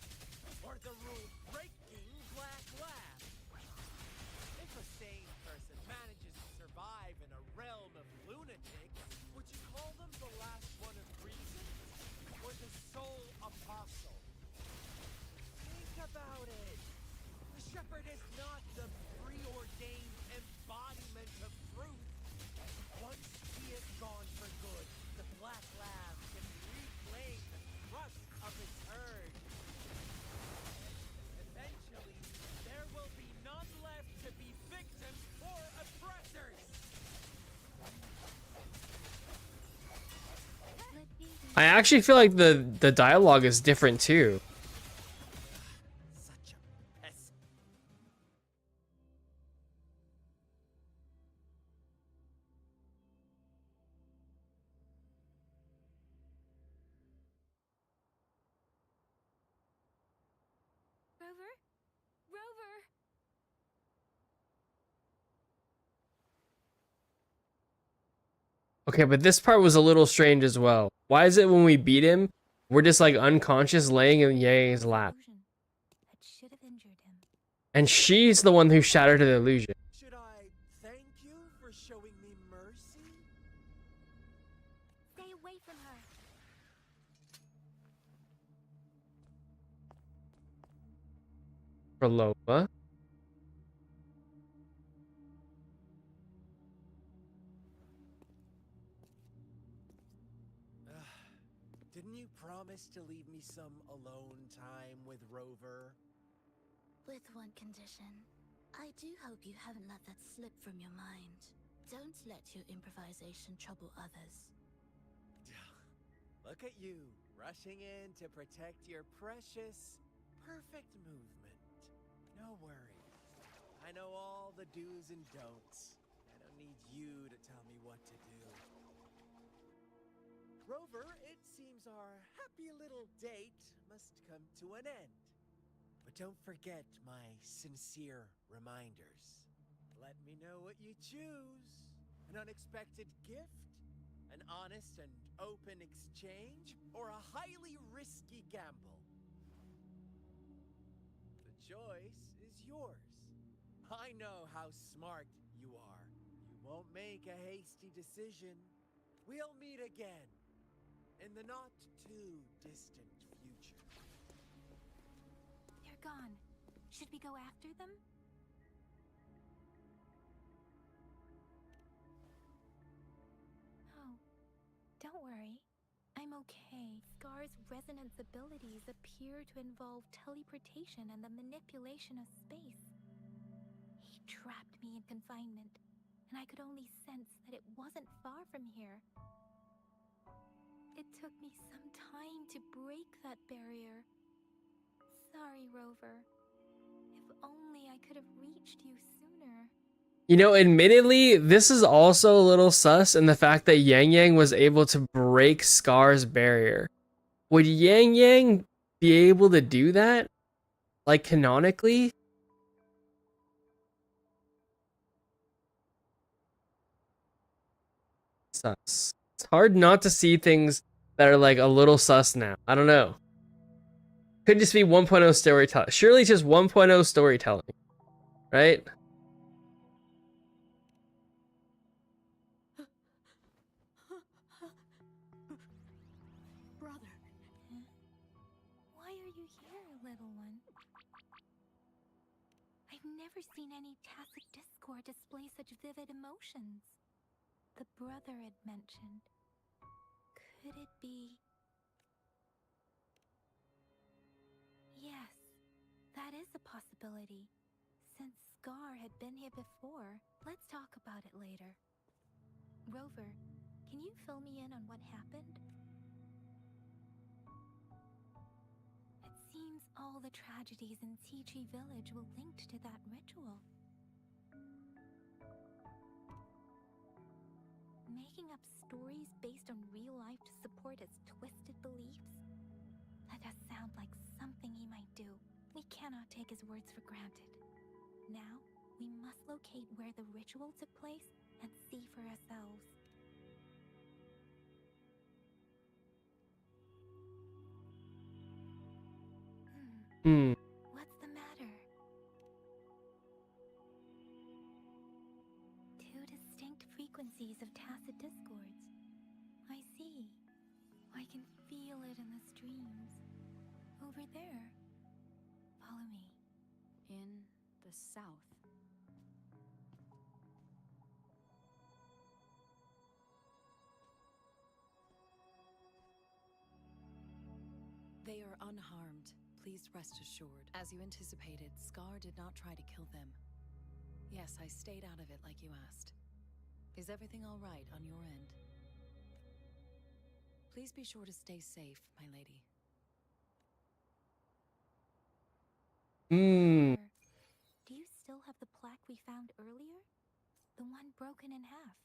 or the rule-breaking black lab? If a sane person manages to survive in a realm of lunatics, would you call them the last one of reason or the sole apostle? Think about it. The shepherd is not the preordained embodiment of truth. Once he is gone for good, the black lab can reclaim the trust of its herd. Eventually, there will be none left to be victims or oppressors. I actually feel like the dialogue is different too. Such a pest. Rover? Rover! Okay, but this part was a little strange as well. Why is it when we beat him, we're just like unconscious laying in Ye's lap? Illusion that should have injured him. And she's the one who shattered the illusion. Should I thank you for showing me mercy? Stay away from her. For Lola. Didn't you promise to leave me some alone time with Rover? With one condition. I do hope you haven't let that slip from your mind. Don't let your improvisation trouble others. Look at you, rushing in to protect your precious, perfect movement. No worries. I know all the do's and don'ts. I don't need you to tell me what to do. Rover, it seems our happy little date must come to an end. But don't forget my sincere reminders. Let me know what you choose. An unexpected gift? An honest and open exchange? Or a highly risky gamble? The choice is yours. I know how smart you are. You won't make a hasty decision. We'll meet again in the not too distant future. They're gone. Should we go after them? Oh, don't worry. I'm okay. Scar's resonance abilities appear to involve teleportation and the manipulation of space. He trapped me in confinement, and I could only sense that it wasn't far from here. It took me some time to break that barrier. Sorry, Rover. If only I could have reached you sooner. You know, admittedly, this is also a little sus in the fact that Yang Yang was able to break Scar's barrier. Would Yang Yang be able to do that? Like, canonically? Sus. It's hard not to see things that are, like, a little sus now. I don't know. Could just be 1.0 storytelling. Surely it's just 1.0 storytelling, right? Brother. Why are you here, little one? I've never seen any tacit discord display such vivid emotions. The brother had mentioned. Could it be? Yes, that is a possibility. Since Scar had been here before, let's talk about it later. Rover, can you fill me in on what happened? It seems all the tragedies in Tea Tree Village were linked to that ritual. Making up stories based on real life to support his twisted beliefs? That does sound like something he might do. We cannot take his words for granted. Now, we must locate where the ritual took place and see for ourselves. What's the matter? Two distinct frequencies of tacit discords. I see. I can feel it in the streams. Over there. Follow me. In the south. They are unharmed. Please rest assured. As you anticipated, Scar did not try to kill them. Yes, I stayed out of it like you asked. Is everything all right on your end? Please be sure to stay safe, my lady. Do you still have the plaque we found earlier? The one broken in half.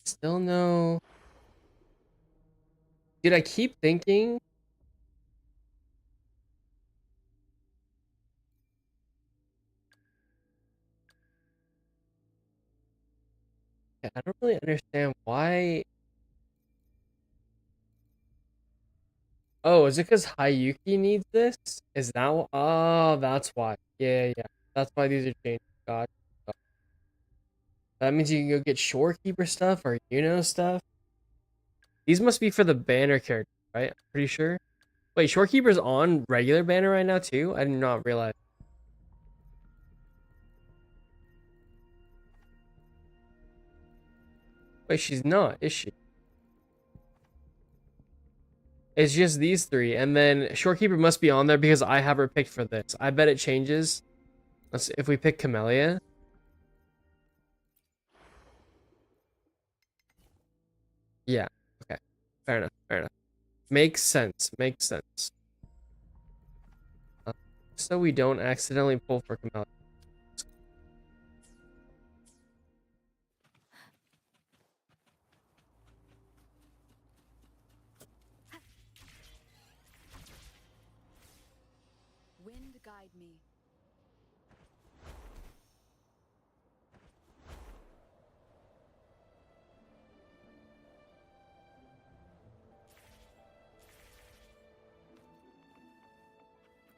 Still no. Dude, I keep thinking. I don't really understand why. Oh, is it because Hayuki needs this? Is that why? Oh, that's why. Yeah, yeah. That's why these are changed. God. That means you can go get Shorekeeper stuff or stuff. These must be for the banner character, right? I'm pretty sure. Wait, Shorekeeper's on regular banner right now too? I did not realize. Wait, she's not, is she? It's just these three, and then Shorekeeper must be on there because I have her picked for this. I bet it changes. Let's see, if we pick Camellia. Yeah. Okay. Fair enough. Fair enough. Makes sense. Makes sense. So we don't accidentally pull for Camellia. Wind guide me.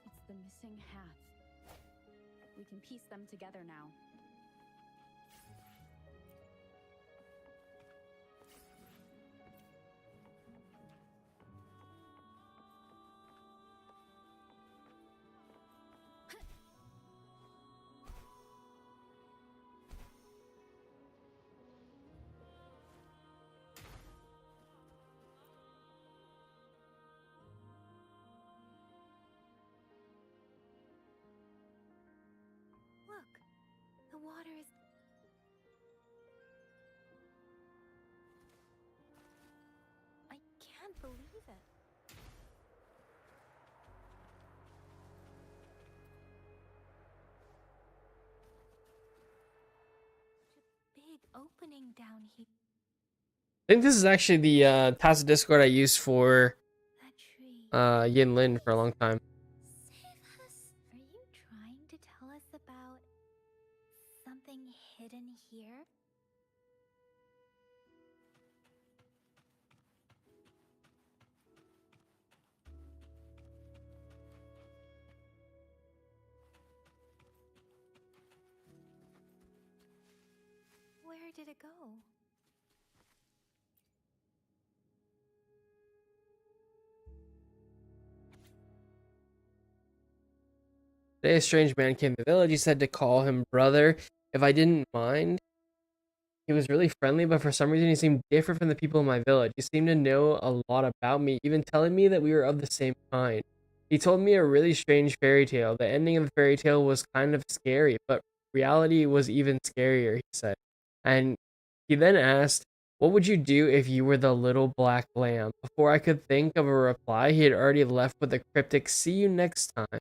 It's the missing half. We can piece them together now. Look, the water is... I can't believe it. keep opening down here. I think this is actually the tacit discord I used for That tree. Yin Lin for a long time. Save us. Are you trying to tell us about something hidden here? Where did it go? Today, a strange man came to the village. He said to call him brother if I didn't mind. He was really friendly, but for some reason he seemed different from the people in my village. He seemed to know a lot about me, even telling me that we were of the same kind. He told me a really strange fairy tale. The ending of the fairy tale was kind of scary, but reality was even scarier, he said. And he then asked, "What would you do if you were the little black lamb?" Before I could think of a reply, he had already left with a cryptic, "See you next time."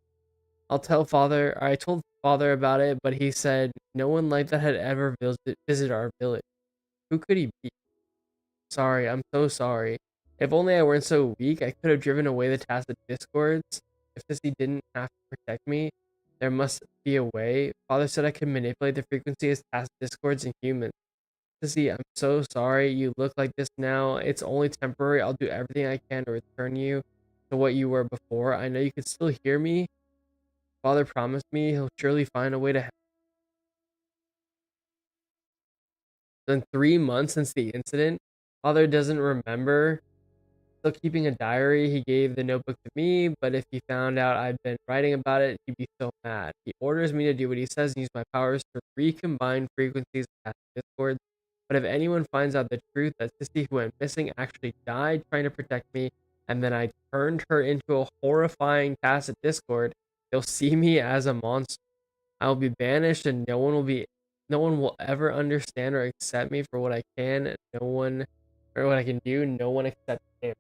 I told father about it, but he said no one like that had ever visited our village. Who could he be? Sorry, I'm so sorry. If only I weren't so weak, I could have driven away the tacit discords. If Sissy didn't have to protect me, there must be a way. Father said I could manipulate the frequency of tacit discords in humans. Sissy, I'm so sorry you look like this now. It's only temporary. I'll do everything I can to return you to what you were before. I know you can still hear me. Father promised me he'll surely find a way to help. It's been 3 months since the incident. Father doesn't remember. Still keeping a diary. He gave the notebook to me, but if he found out I'd been writing about it, he'd be so mad. He orders me to do what he says and use my powers to recombine frequencies at Discord. But if anyone finds out the truth that Sissy, who went missing, actually died trying to protect me, and then I turned her into a horrifying tacit Discord, they'll see me as a monster. I will be banished, and no one will ever understand or accept me for what I can. No one, or what I can do. No one except him.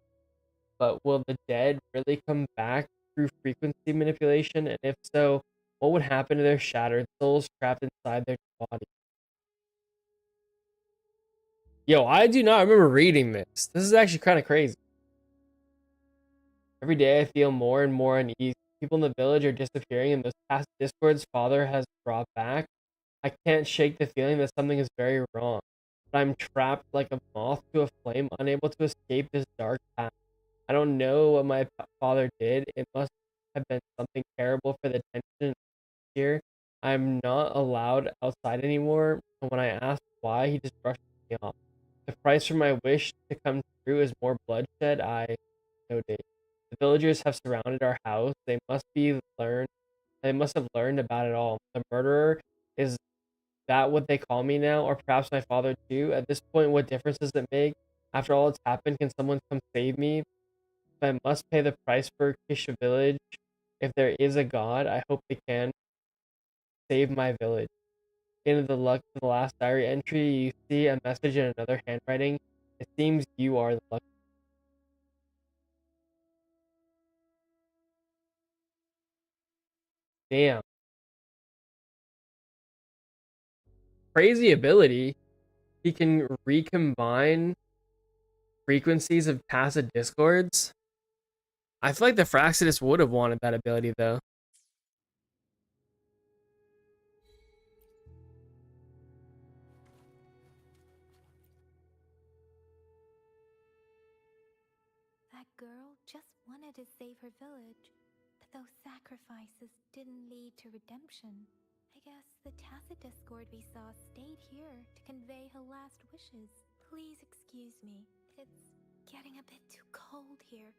But will the dead really come back through frequency manipulation? And if so, what would happen to their shattered souls trapped inside their body? Yo, I do not remember reading this. This is actually kind of crazy. Every day I feel more and more uneasy. People in the village are disappearing, and those past discords father has brought back. I can't shake the feeling that something is very wrong. But I'm trapped like a moth to a flame, unable to escape this dark path. I don't know what my father did. It must have been something terrible for the tension here. I'm not allowed outside anymore, and when I ask why, he just brushes me off. The price for my wish to come true is more bloodshed. I no date. The villagers have surrounded our house. They must have learned about it all. The murderer is that what they call me now, or perhaps my father too? At this point, what difference does it make? After all that's happened, can someone come save me? If I must pay the price for Kisha village, if there is a god, I hope they can save my village. Into the last diary entry, you see a message in another handwriting. It seems you are the lucky. Damn. Crazy ability. He can recombine frequencies of tacit discords. I feel like the Fraxidus would have wanted that ability though. That girl just wanted to save her village, but those sacrifices didn't lead to redemption. I guess the tacit discord we saw stayed here to convey her last wishes. Please excuse me. It's getting a bit too cold here.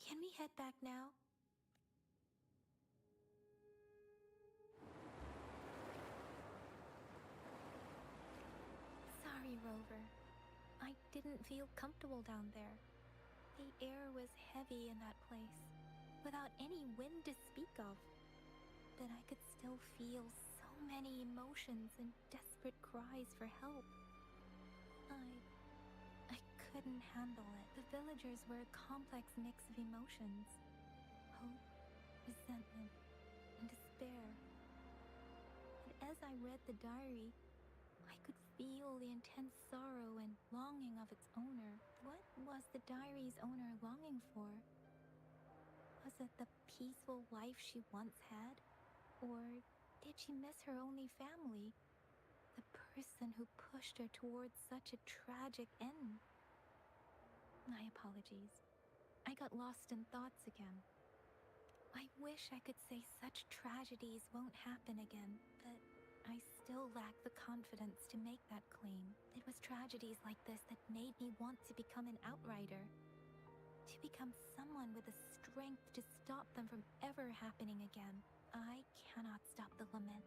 Can we head back now? Sorry, Rover. I didn't feel comfortable down there. The air was heavy in that place, without any wind to speak of. But I could still feel so many emotions and desperate cries for help. I couldn't handle it. The villagers were a complex mix of emotions. Hope, resentment, and despair. And as I read the diary, I could feel the intense sorrow and longing of its owner. What was the diary's owner longing for? Was it the peaceful life she once had? Or did she miss her only family? The person who pushed her towards such a tragic end? My apologies. I got lost in thoughts again. I wish I could say such tragedies won't happen again, but I still lack the confidence to make that claim. It was tragedies like this that made me want to become an outrider. To become someone with the strength to stop them from ever happening again. I cannot stop the lament,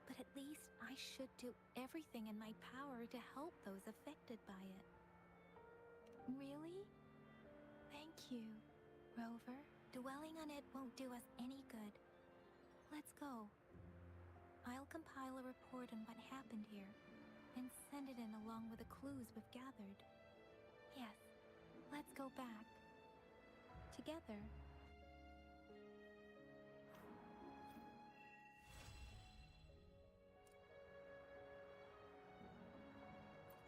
but at least I should do everything in my power to help those affected by it. Really? Thank you, Rover. Dwelling on it won't do us any good. Let's go. I'll compile a report on what happened here and send it in along with the clues we've gathered. Yes, let's go back. Together.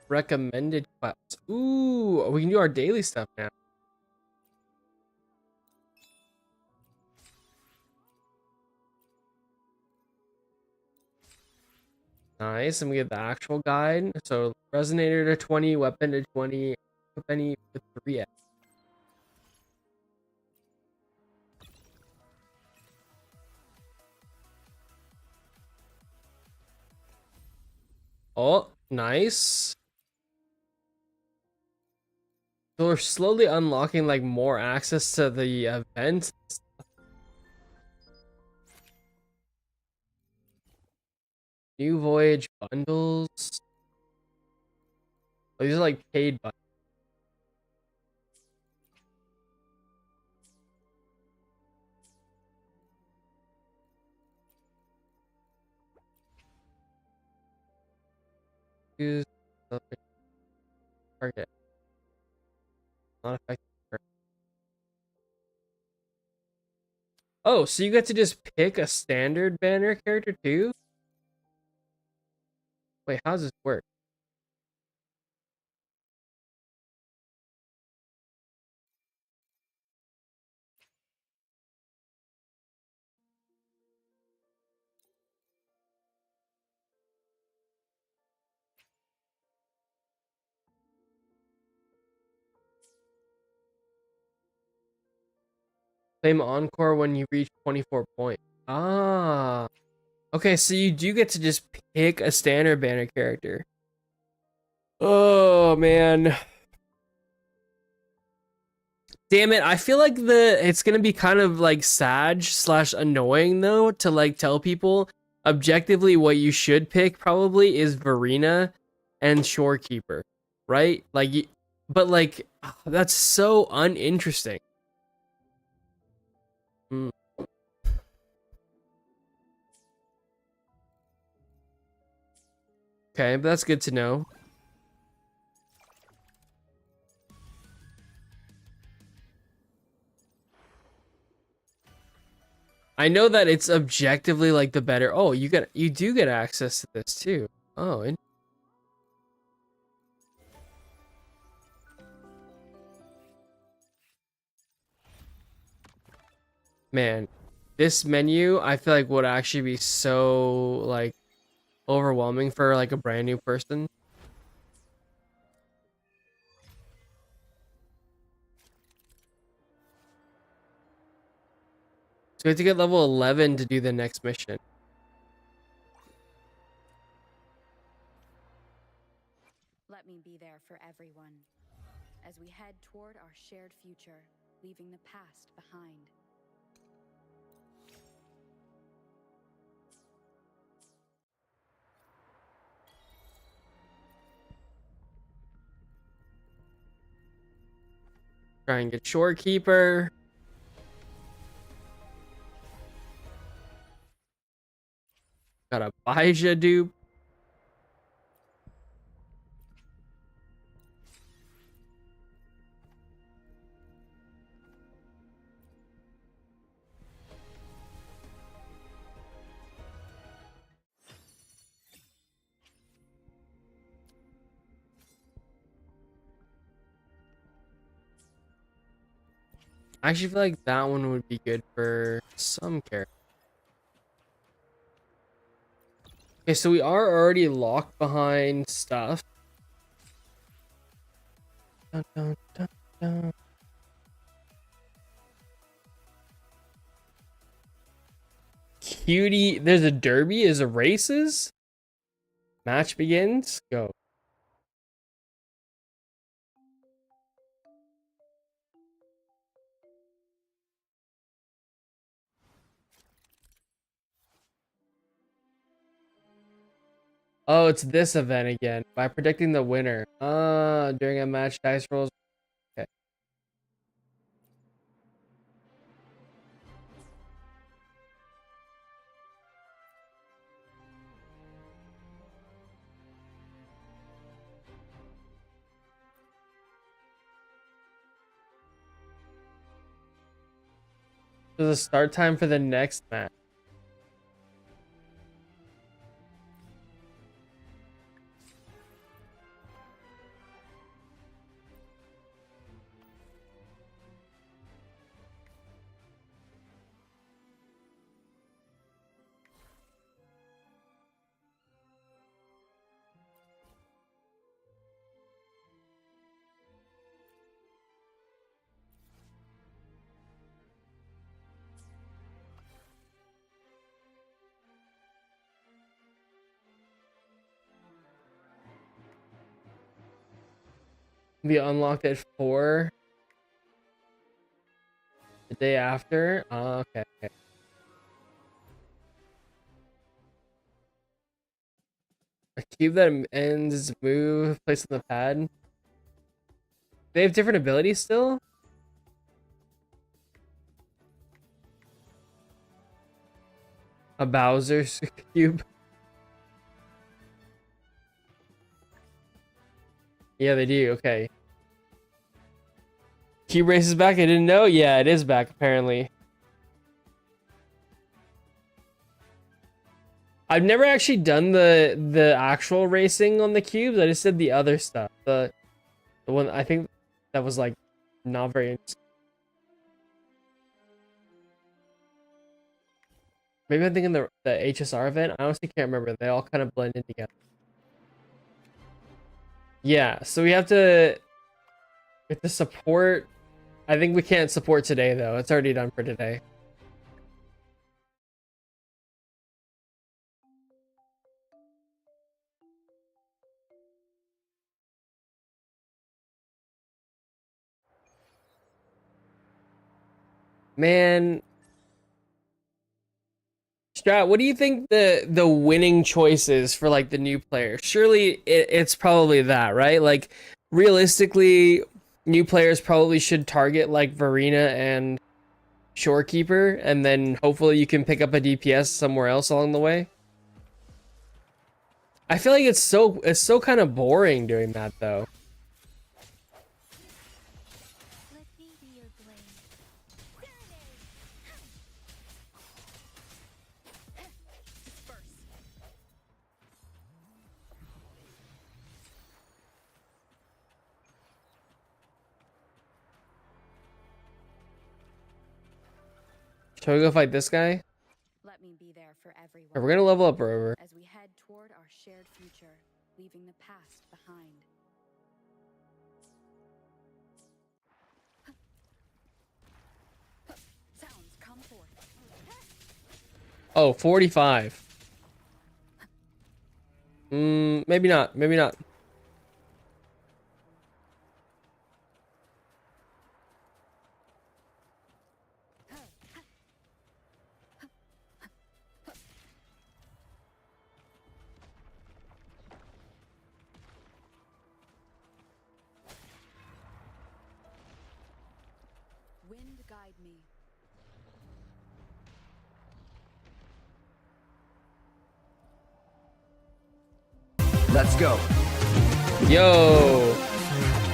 Recommended quests. Ooh, we can do our daily stuff now. Nice, and we get the actual guide. So resonator to 20, weapon to 20, any to 3x. Oh, nice. So we're slowly unlocking like more access to the events. New voyage bundles. Oh, these are like paid bundles. Use target. Not effective. Oh, so you get to just pick a standard banner character too? Wait, how does this work? Claim encore when you reach 24 points. Ah. Okay, so you do get to just pick a standard banner character. Oh man. Damn it, I feel like it's gonna be kind of like sad slash annoying though to like tell people objectively what you should pick probably is Verena and Shorekeeper, right? Like, but like that's so uninteresting. Mm. Okay, but that's good to know. I know that it's objectively like the better. Oh, you do get access to this too. Oh, man, this menu I feel like would actually be so like overwhelming for like a brand new person. So we have to get level 11 to do the next mission. Let me be there for everyone as we head toward our shared future, leaving the past behind. Try and get Shorekeeper. Got a Baija dupe. I actually feel like that one would be good for some characters. Okay, so we are already locked behind stuff. Dun, dun, dun, dun. Cutie, there's a derby, is a races? Match begins, go. Oh, it's this event again. By predicting the winner. During a match, dice rolls. Okay. So the start time for the next match. Be unlocked at 4 the day after. Okay. A cube that ends its move placed on the pad. They have different abilities still? A Bowser's cube. Yeah, they do. Okay. Cube race is back. I didn't know. Yeah, it is back apparently. I've never actually done the actual racing on the cubes. I just did the other stuff. The one I think that was like not very interesting. Maybe I'm thinking the HSR event. I honestly can't remember. They all kind of blend in together. Yeah, so we have to support. I think we can't support today though. It's already done for today. Man, Strat, what do you think the winning choice is for like the new player? Surely it's probably that, right? Like realistically, new players probably should target like Varina and Shorekeeper, and then hopefully you can pick up a DPS somewhere else along the way. I feel like it's so kind of boring doing that though. Let me be your blade. Shall we go fight this guy? Let me be there for everyone. We're gonna level up Rover. As we head toward our shared future, leaving the past behind. Sounds come forth. Oh, 45. Maybe not. Maybe not. Wind guide me. Let's go. Yo,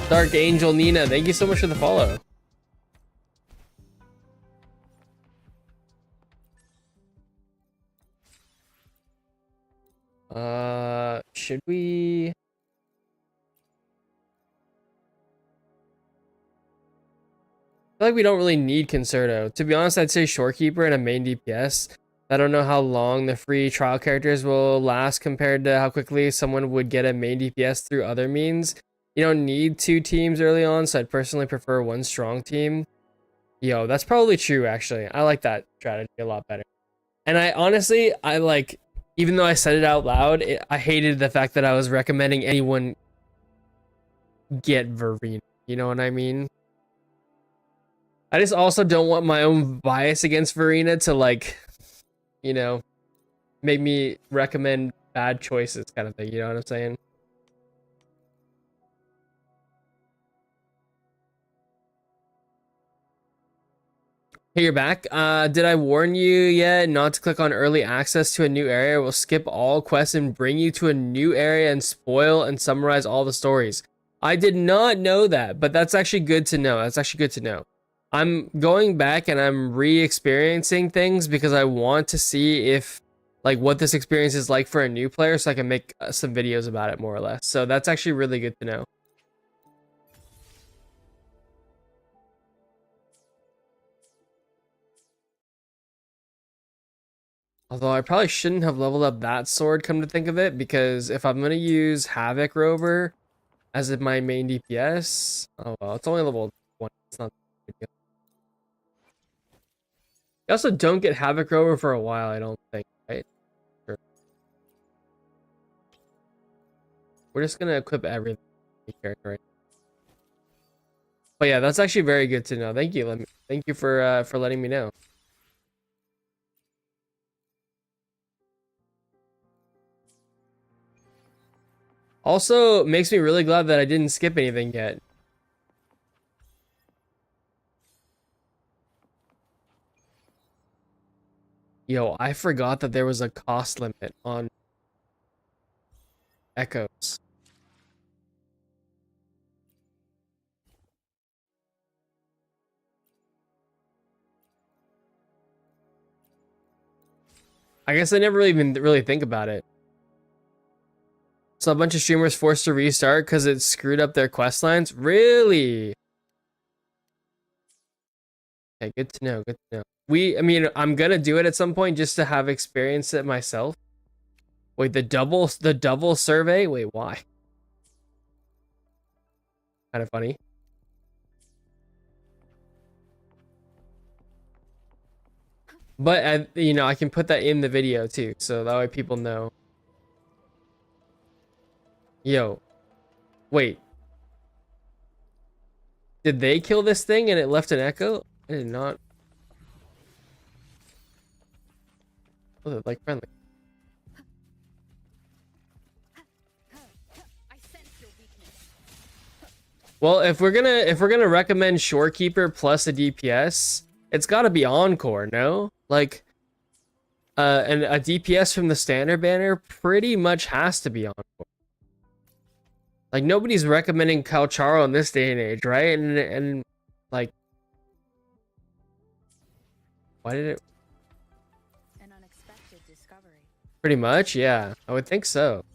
Dark Angel Nina, thank you so much for the follow. Should we? feel like we don't really need Concerto. To be honest, I'd say Shorekeeper and a main DPS. I don't know how long the free trial characters will last compared to how quickly someone would get a main DPS through other means. You don't need 2 teams early on, so I'd personally prefer 1 strong team. Yo, that's probably true, actually. I like that strategy a lot better. And I honestly, even though I said it out loud, I hated the fact that I was recommending anyone get Verena. You know what I mean? I just also don't want my own bias against Verena to, like, you know, make me recommend bad choices kind of thing. You know what I'm saying? Hey, you're back. Did I warn you yet not to click on early access to a new area? We'll skip all quests and bring you to a new area and spoil and summarize all the stories. I did not know that, but that's actually good to know. That's actually good to know. I'm going back and I'm re-experiencing things because I want to see if, like, what this experience is like for a new player so I can make some videos about it more or less. So that's actually really good to know. Although I probably shouldn't have leveled up that sword, come to think of it, because if I'm going to use Havoc Rover as my main DPS, oh well, it's only level 1. It's not a big deal. You also don't get Havoc Rover for a while, I don't think, right? Sure. We're just going to equip everything character, right? But yeah, that's actually very good to know. Thank you. Thank you for letting me know. Also, makes me really glad that I didn't skip anything yet. Yo, I forgot that there was a cost limit on echoes. I guess I never even really think about it. So a bunch of streamers forced to restart because it screwed up their quest lines? Really? Okay, good to know, good to know. I mean, I'm gonna do it at some point just to have experienced it myself. Wait, the double survey? Wait, why? Kind of funny. But, you know, I can put that in the video too, so that way people know. Yo. Wait. Did they kill this thing and it left an echo? I did not. Oh, they're like friendly. Well, if we're gonna recommend Shorekeeper plus a DPS, it's gotta be Encore, no? Like, and a DPS from the standard banner pretty much has to be Encore. Like, nobody's recommending Calcharo in this day and age, right? And like, why did it? An unexpected discovery. Pretty much, yeah. I would think so.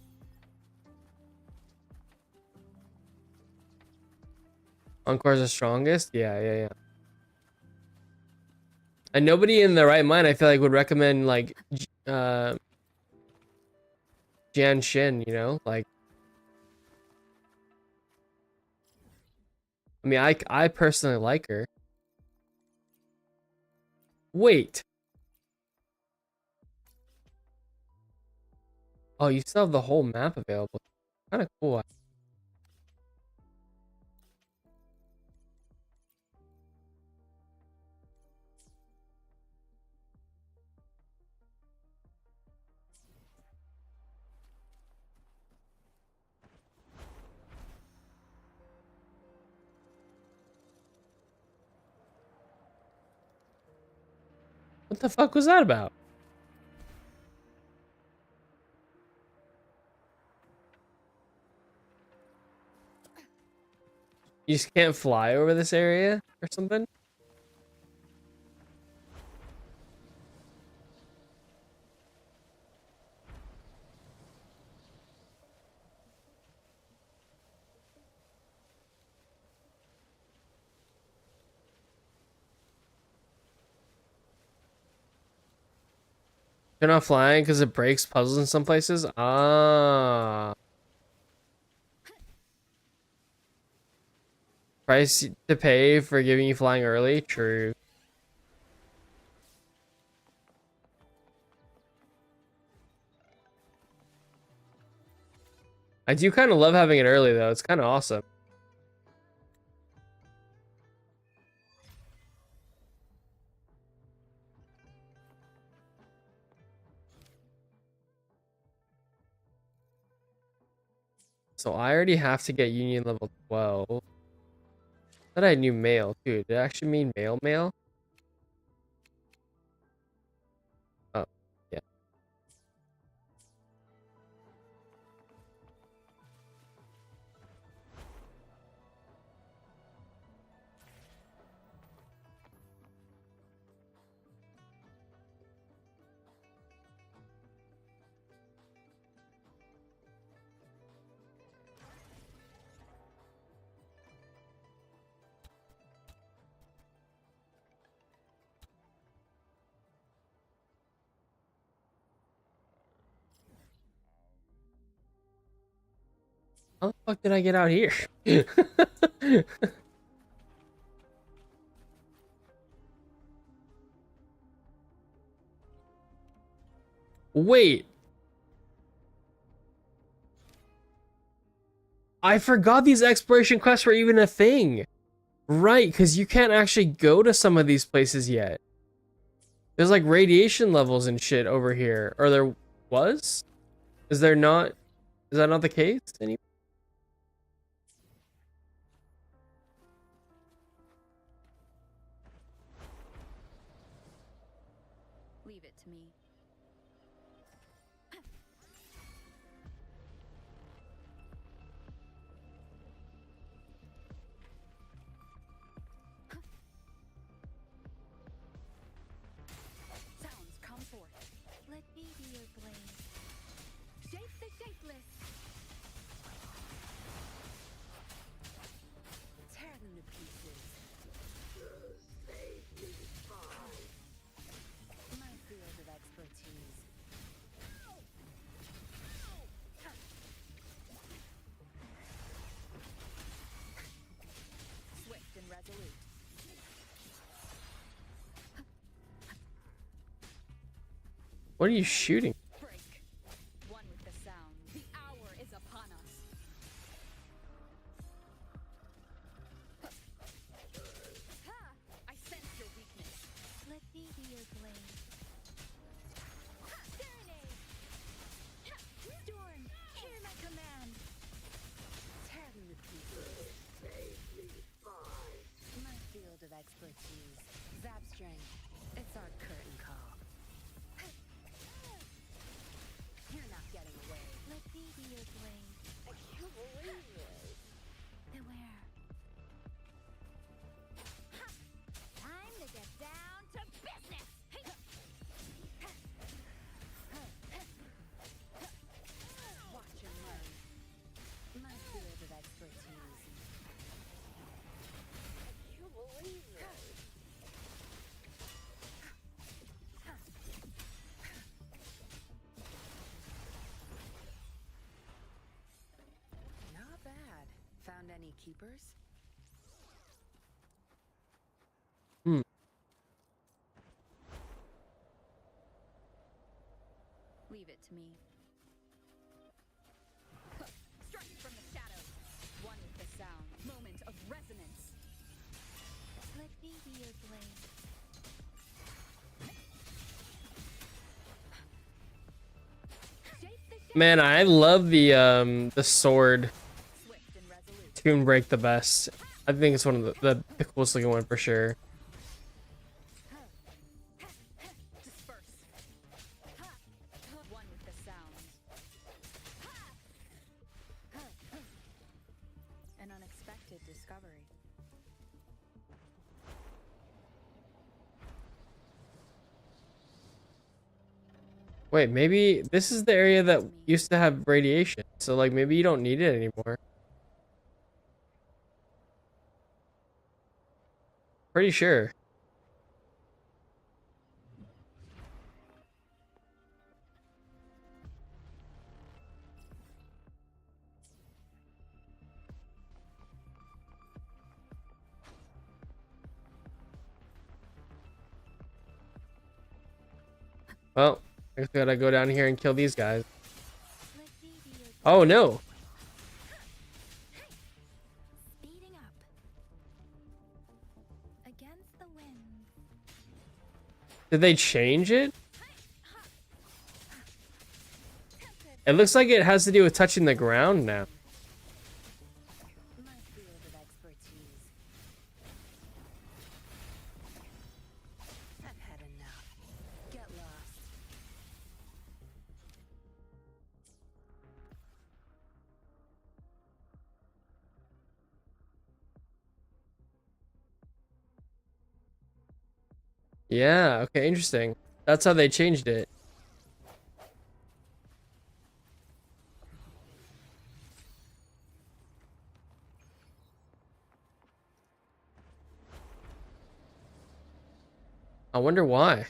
Encore's the strongest? Yeah. And nobody in their right mind, I feel like, would recommend, like, Jian Shin, you know? Like, I mean, I personally like her. Wait. Oh, you still have the whole map available. Kind of cool. What the fuck was that about? You just can't fly over this area or something? You're not flying because it breaks puzzles in some places? Ah. Price to pay for giving you flying early? True. I do kind of love having it early, though. It's kind of awesome. So I already have to get Union level 12. Thought I knew male, too. Did it actually mean male? Oh, yeah. How the fuck did I get out here? Wait. I forgot these exploration quests were even a thing. Right, because you can't actually go to some of these places yet. There's like radiation levels and shit over here. Or there was? Is there not? Is that not the case anymore? Leave it to me. Sounds come forth. Let me be your blade. Shape the shapeless. Tear them to pieces. My field of expertise. Swift and resolute. What are you shooting? Break. One with the sound. The hour is upon us. Ha! I sense your weakness. Let me be your blade. Serenade! Storm, hear my command! Tear them to pieces. My field of expertise. Zap strength. It's our curtain call. You're not getting away. Let me be your blade. I can't believe this. Beware. Time to get down to business! Watch and learn. My field of expertise. I can't believe this. Not bad. Found any keepers? Hmm. Leave it to me. Strike from the shadows. One with the sound. Moment of resonance. Let me be your blade. Shape the shape. Man, I love the sword Swift and resolute. Toon Break the best. I think it's one of the coolest looking one for sure. Disperse. One with the sound. An unexpected discovery. Wait, maybe this is the area that used to have radiation. So like maybe you don't need it anymore. Pretty sure. I just gotta go down here and kill these guys. Oh no! Speeding up. Against the wind. Did they change it? It looks like it has to do with touching the ground now. My field of expertise. I've had enough. Get lost. Yeah, okay, interesting. That's how they changed it. I wonder why.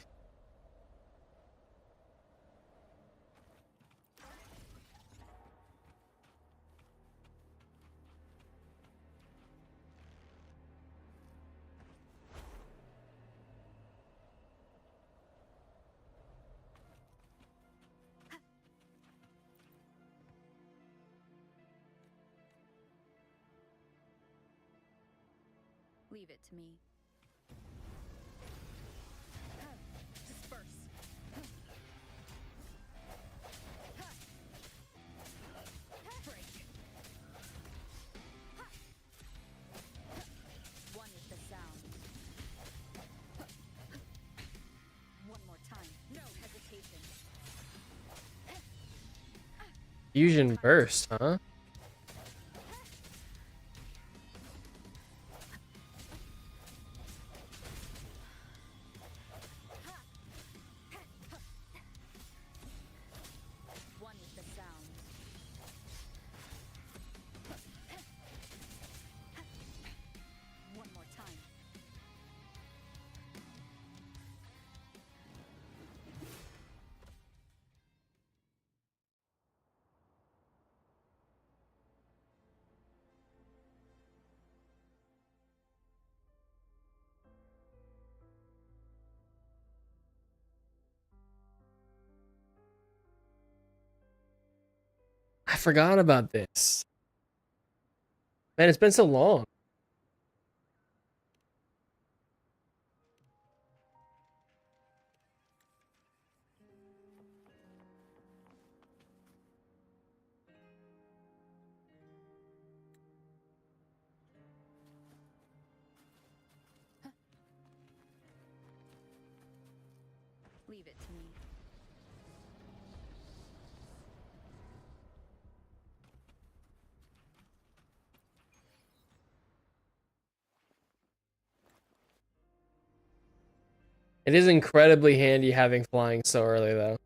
Leave it to me. Disperse. Break. One is the sound. One more time. No hesitation. Fusion burst, huh? One is the sound. One more time. I forgot about this. Man, it's been so long. Leave it to me. It is incredibly handy having flying so early, though.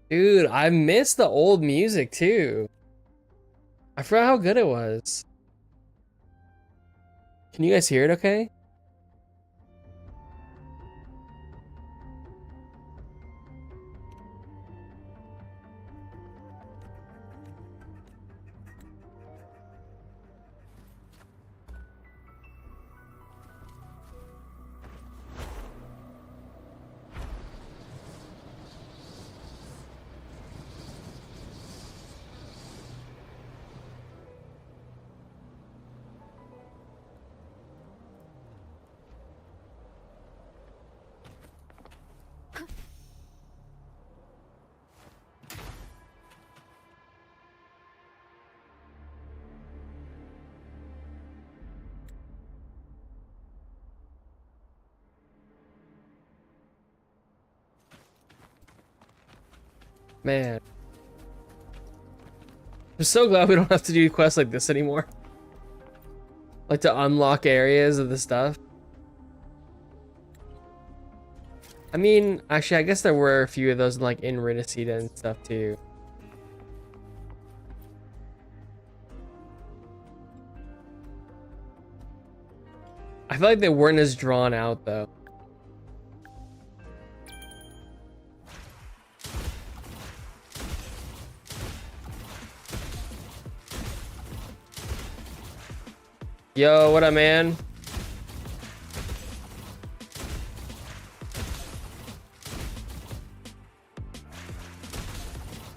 Dude, I miss the old music, too. I forgot how good it was. Can you guys hear it okay? Man. I'm so glad we don't have to do quests like this anymore. Like to unlock areas of the stuff. I mean, actually, I guess there were a few of those like in Rinasida and stuff too. I feel like they weren't as drawn out though. Yo, what up, man?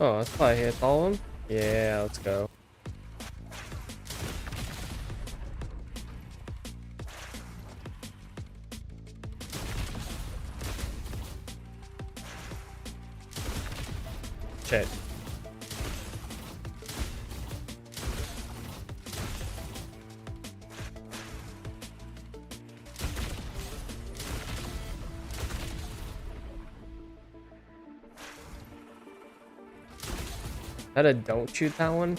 Oh, that's probably hit all of them. Yeah, let's go. Shit. That a don't shoot that one?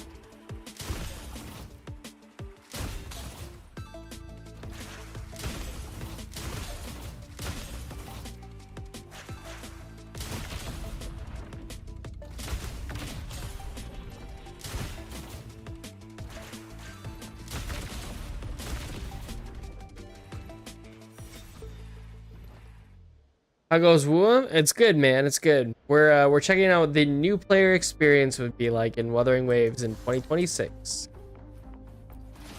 How goes Woo? It's good, man. It's good. We're checking out what the new player experience would be like in Wuthering Waves in 2026.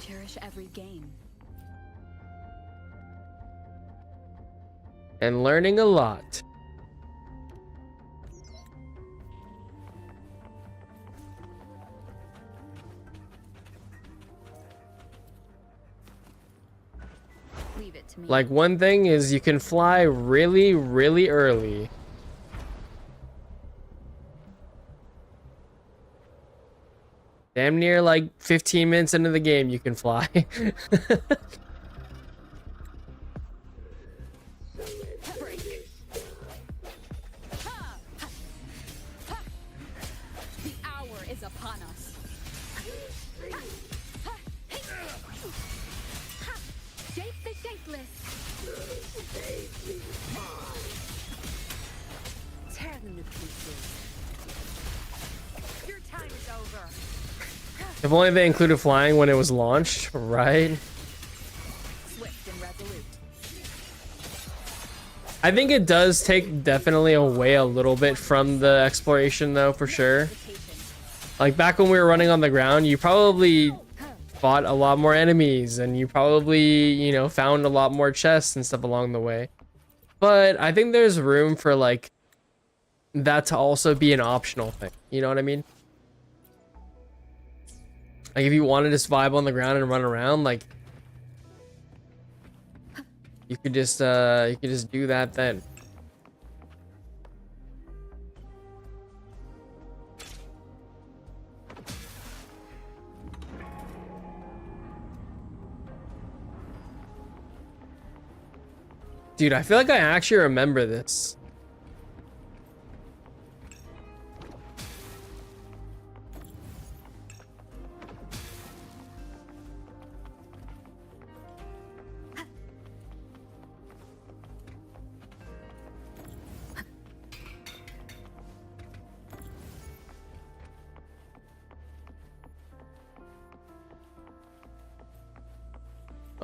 Cherish every game. And learning a lot. Leave it to me. Like, one thing is you can fly really, really early. Damn near like 15 minutes into the game you can fly. The hour is upon us. Shape the shapeless. Tear them to pieces. Your time is over. If only they included flying when it was launched, right? Swift and resolute. I think it does take definitely away a little bit from the exploration though, for sure. Like back when we were running on the ground, you probably fought a lot more enemies and you probably, you know, found a lot more chests and stuff along the way. But I think there's room for like that to also be an optional thing. You know what I mean? Like if you wanted to vibe on the ground and run around, like you could just do that then. Dude, I feel like I actually remember this.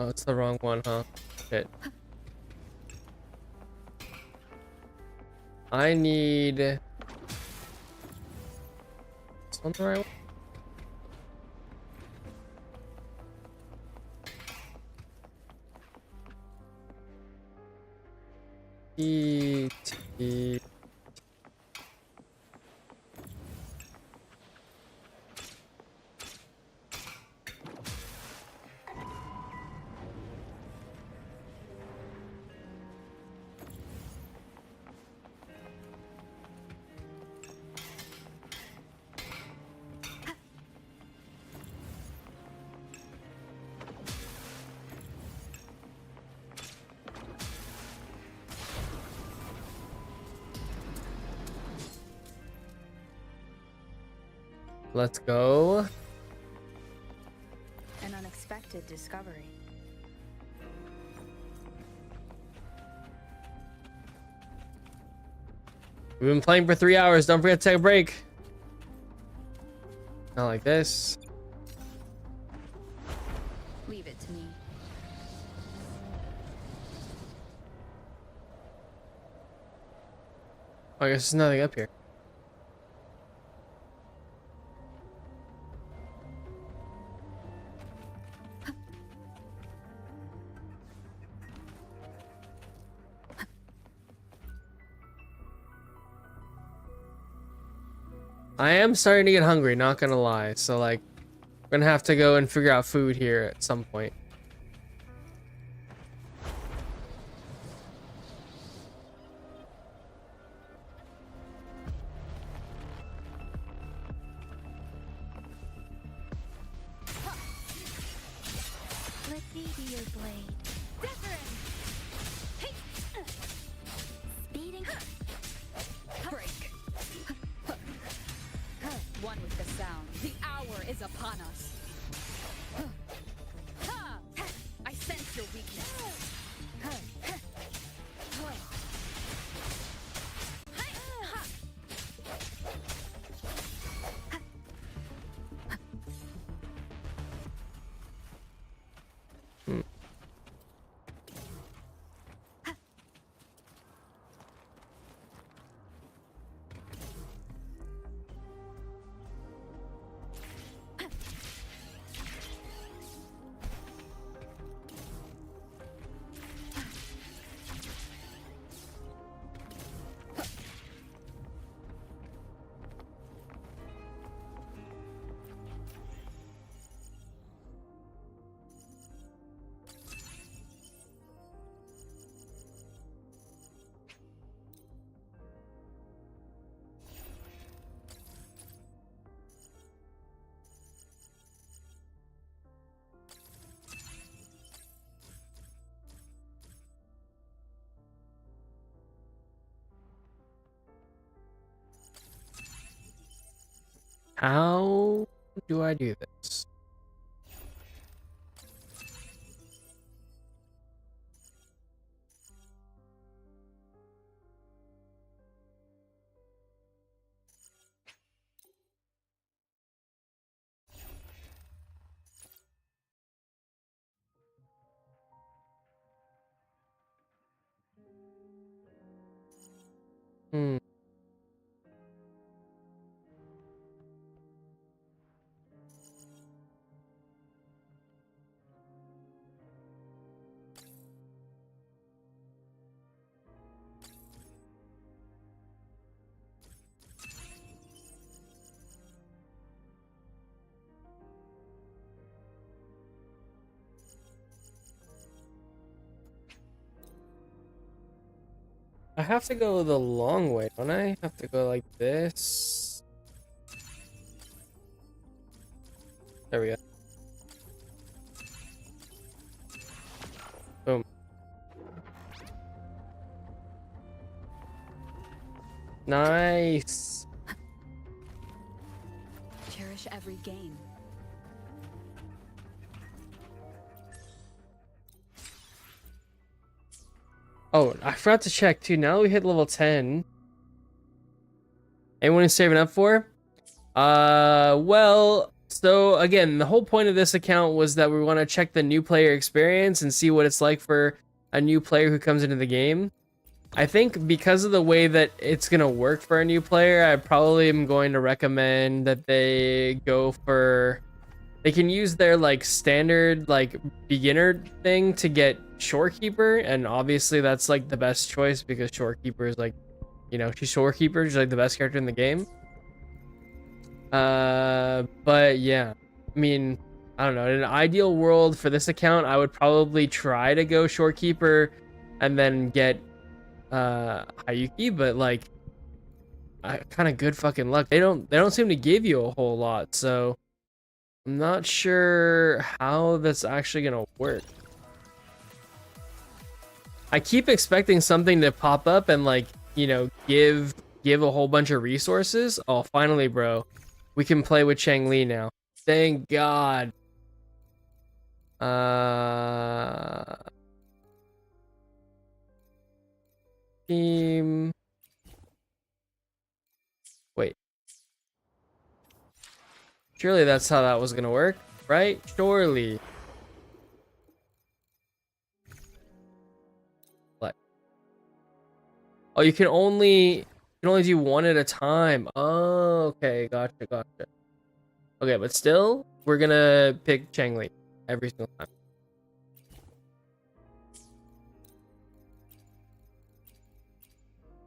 Oh, it's the wrong one, huh? Shit. I need... This one the right one? E-T... Let's go. An unexpected discovery. We've been playing for 3 hours. Don't forget to take a break. Not like this. Leave it to me. Oh, I guess there's nothing up here. I am starting to get hungry, not gonna lie. So like, we're gonna have to go and figure out food here at some point. Let me be your blade. Speeding. Break. One with the sound. The hour is upon us. I sense your weakness. How do I do this? Hmm. I have to go the long way, don't I? Have to go like this. There we go. Boom. Nice. Cherish every game. Oh, I forgot to check too. Now we hit level 10. Anyone who's saving up for? Well, so again, the whole point of this account was that we want to check the new player experience and see what it's like for a new player who comes into the game. I think because of the way that it's going to work for a new player, I probably am going to recommend that they go for... They can use their like standard like beginner thing to get Shorekeeper, and obviously that's like the best choice because Shorekeeper is like, you know, Shorekeeper is like the best character in the game. But yeah, I mean, I don't know. In an ideal world for this account, I would probably try to go Shorekeeper and then get Hayuki, but like, kind of good fucking luck. They don't seem to give you a whole lot, so I'm not sure how that's actually gonna work. I keep expecting something to pop up and like, you know, give a whole bunch of resources. Oh, finally, bro. We can play with Chang Li now. Thank God. Team. Wait. Surely that's how that was gonna work, right? Surely. What? Oh, you can only do one at a time. Oh, okay, gotcha. Okay, but still, we're gonna pick Chang Li every single time.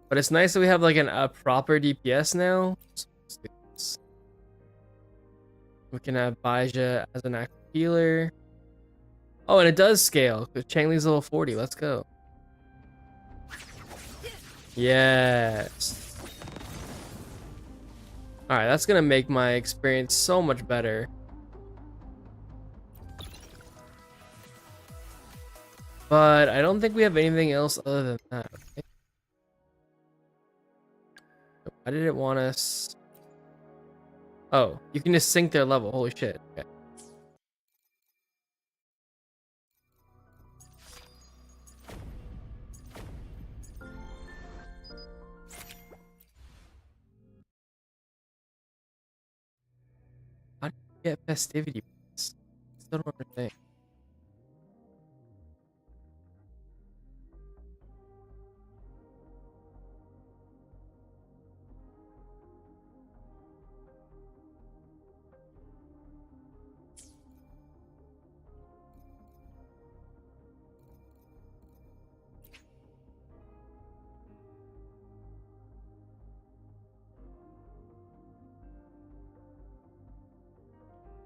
But it's nice that we have like a proper DPS now. So let's do this. We can have Baija as an active healer. Oh, and it does scale. Changli's level 40. Let's go. Yes. Alright, that's gonna make my experience so much better. But I don't think we have anything else other than that. Okay. Why did it want us? Oh, you can just sync their level. Holy shit. Okay. How do you get festivity points? Still don't understand.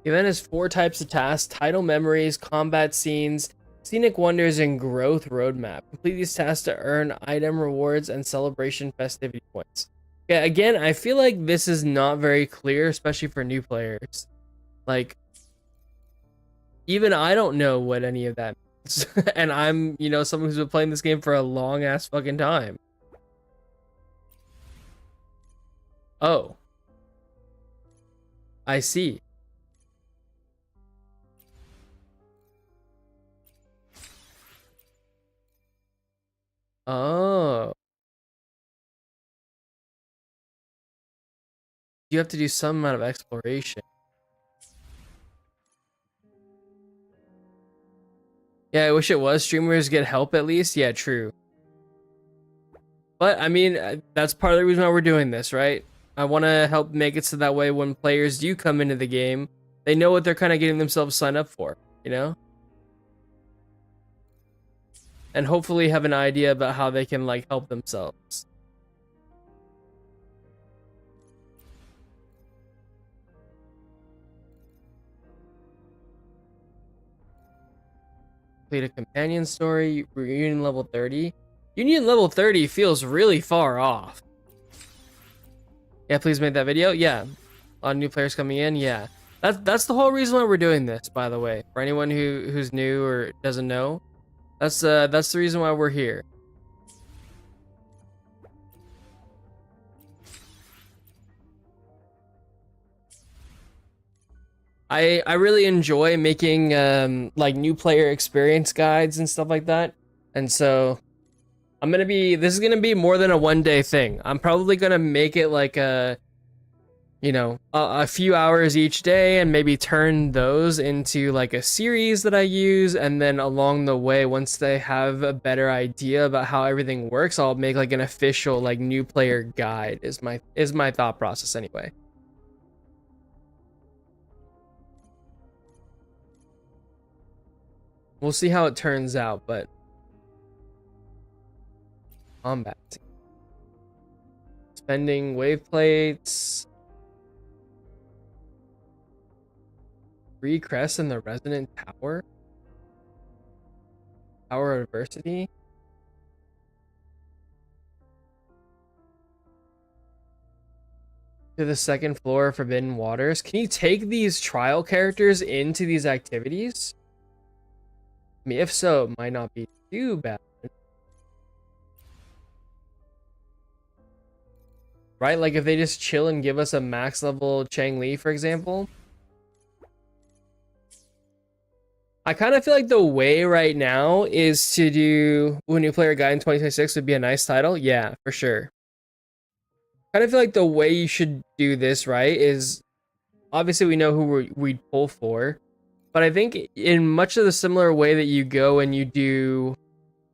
The event has 4 types of tasks: title memories, combat scenes, scenic wonders, and growth roadmap. Complete these tasks to earn item rewards and celebration festivity points. Yeah, again, I feel like this is not very clear, especially for new players. Like, even I don't know what any of that means. And I'm, someone who's been playing this game for a long ass fucking time. Oh. I see. Oh. You have to do some amount of exploration. Yeah, I wish it was. Streamers get help at least. Yeah, true. But, I mean, that's part of the reason why we're doing this, right? I want to help make it so that way when players do come into the game, they know what they're kind of getting themselves signed up for, you know? And hopefully have an idea about how they can, like, help themselves. Complete a companion story, reunion level 30. Union level 30 feels really far off. Yeah, please make that video. Yeah, a lot of new players coming in. Yeah, that's the whole reason why we're doing this. By the way, for anyone who's new or doesn't know, that's the reason why we're here. I really enjoy making like new player experience guides and stuff like that, and so this is gonna be more than a 1-day thing. I'm probably gonna make it like a few hours each day, and maybe turn those into like a series that I use, and then along the way, once they have a better idea about how everything works, I'll make like an official like new player guide is my thought process anyway. We'll see how it turns out, but combat. Spending wave plates. 3 crests in the resonant tower. Tower of adversity. To the 2nd floor of Forbidden Waters. Can you take these trial characters into these activities? I mean, if so, it might not be too bad. Right? Like if they just chill and give us a max level Changli, for example. I kind of feel like the way right now is to do a new player guide in 2026 would be a nice title. Yeah, for sure. Kind of feel like the way you should do this, right, is obviously we know who we'd pull for, but I think in much of the similar way that you go and you do,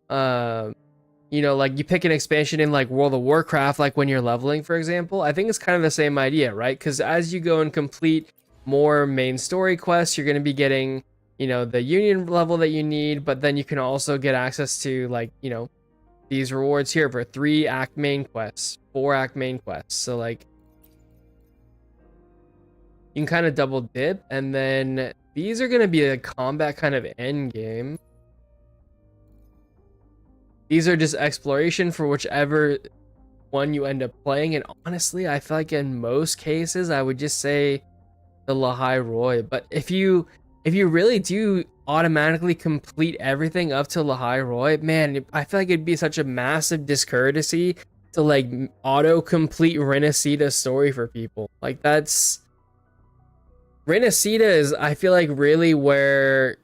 like you pick an expansion in like World of Warcraft, like when you're leveling, for example, I think it's kind of the same idea, right? Because as you go and complete more main story quests, you're going to be getting, the union level that you need, but then you can also get access to like, these rewards here for 3 act main quests, 4 act main quests. So like, You can kind of double dip, and then these are going to be a combat kind of end game. These are just exploration for whichever one you end up playing, and honestly, I feel like in most cases, I would just say the Lahai Roy. But if you really do automatically complete everything up to Lahai Roy, man, I feel like it'd be such a massive discourtesy to like auto complete Renacita's story for people. Like that's Renacita is, I feel like, really where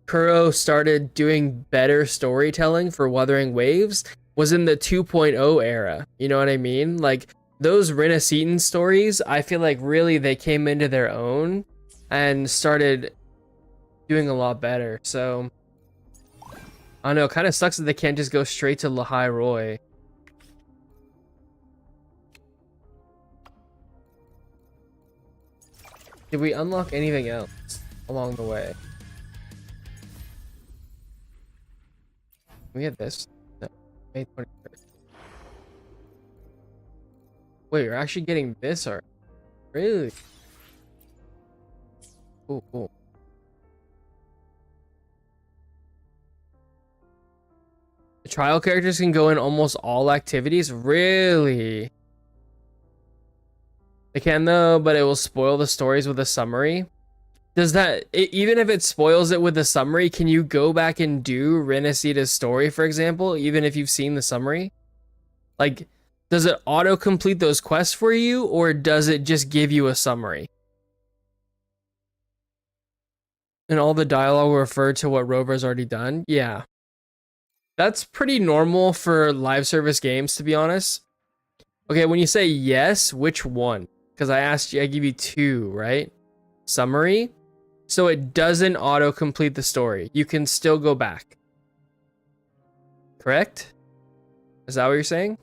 Kuro started doing better storytelling for Wuthering Waves was in the 2.0 era. You know what I mean? Like those Renacitan stories, I feel like really they came into their own and started doing a lot better. So I don't know, it kind of sucks that they can't just go straight to Lahai Roy. Did we unlock anything else along the way? Can we get this? No. May 23rd. Wait, you're actually getting this art? Really? Cool, cool. The trial characters can go in almost all activities? Really? They can though, but it will spoil the stories with a summary. Does that, even if it spoils it with a summary, can you go back and do Renacita's story, for example, even if you've seen the summary? Like, does it auto-complete those quests for you, or does it just give you a summary? And all the dialogue will refer to what Rover's already done? Yeah. That's pretty normal for live service games, to be honest. Okay, when you say yes, which one? Because I asked you, I give you two, right? Summary. So it doesn't auto-complete the story. You can still go back. Correct? Is that what you're saying?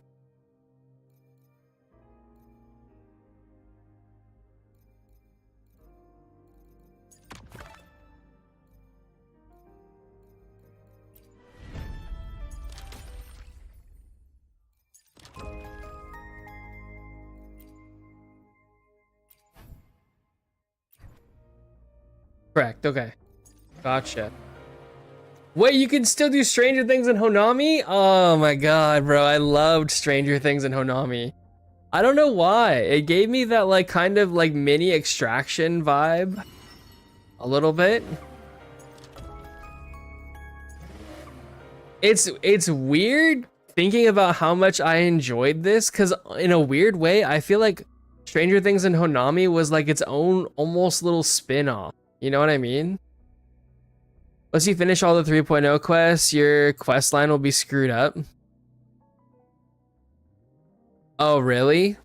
Correct, okay. Gotcha. Wait, you can still do Stranger Things in Honami? Oh my god, bro. I loved Stranger Things in Honami. I don't know why. It gave me that like kind of like mini Extraction vibe. A little bit. It's weird thinking about how much I enjoyed this, because in a weird way, I feel like Stranger Things in Honami was like its own almost little spin-off. You know what I mean? Once you finish all the 3.0 quests, your quest line will be screwed up. Oh, really?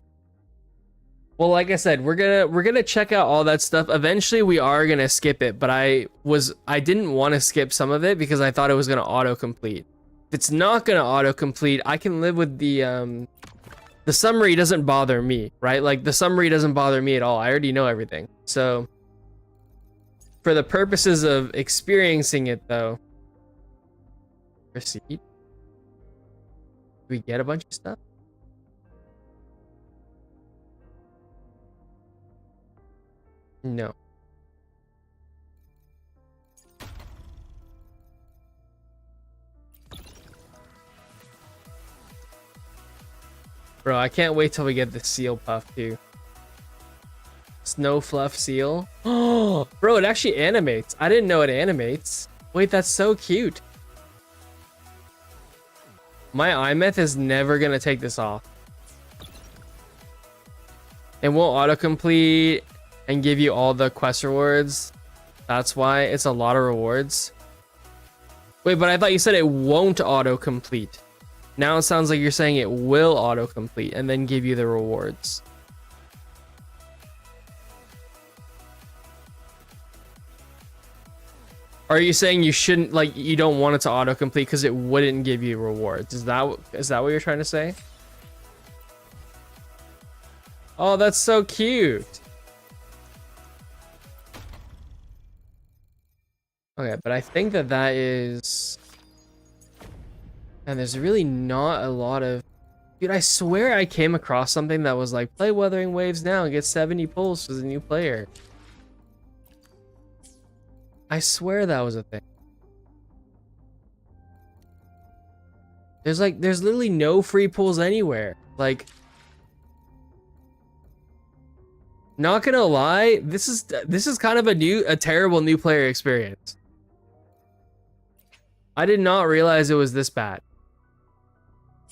Well, like I said, we're gonna check out all that stuff. Eventually, we are gonna skip it, but I didn't want to skip some of it because I thought it was gonna autocomplete. If it's not gonna autocomplete, I can live with the summary doesn't bother me, right? Like the summary doesn't bother me at all. I already know everything. So for the purposes of experiencing it, though, proceed. Do we get a bunch of stuff? No. Bro, I can't wait till we get the seal puff too. Snow fluff seal. Oh, bro, it actually animates. I didn't know it animates. Wait, that's so cute. My iMeth is never gonna take this off. It won't autocomplete and give you all the quest rewards. That's why it's a lot of rewards. Wait, but I thought you said it won't autocomplete. Now it sounds like you're saying it will autocomplete and then give you the rewards. Are you saying you shouldn't, like, you don't want it to autocomplete because it wouldn't give you rewards? Is that what you're trying to say? Oh, that's so cute. Okay, but I think that is... And there's really not a lot of Dude, I swear I came across something that was like, play Wuthering Waves now and get 70 pulls as a new player. I swear that was a thing. There's literally no free pulls anywhere. Like, not gonna lie, this is kind of a terrible new player experience. I did not realize it was this bad,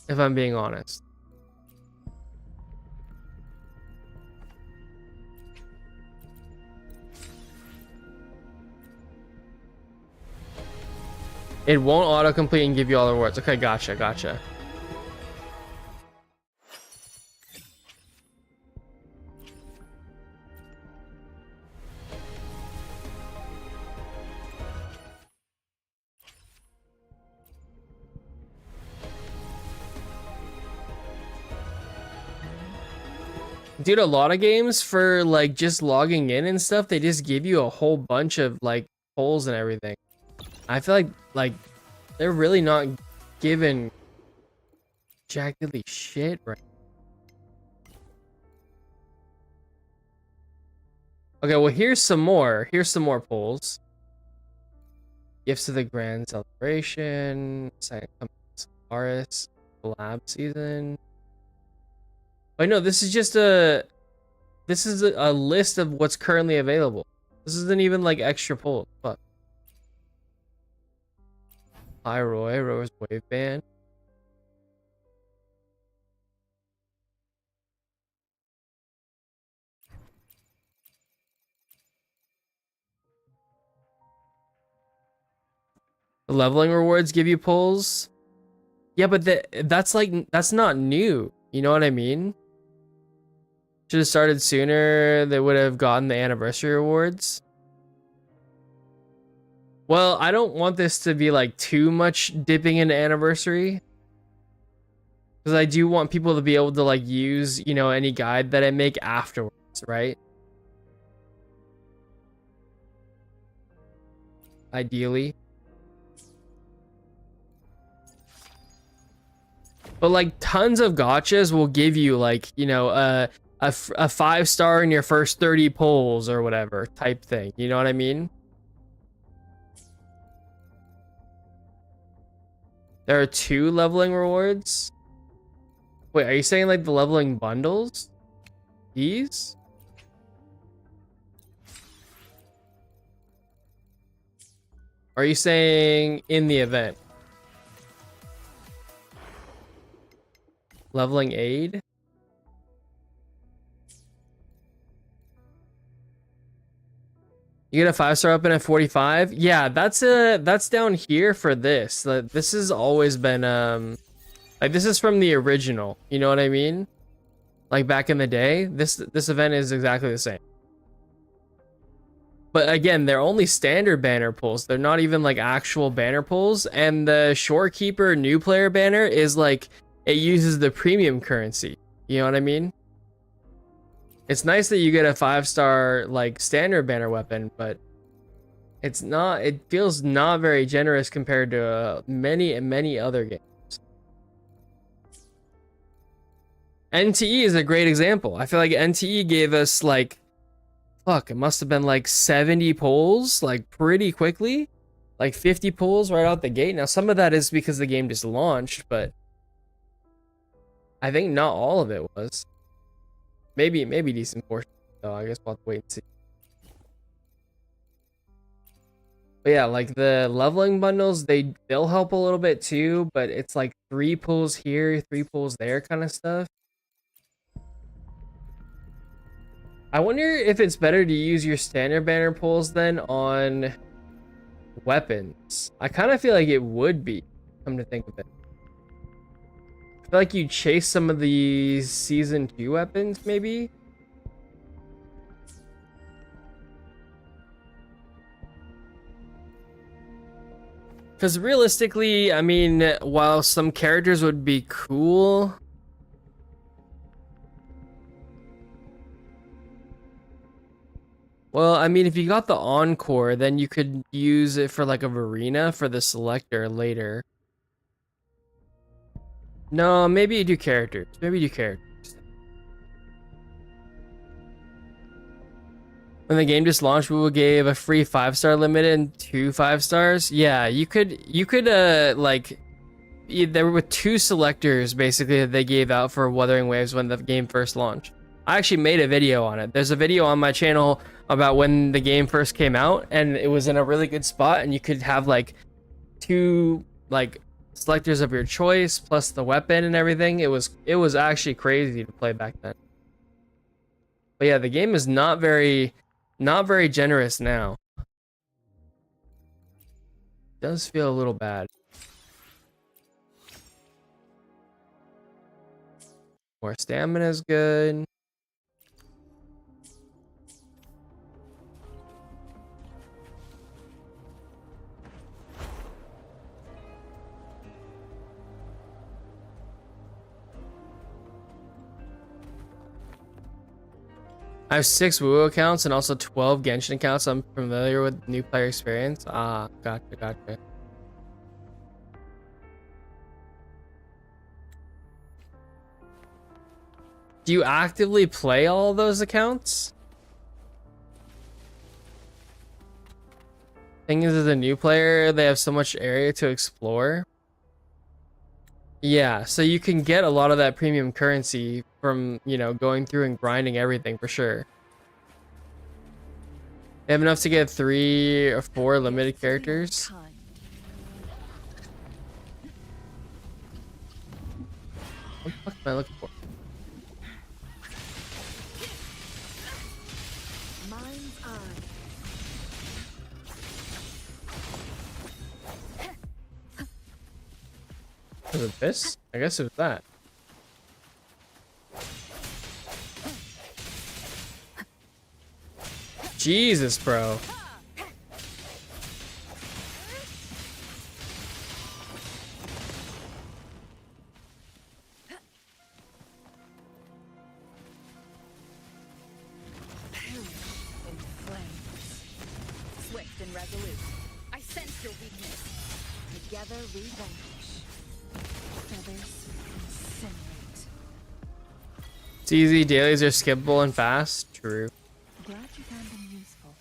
if I'm being honest. It won't autocomplete and give you all the rewards. Okay, gotcha. Dude, a lot of games for like just logging in and stuff, they just give you a whole bunch of like polls and everything. I feel like they're really not giving jack diddly shit right. Okay, well here's some more. Here's some more polls. Gifts of the Grand Celebration, Solaris, collab season. Wait, no, this is just a list of what's currently available. This isn't even like extra polls. Fuck. Hi Roy, Roy's Wave Band. The leveling rewards give you pulls. Yeah, but that's not new. You know what I mean? Should have started sooner. They would have gotten the anniversary rewards. Well, I don't want this to be like too much dipping into anniversary, because I do want people to be able to like use, you know, any guide that I make afterwards, right? Ideally. But like tons of gotchas will give you like, you know, a 5-star in your first 30 pulls or whatever type thing. You know what I mean? There are 2 leveling rewards. Wait, are you saying like the leveling bundles? These? Are you saying in the event? Leveling aid? You get a 5-star up in at 45? Yeah, that's down here for this. This has always been like this is from the original. You know what I mean? Like back in the day, this event is exactly the same. But again, they're only standard banner pulls. They're not even like actual banner pulls. And the Shorekeeper new player banner is like, it uses the premium currency. You know what I mean? It's nice that you get a 5-star like standard banner weapon, but it's not, it feels not very generous compared to many other games. NTE is a great example. I feel like NTE gave us like, fuck, it must have been like 70 pulls like pretty quickly, like 50 pulls right out the gate. Now some of that is because the game just launched, but I think not all of it was. Maybe decent portion, though. I guess we'll have to wait and see. But yeah, like the leveling bundles, they'll help a little bit too, but it's like 3 pulls here, 3 pulls there kind of stuff. I wonder if it's better to use your standard banner pulls then on weapons. I kind of feel like it would be, come to think of it. I feel like you chase some of the season 2 weapons, maybe? Because realistically, I mean, while some characters would be cool, well, I mean, if you got the Encore, then you could use it for like a Verena for the Selector later. No, maybe you do characters. Maybe you do characters. When the game just launched, Google gave a free 5-star limited and 2 5-stars. Yeah, you could like there were 2 selectors basically that they gave out for Wuthering Waves when the game first launched. I actually made a video on it. There's a video on my channel about when the game first came out, and it was in a really good spot, and you could have like 2 like selectors of your choice plus the weapon and everything. It was actually crazy to play back then. But yeah, the game is not very generous now. Does feel a little bad. More stamina is good. I have 6 Woo accounts and also 12 Genshin accounts. I'm familiar with new player experience. Ah, gotcha. Do you actively play all those accounts? Thing is, as a new player, they have so much area to explore. Yeah, so you can get a lot of that premium currency from, you know, going through and grinding everything for sure. They have enough to get 3 or 4 limited characters. What the fuck am I looking for? Mind's eye. Was it this? I guess it was that. Jesus, bro. In flames. Swift and resolute. I sense your weakness. Together we vanquish. Feathers incinerate. It's easy. Dailies are skippable and fast. True. Glad you found them useful.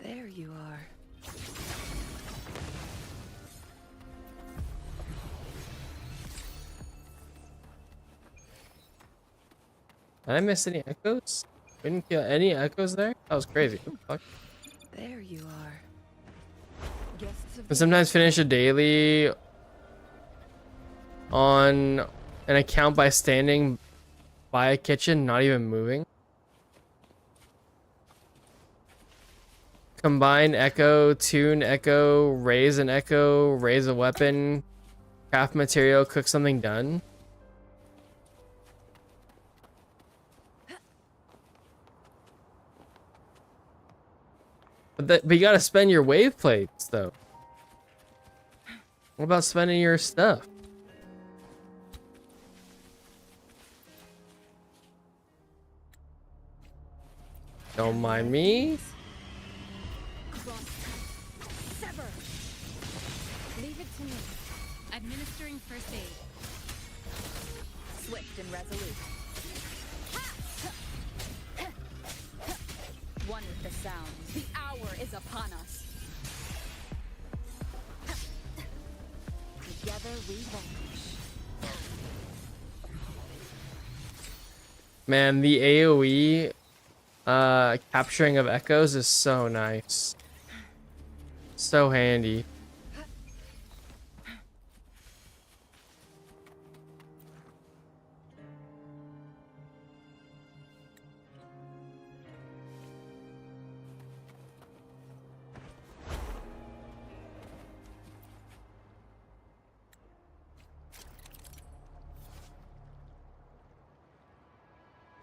There you are. Did I miss any echoes? We didn't kill any echoes there? That was crazy. What the fuck? There you are. Guests of I sometimes finish a daily on an account by standing by a kitchen, not even moving. Combine echo, tune echo, raise an echo, raise a weapon, craft material, cook something done. But you gotta spend your wave plates though. What about spending your stuff? Don't mind me. Sever. Leave it to me. Administering first aid. Swift and resolute. One with the sound. The hour is upon us. Together we vanquish. Man, the AoE capturing of echoes is so nice. So handy.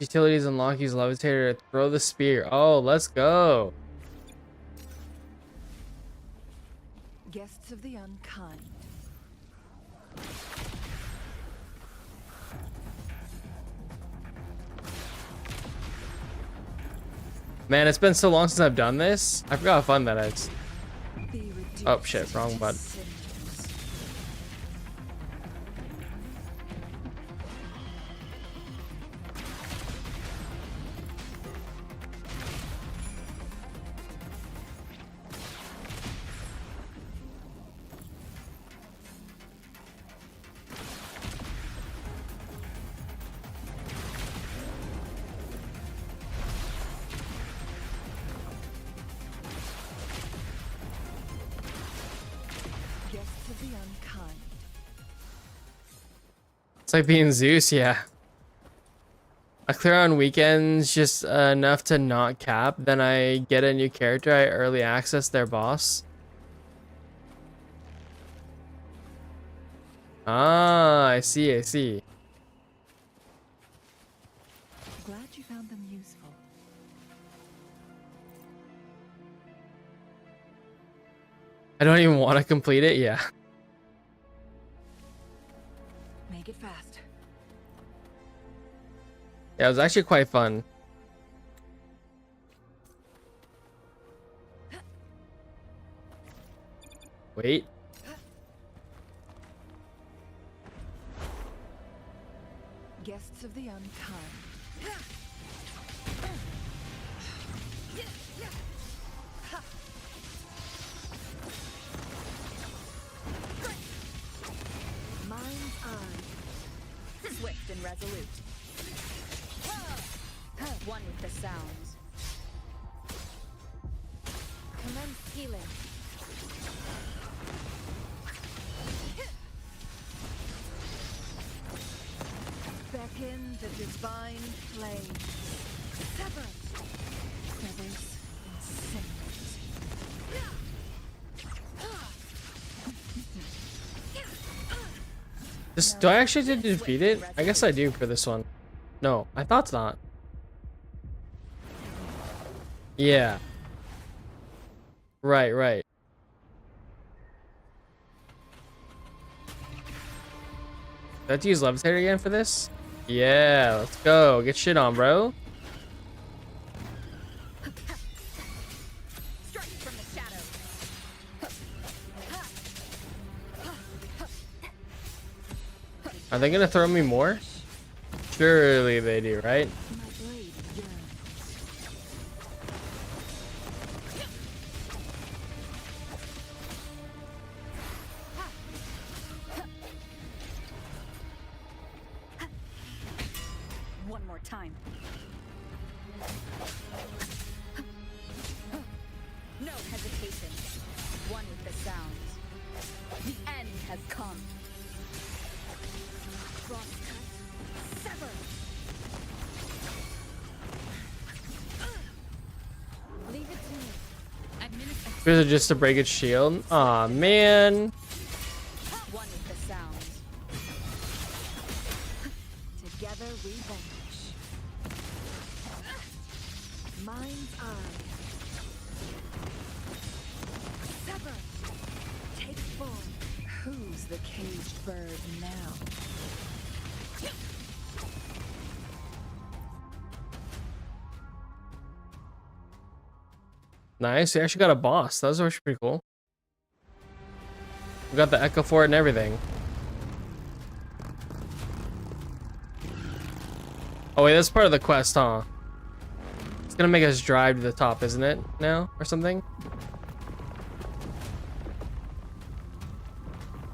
Utilities unlock, use levitator to throw the spear. Oh, let's go. Guests of the unkind. Man, it's been so long since I've done this. I forgot how fun that is. Be reduced Oh shit, wrong to button. cinders. Guests of the unkind. It's like being Zeus, yeah. I clear on weekends just enough to not cap. Then I get a new character. I early access their boss. Ah, I see, I see. Glad you found them useful. I don't even want to complete it. Yeah. Make it fast. Yeah, it was actually quite fun. Wait. Guests of the unkind. Mind's eye. Swift and resolute. One with the sounds. Commence healing. Beckon the divine flame. Sever. Feathers and cinders. Do I actually need to defeat it? I guess I do for this one. No, I thought not. Yeah. Right, right. Do I have to use Levitator again for this? Yeah, let's go. Get shit on, bro. Strike from the shadows. Are they gonna throw me more? Surely they do, right? My blade yearns. One more time. No hesitation. One with the sounds. The end has come. Crosscut. Sever. Leave it to me. Administer. Is it just to break its shield? Aw, man. One with the sounds. Together we vanish. Mind's eye. Sever. Take form. Who's the caged bird now? Nice. We actually got a boss. That was actually pretty cool. We got the echo for it and everything. Oh wait, that's part of the quest, huh? It's gonna make us drive to the top, isn't it? Now or something?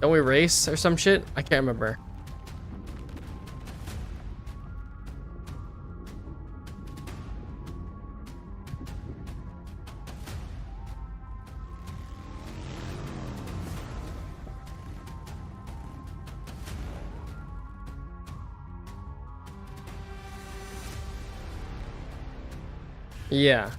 Don't we race or some shit? I can't remember. Yeah.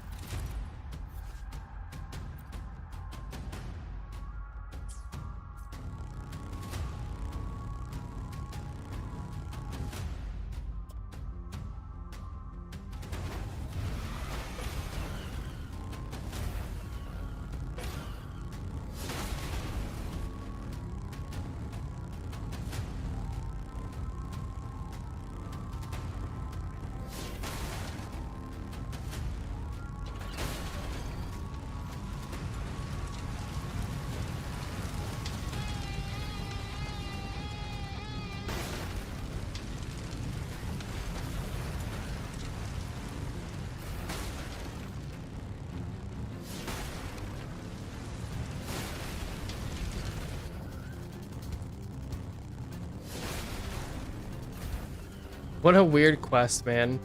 What a weird quest, man.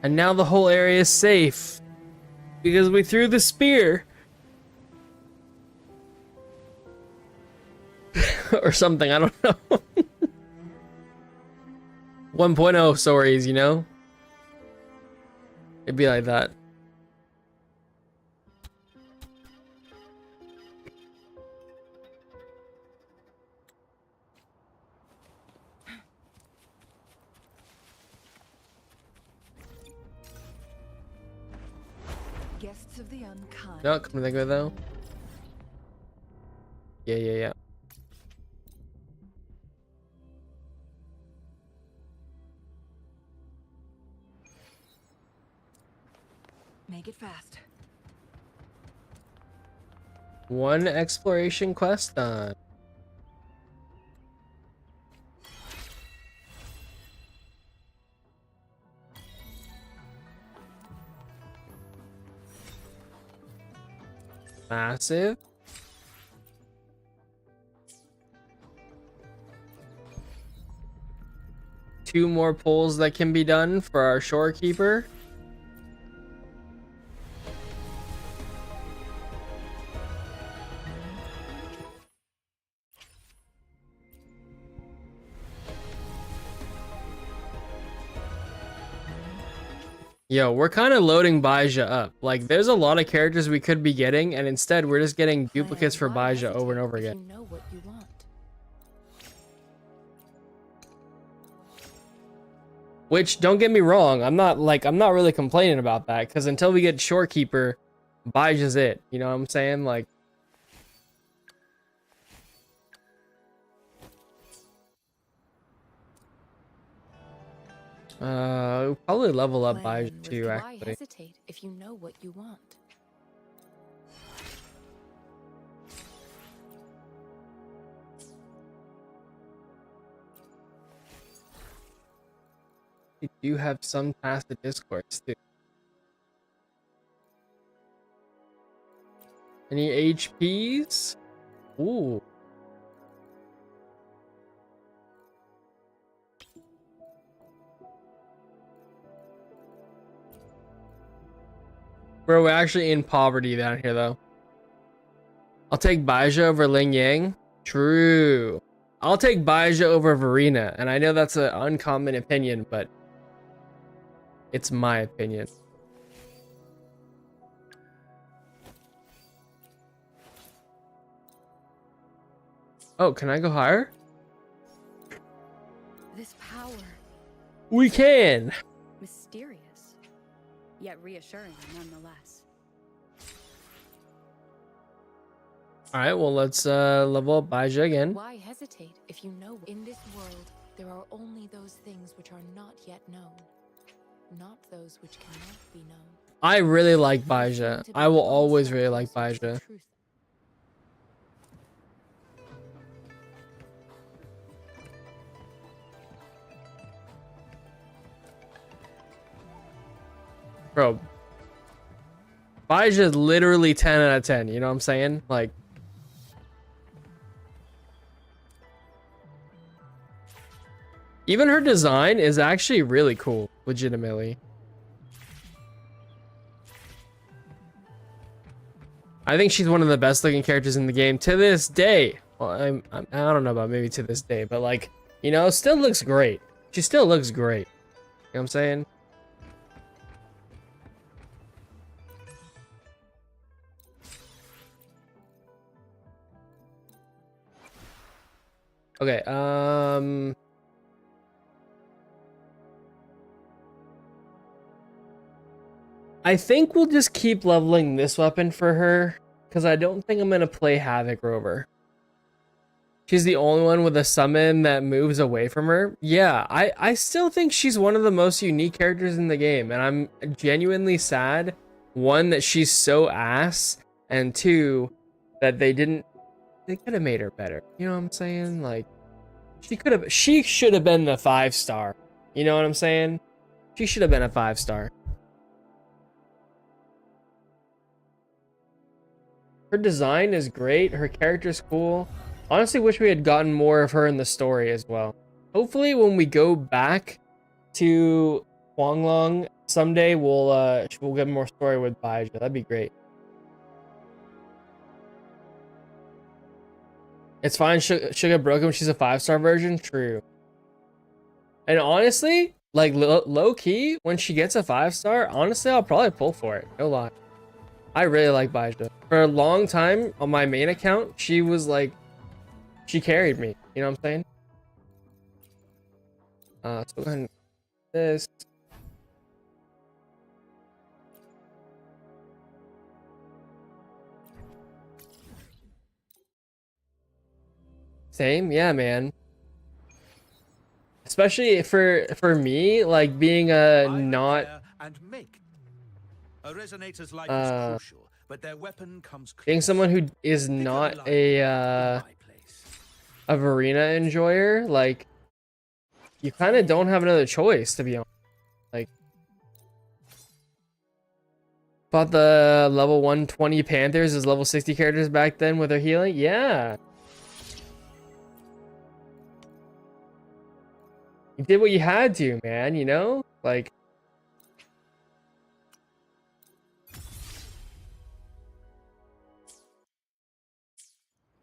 And now the whole area is safe because we threw the spear. Or something, I don't know. 1.0 stories, you know? It'd be like that. Guests of the unkind. No, come to think of it though. Yeah. Make it fast. One exploration quest done. Massive. Two more pulls that can be done for our shorekeeper. Yo, we're kind of loading Baija up. Like, there's a lot of characters we could be getting, and instead we're just getting duplicates for Baija over and over again. You know what you want. Which, don't get me wrong, I'm not really complaining about that, because until we get Shorekeeper, Baija's it. You know what I'm saying? Like, we'll probably level up Baija too, Why actually. hesitate if you know what you want? We do have some tacit discourse too. Any HPs? Ooh. Bro, we're actually in poverty down here though. I'll take Baija over Ling Yang. True. I'll take Baija over Verena, and I know that's an uncommon opinion, but it's my opinion. Oh, can I go higher? This power, We can. mysterious, yet reassuring nonetheless. All right, well, let's level up Baija again. Why hesitate if you know in this world there are only those things which are not yet known, not those which cannot be known. I really like Baija. I will always really like Baija. Bro, Baija is literally 10 out of 10, you know what I'm saying? Like, even her design is actually really cool, legitimately. I think she's one of the best looking characters in the game to this day. Well, I don't know about maybe to this day, but like, you know, still looks great. She still looks great. You know what I'm saying? Okay, I think we'll just keep leveling this weapon for her, because I don't think I'm going to play Havoc Rover. She's the only one with a summon that moves away from her. Yeah, I still think she's one of the most unique characters in the game, and I'm genuinely sad, one, that she's so ass, and two, that they could have made her better. You know what I'm saying? Like, she should have been the 5-star. You know what I'm saying? She should have been a 5-star. Her design is great. Her character's cool. Honestly, wish we had gotten more of her in the story as well. Hopefully, when we go back to Huanglong someday, we'll get more story with Baizha. That'd be great. It's fine. Sugar broke him. She's a 5-star version. True. And honestly, like low key, when she gets a 5-star, honestly, I'll probably pull for it. No lie. I really like Baizha. For a long time on my main account, she was like, she carried me. You know what I'm saying? So go ahead and this. Same, yeah, man. Especially for me, like being a not being someone who is not a arena enjoyer, like you kind of don't have another choice, to be honest. Like, thought the level 120 Panthers as level 60 characters back then with their healing. Yeah. You did what you had to, man, you know? Like,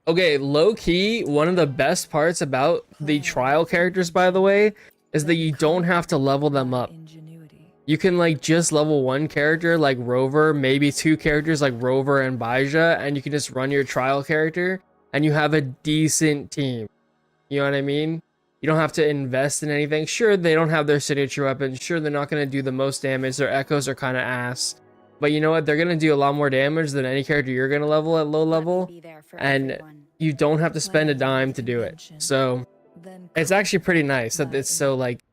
okay, low key, one of the best parts about the trial characters, by the way, is that you don't have to level them up. You can like just level one character like Rover, maybe two characters like Rover and Baizha, and you can just run your trial character and you have a decent team. You know what I mean? You don't have to invest in anything. Sure, they don't have their signature weapons. Sure, they're not going to do the most damage. Their echoes are kind of ass. But you know what? They're going to do a lot more damage than any character you're going to level at low level. And you don't have to spend a dime to do it. So it's actually pretty nice that it's so like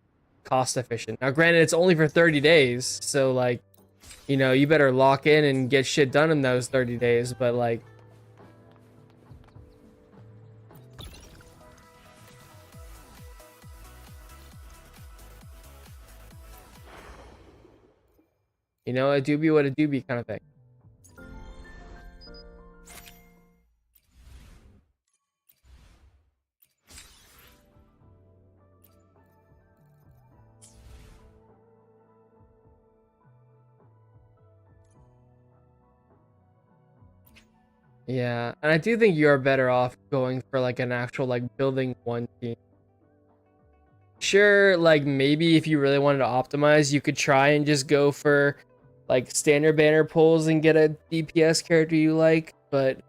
cost efficient. Now, granted, it's only for 30 days. So like, you know, you better lock in and get shit done in those 30 days. But like, you know, a doobie what a doobie kind of thing. Yeah, and I do think you are better off going for like an actual like building one team. Sure, like maybe if you really wanted to optimize, you could try and just go for like standard banner pulls and get a DPS character you like, but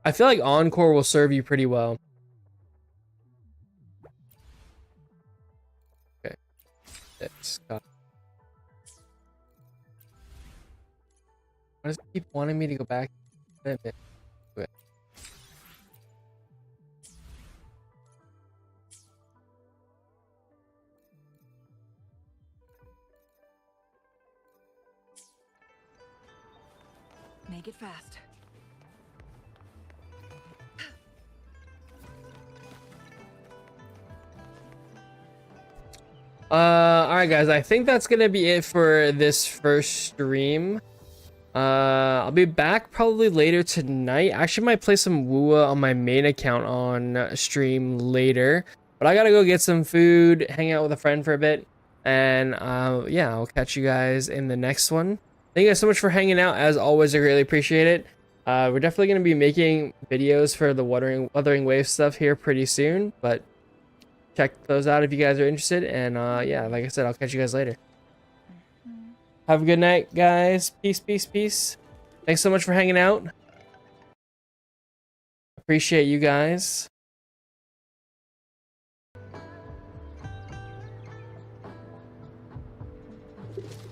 I feel like Encore will serve you pretty well. Okay. Why does it keep wanting me to go back? Make it fast. Alright guys, I think that's gonna be it for this first stream. I'll be back probably later tonight. I actually might play some Wua on my main account on stream later. But I gotta go get some food, hang out with a friend for a bit. And yeah, I'll catch you guys in the next one. Thank you guys so much for hanging out. As always, I really appreciate it. We're definitely going to be making videos for the Wuthering Waves stuff here pretty soon. But check those out if you guys are interested. And yeah, like I said, I'll catch you guys later. Have a good night, guys. Peace, peace, peace. Thanks so much for hanging out. Appreciate you guys.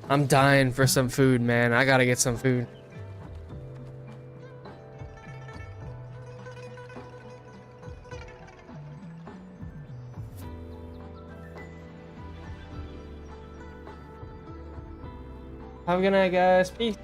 I'm dying for some food, man. I gotta get some food. Have a good night, guys. Peace.